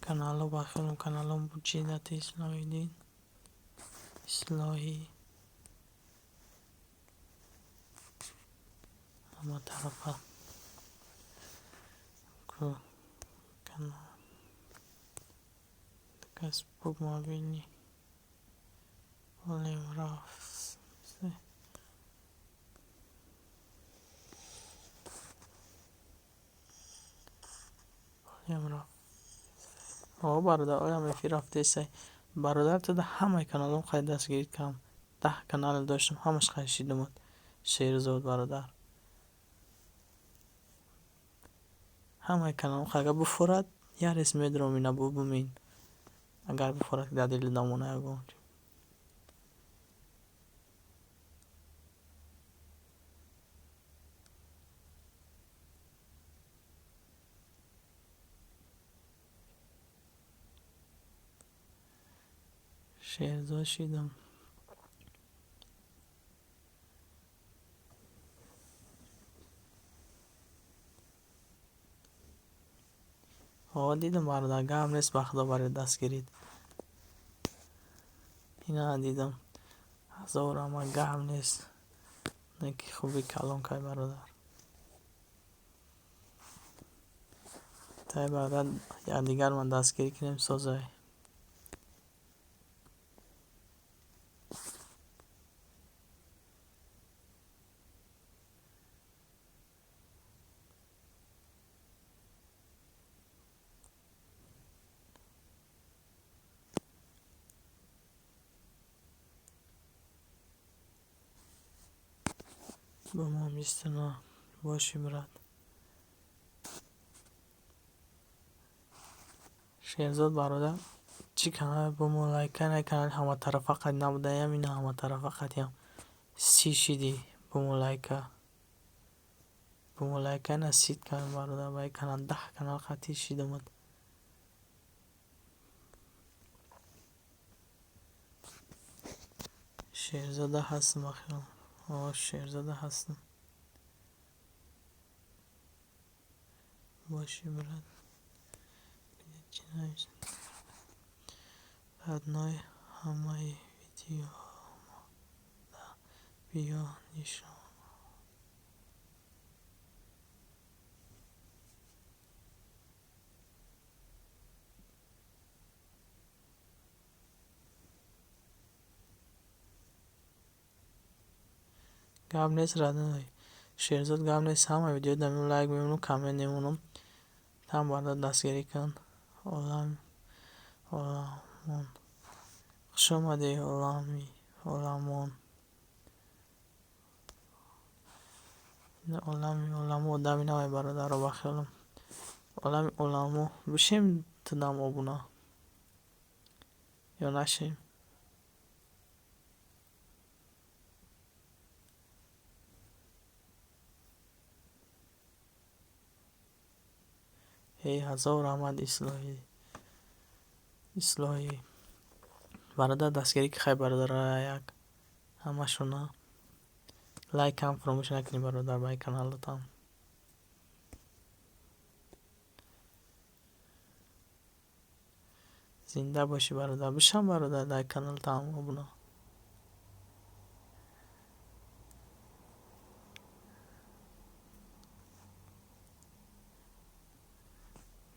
کانالو بخیرم کانالم بچیدت اسلامی دین اصلاحی همه طرفه که کانال کسب موبیلی ولیم رفت ولیم رفت. آه برادر آیا میفی رفته سی برادر تو ده همه کانالم خیلی دستگیرید کم 10 کانال داشتم همش خیلی شیدم شیر زود برادر. همه کانالم خیلی بفورد یه رسمی درومی نبو بمین اگر بفورد که دادیل دامونه اگو شیر زود شیدم. دیدم برادر گرم نیست بخدا برای دست گیرید. اینا دیدم هزار اما گرم نیست. نکی خوبی کلان که برادر. تای برادر یا دیگر من دستگیری کنیم سازای. با ما میستنا باشی براد. شیرزاد برادر چی کنه با ما لایک نکنه همه طرف فقط نبوده هم اینا همه طرف فقط هم 30 شدی با ما لایک نه 30 کنه برادر باید کنه 10 کانال خطی شیدم. شیرزاده هستم اخیرا. شیرزاده هستم باشی براد. چی نوشت ادنای همه ویدیو بیا نشان. گرم نیست ردنای شیرزاد گرم نیست همه ویدیو دارم لایک میمونم کامنت نمونم هم باید دستگیری کن. عالمون خوش آمدی عالمون عالمو دمی نوی برادر رو بخیالم عالمو بشیم تو دم آبونا یا نشیم. هزار احمد اصلاحی برادر دستگیری که خیلی برادر یک همه شونا لایک هم فراموش نکنی برادر بای کانالتان. زنده باشی برادر بشم برادر در کانالتان آبونا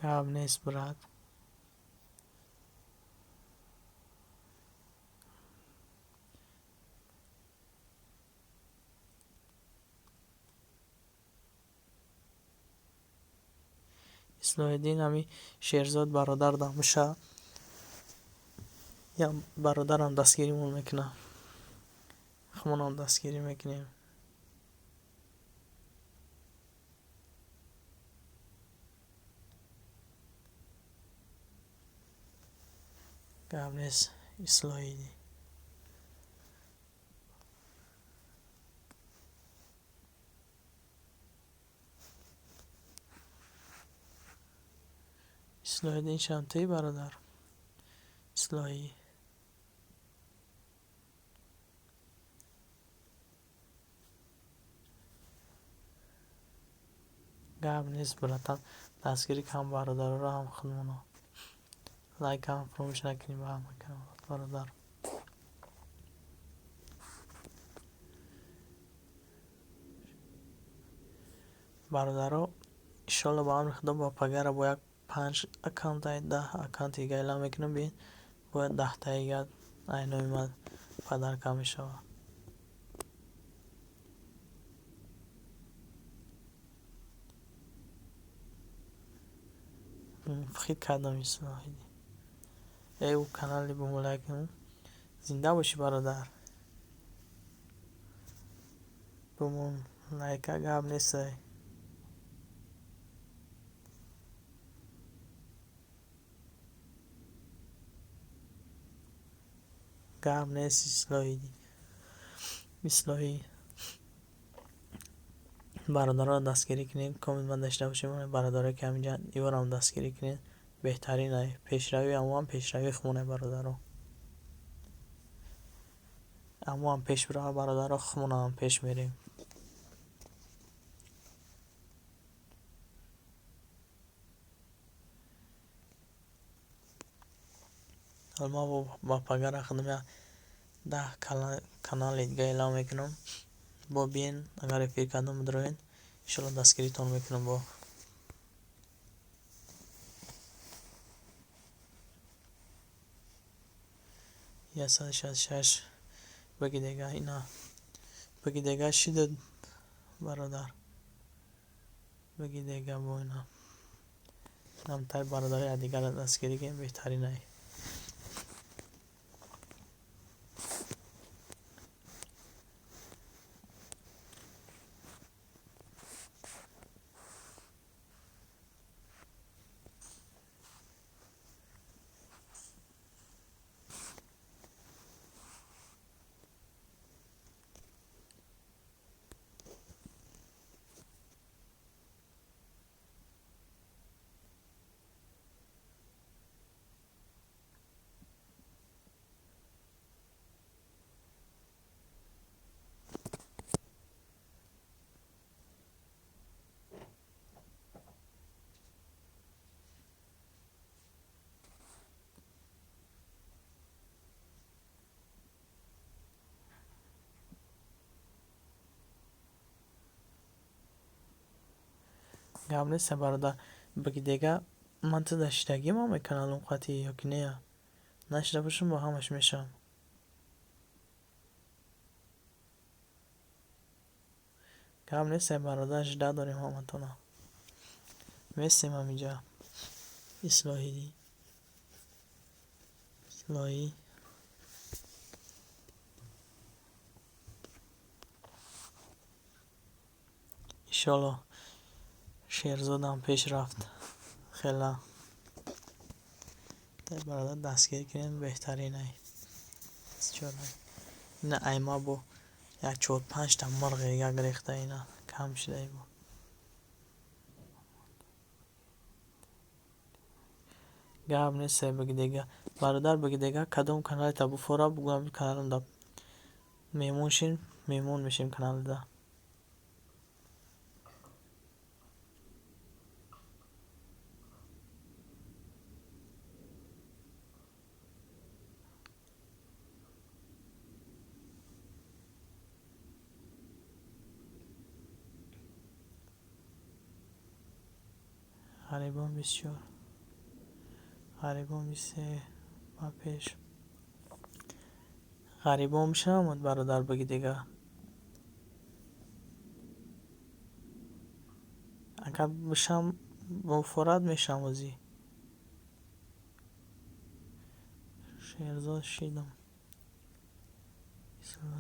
گرم نیست براد. اصلاح الدین همی شیرزاد برادر دامشه یا برادرم دستگیری مون میکنه خمون هم دستگیری میکنیم. گرم نیست اصلاحی الدین شانتی برادر اصلاحی گرم نیست براتن دستگیری که هم برادر رو هم خودمونا لایک هم فراموش نکنیم با هم برادر. برادر ایشالله با هم خدا با پگر با یک 5 اکانت 10 اکانت دیگه اعلام میکنم بین باید 10 تا دیگه اینو اومد پدر کمی شود خیلی کردم اصلاحی او کانالی به ملایکم زنده باشی برادر بمون لایک گرم نیست گرم نیست اصلاحی برادرها دستگیری کنین کامنت من داشته باشیم برادرها که همینجا ایوان هم دستگیری کنین بهترینه پیشروی هم پیشروی خمونه برادرها اما هم پیش برای برادرها خمونه هم پیش میریم. ما با پگاه خودم یا 10 کانال دیگه اعلام میکنم. با بیاین اگر رفیق کردم دارین انشالله دستگیریتون میکنم با یا 166 بگی دیگه اینا بگی دیگه شده برادر بگی دیگه با اینا نمتر برادر دیگر دستگیری که بهترینه. گم نیست برادر بگی دیگه من تو داشتگی ما میکنم قطعی یا که نه نشده باشم با همش میشم. گم نیست برادر 18 داریم همتونا میستیم همینجا اصلاحی ایشالله شیرزادم پیش رفت خیلی برادر دستگیر کنین بهترینه. نه ایما بو یک 4-5 تا مرغ یک ریخته اینا کم شده ای بو گم نیست بگی دیگه برادر بگی دیگه کدوم کانال تا بفورا بگم کانالم دا میمون شین میمون میشیم کانال دا غریبان بسیار غریبان بیسته با پیش غریبان میشم برادر بگی دیگه اگر بشم مفرد میشم وزی شیرزاد شیدم اصلاح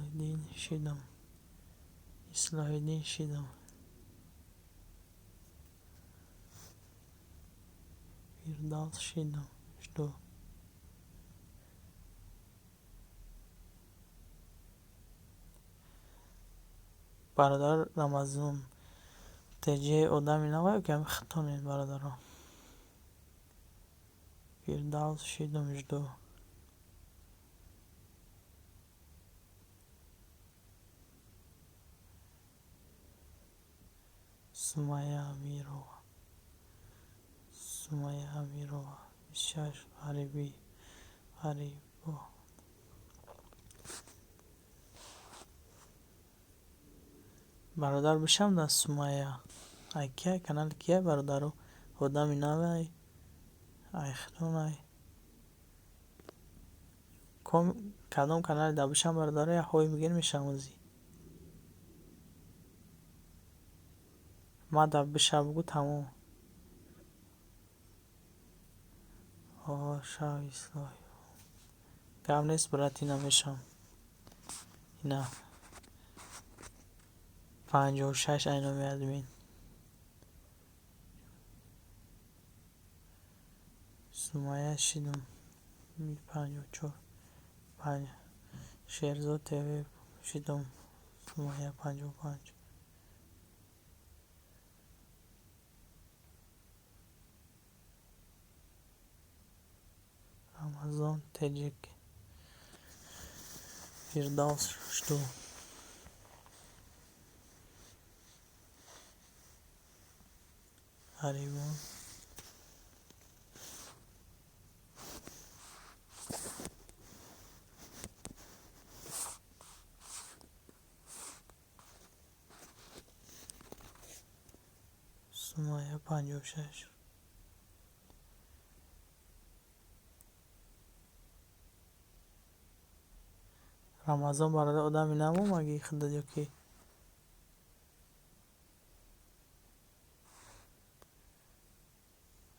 الدین شیدم فردوس شیدم شدو برادر رمضان تجه آدمی نباید که خطانید برادران فردوس شیدم شدو سمیه امیرова 26 غریبو برادر بشم در سمیه ای که کانال کیه برادرو آدمی نباید ای خطون کدام کانال دا بشم برادر یا خوی میگیر میشم وزی ما دا بشم بگو تموم شو اصلاحی گم نیست برات اینا میشم اینا 56 اینا میادمین سمیه شیدم 54 5 شیرزاد تیوی شیدم سمیه 55 رمضان تجک فردوس شدو غریبان سومایه 56. рамазон бародар одами намо маги худод ёки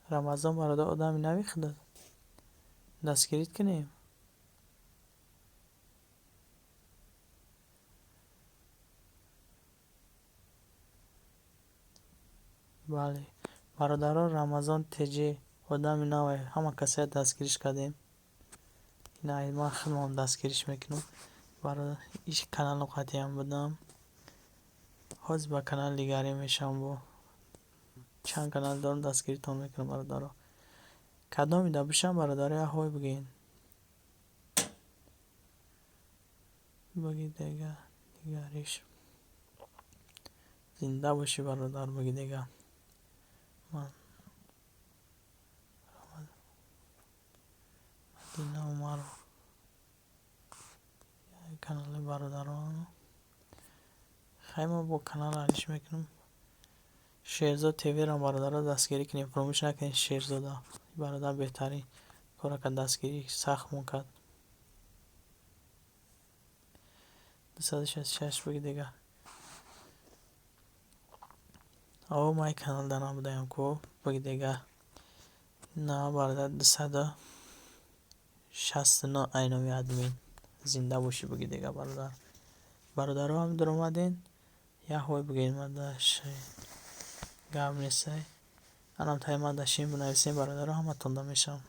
рамазон бародар одами нави худод дастгирит кунем. бале бародарон рамазон теҷи одами наве ҳама касея дастгириш кардем. ина ман худмон дастгириш мекунам. бародар иш каналу қатъиям будам. ҳозир ба канали дигаре мешавам. бо чанд канал дорам дастгиритон мекунам бародаро. кадомида бишам бародари аҳой бигин. баги дега дигариш зинда бошӣ бародар. баги дега ман Мадина Умаров канали бародарон хайма бо канал алиш мекунам. шерзод теверам бародаро дастгирӣ кунем. фаромӯш накунед шерзода бародар беҳтарин кора кард. дастгирӣ сахтмон кард. 266 баги дега ав май канал дана будаям ко баги дега на бародар 269 айноми админ зинда бошӣ баги дега бародар. бародаро ҳам дуромаден яҳой бигем мадаш гап несай анам тай мадашин бинависем бародаро ҳаматон да мешавам.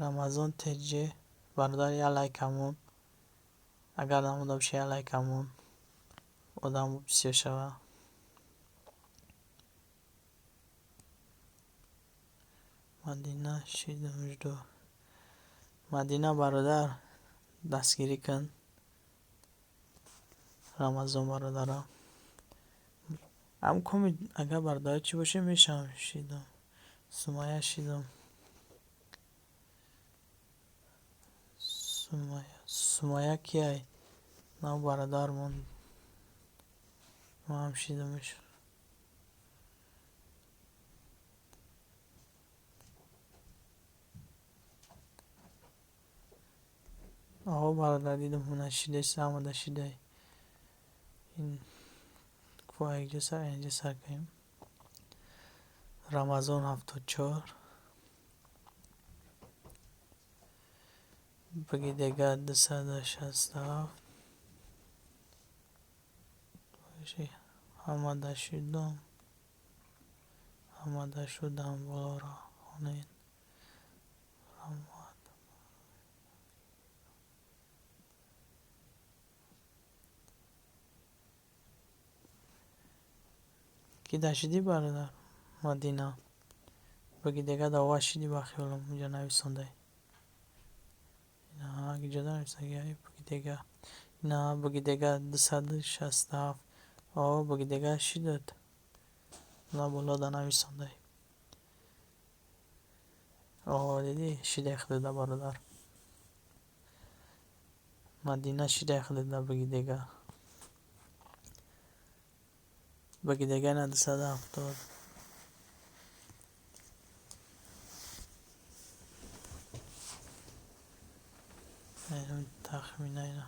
рамазон теҷе бародар я лайкамон агар намуда боша я лайкамон одам бисёр шава. мадина шидамждо мадина бародар дастгирӣ кун. рамазон бародаро ҳам коми агар бародаро чӣ боша мешавам. шидам сумая шидам сумая кияй на бародармон маам шидамш. аҳо бародар дидам ҳуна шидаи самада шидай ин куфояҷо сар энҷа сар кунем. рамазон 74 баги дега 267 ҳамада шудам болора хонен ки дашиди бародар мадина баги дега дова шиди ба хиёлам инҷа нависондай ина ҷода нависондай баги дега ина баги дега 267 о баги дега шидад на болода нависондай о диди шидай худода бародар мадина шидай худода баги дега на 270 тахмина ина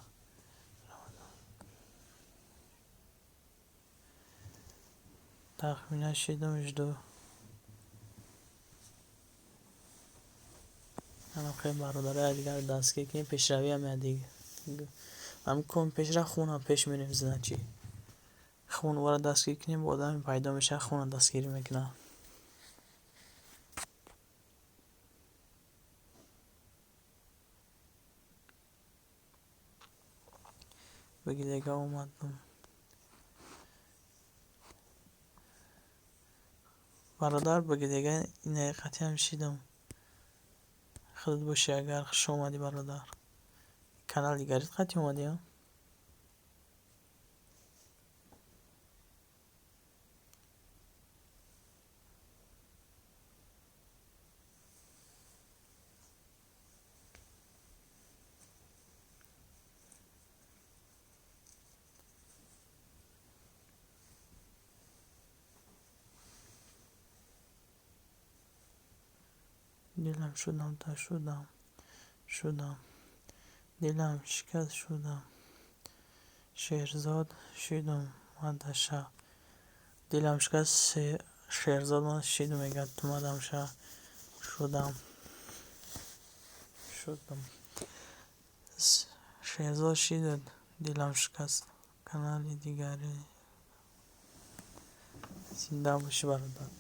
тахмина шидамждо анам хеле бародари дигар дастгир кунем пешравиам ядиг ҳам пешра хунам пеш мерем зиначи хун вара дастгир кунем бо одами пайдо меша хуна дастгирӣ мекунам. баги дега омадам бародар баги дега ин ҳақиқатиам шидам худод бошӣ агар хуш омадӣ бародар. канал дигарит қатъи омадиям دلم شدم تا شدم دلم شکست شدم شهرزاد شدم من شهر دلم شکست شهرزاد من شیدو میگه اومدم شهر شدم شهرزاد شید دلم شکست کانال دیگری زنده باشی برادر.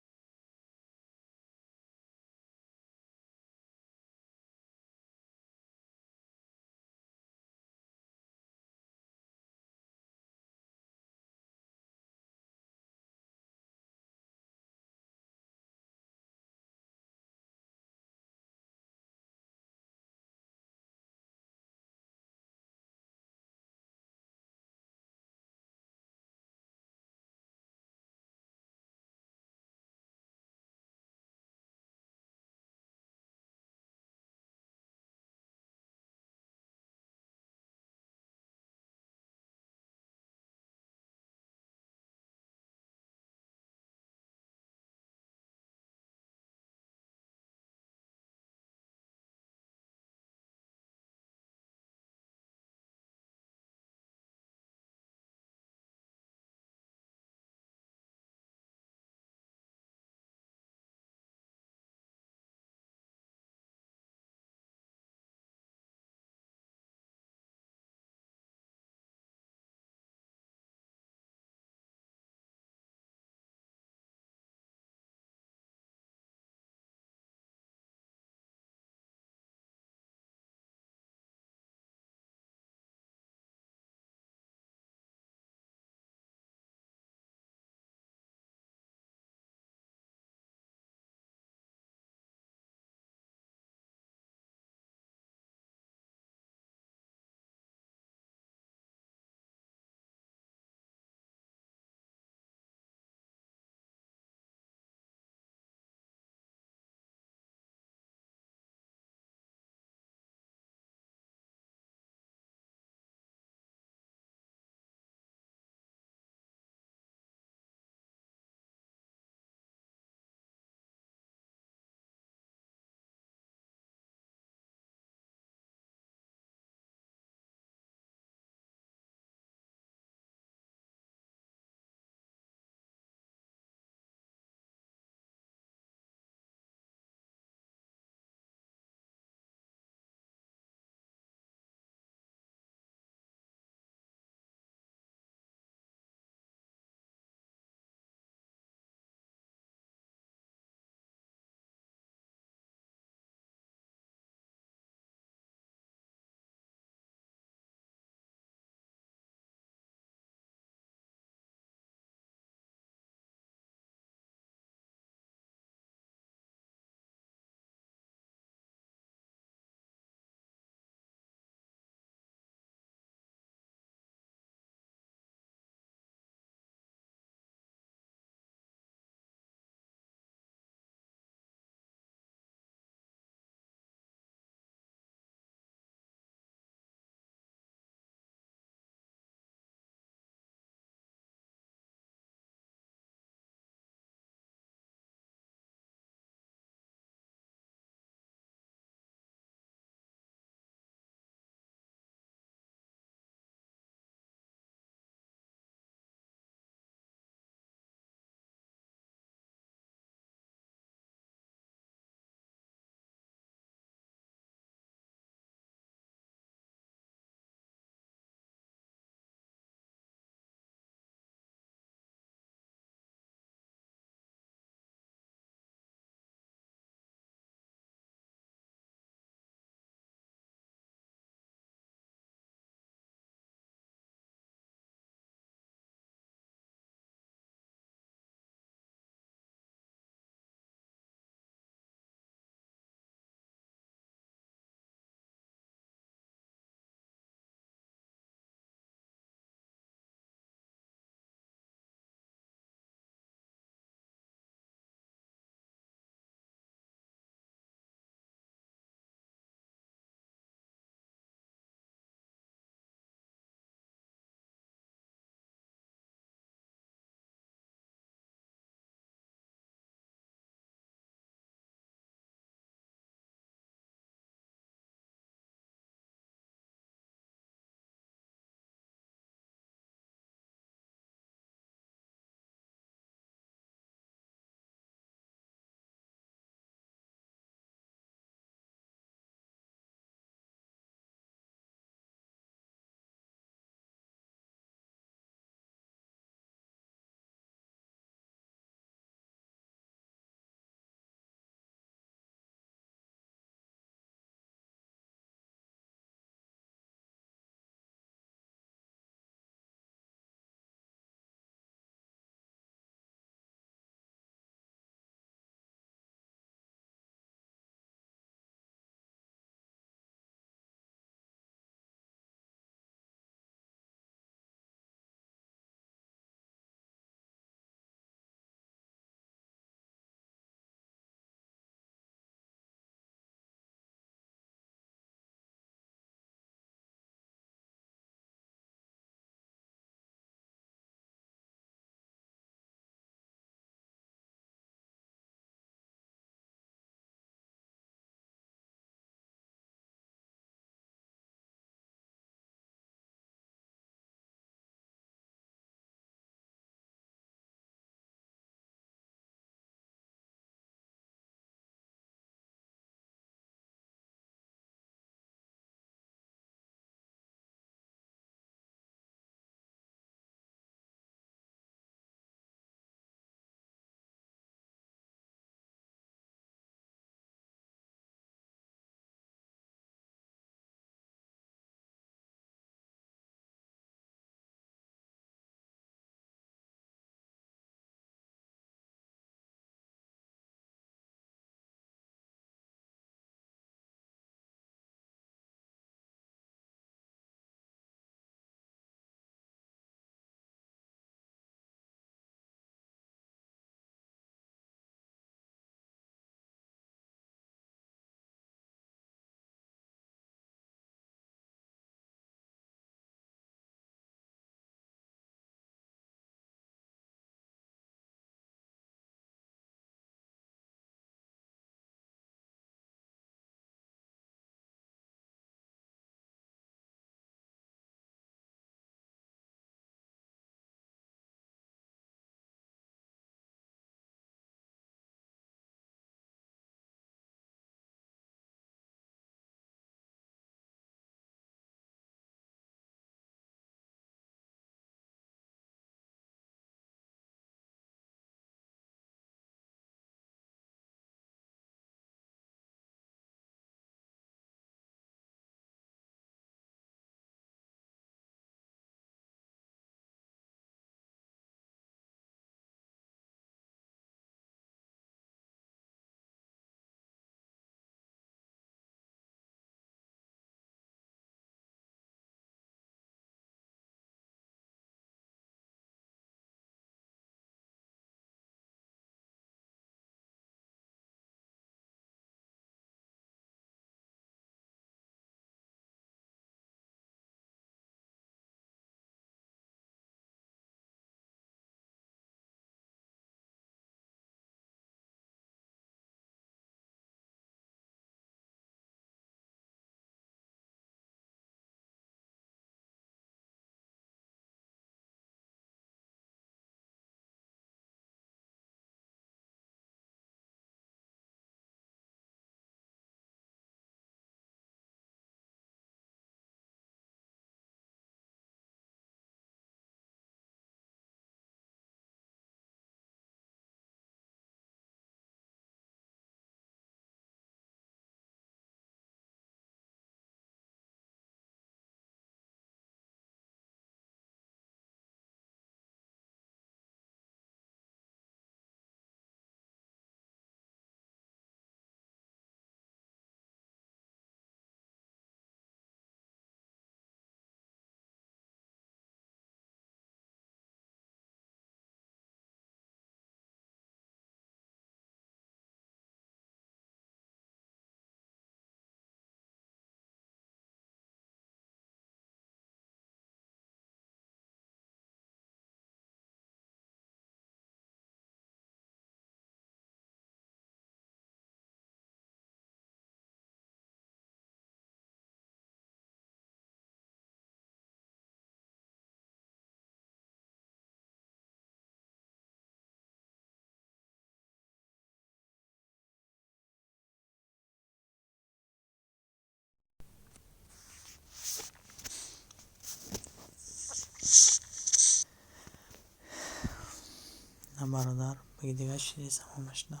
نه برادر، بگی دیگه چی همش نه.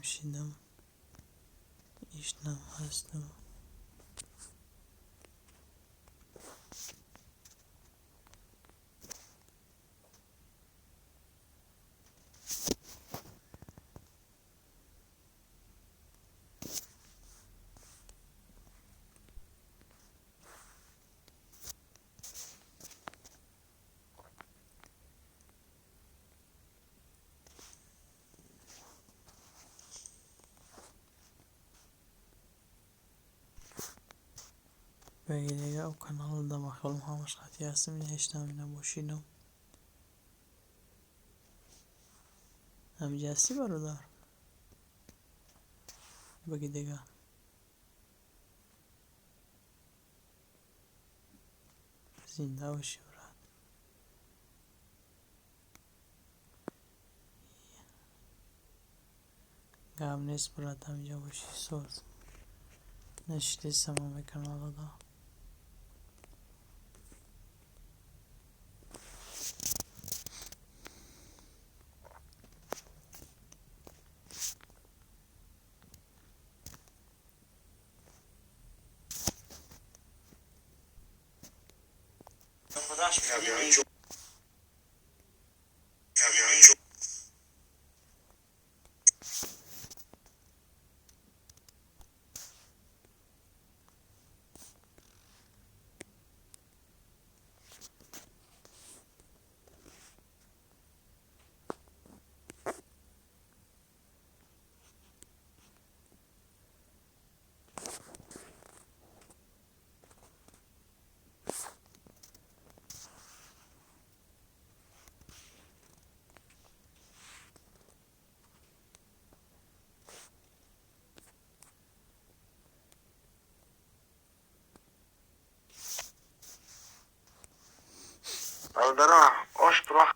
شیدم ایشنم هستم. بگی دیگه او کانال دا مخلوم همش خطی هستم این هشتم اینم باشیدم. همینجا هستی برادر؟ بگی دیگه. زنده باشی برات. گم نیست برات همینجا باشی سوز نشتیستم همه کانال دا. برادران آش براخ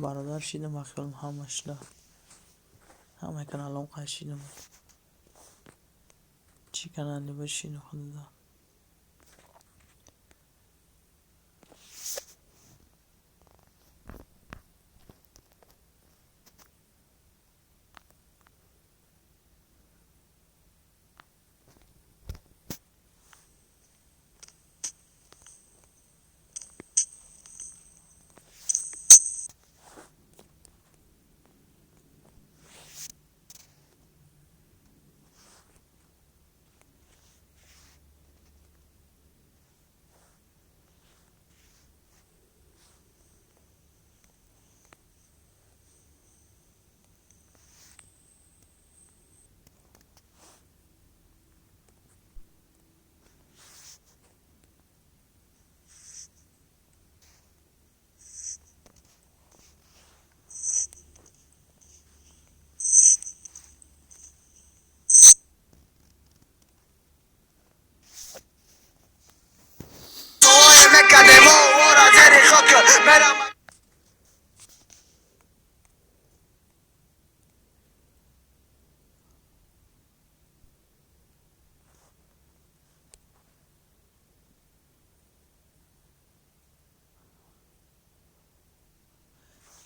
برادر شیدم و خیالم همش ده همه کانالم قشیدم چی کانالی بشین خود ده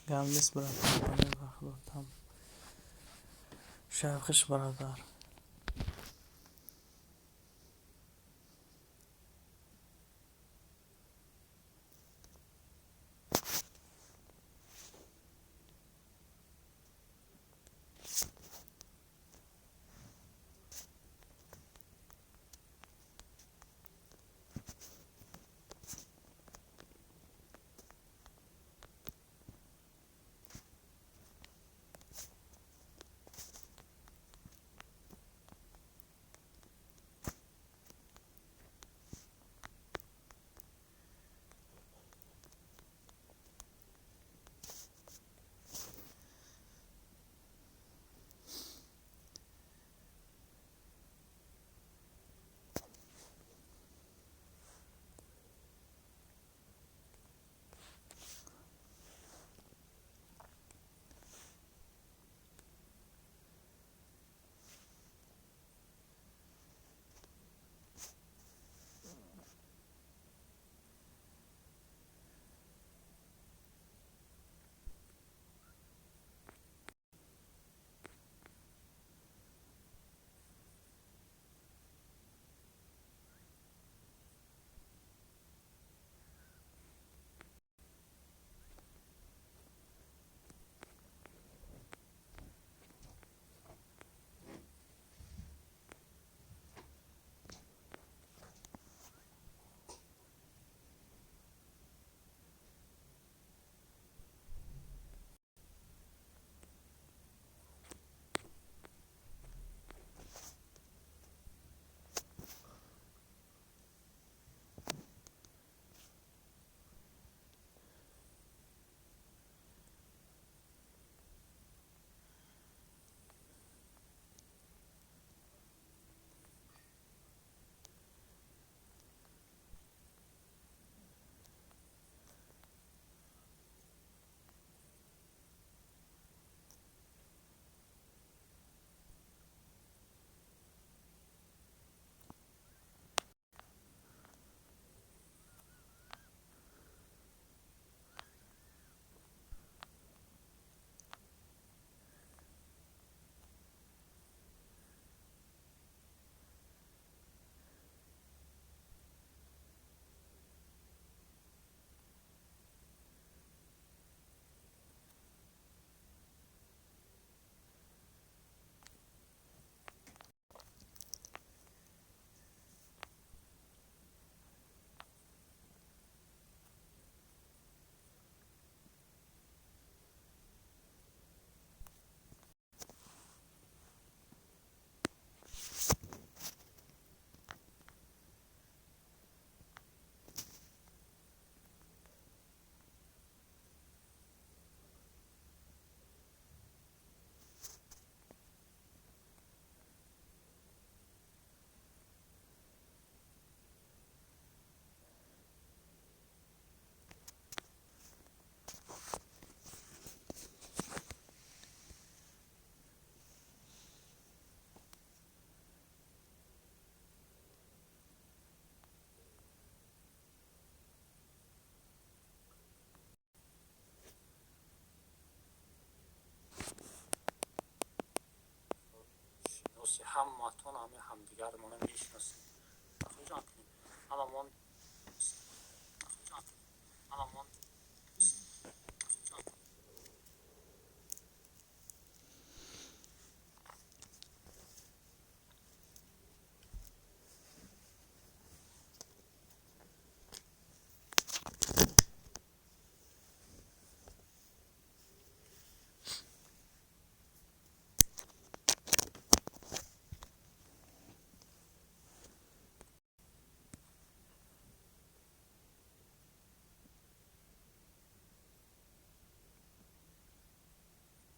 گملیس برادر وقت دادم شرخش برادر همتون همدیگر رو میشناسیم. جان هممون هممون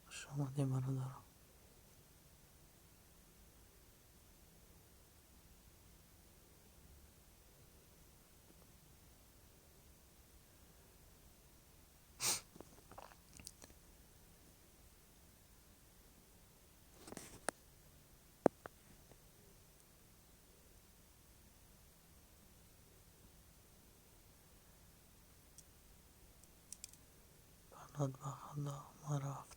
شما برادرم. بنات بخدا ما رفت.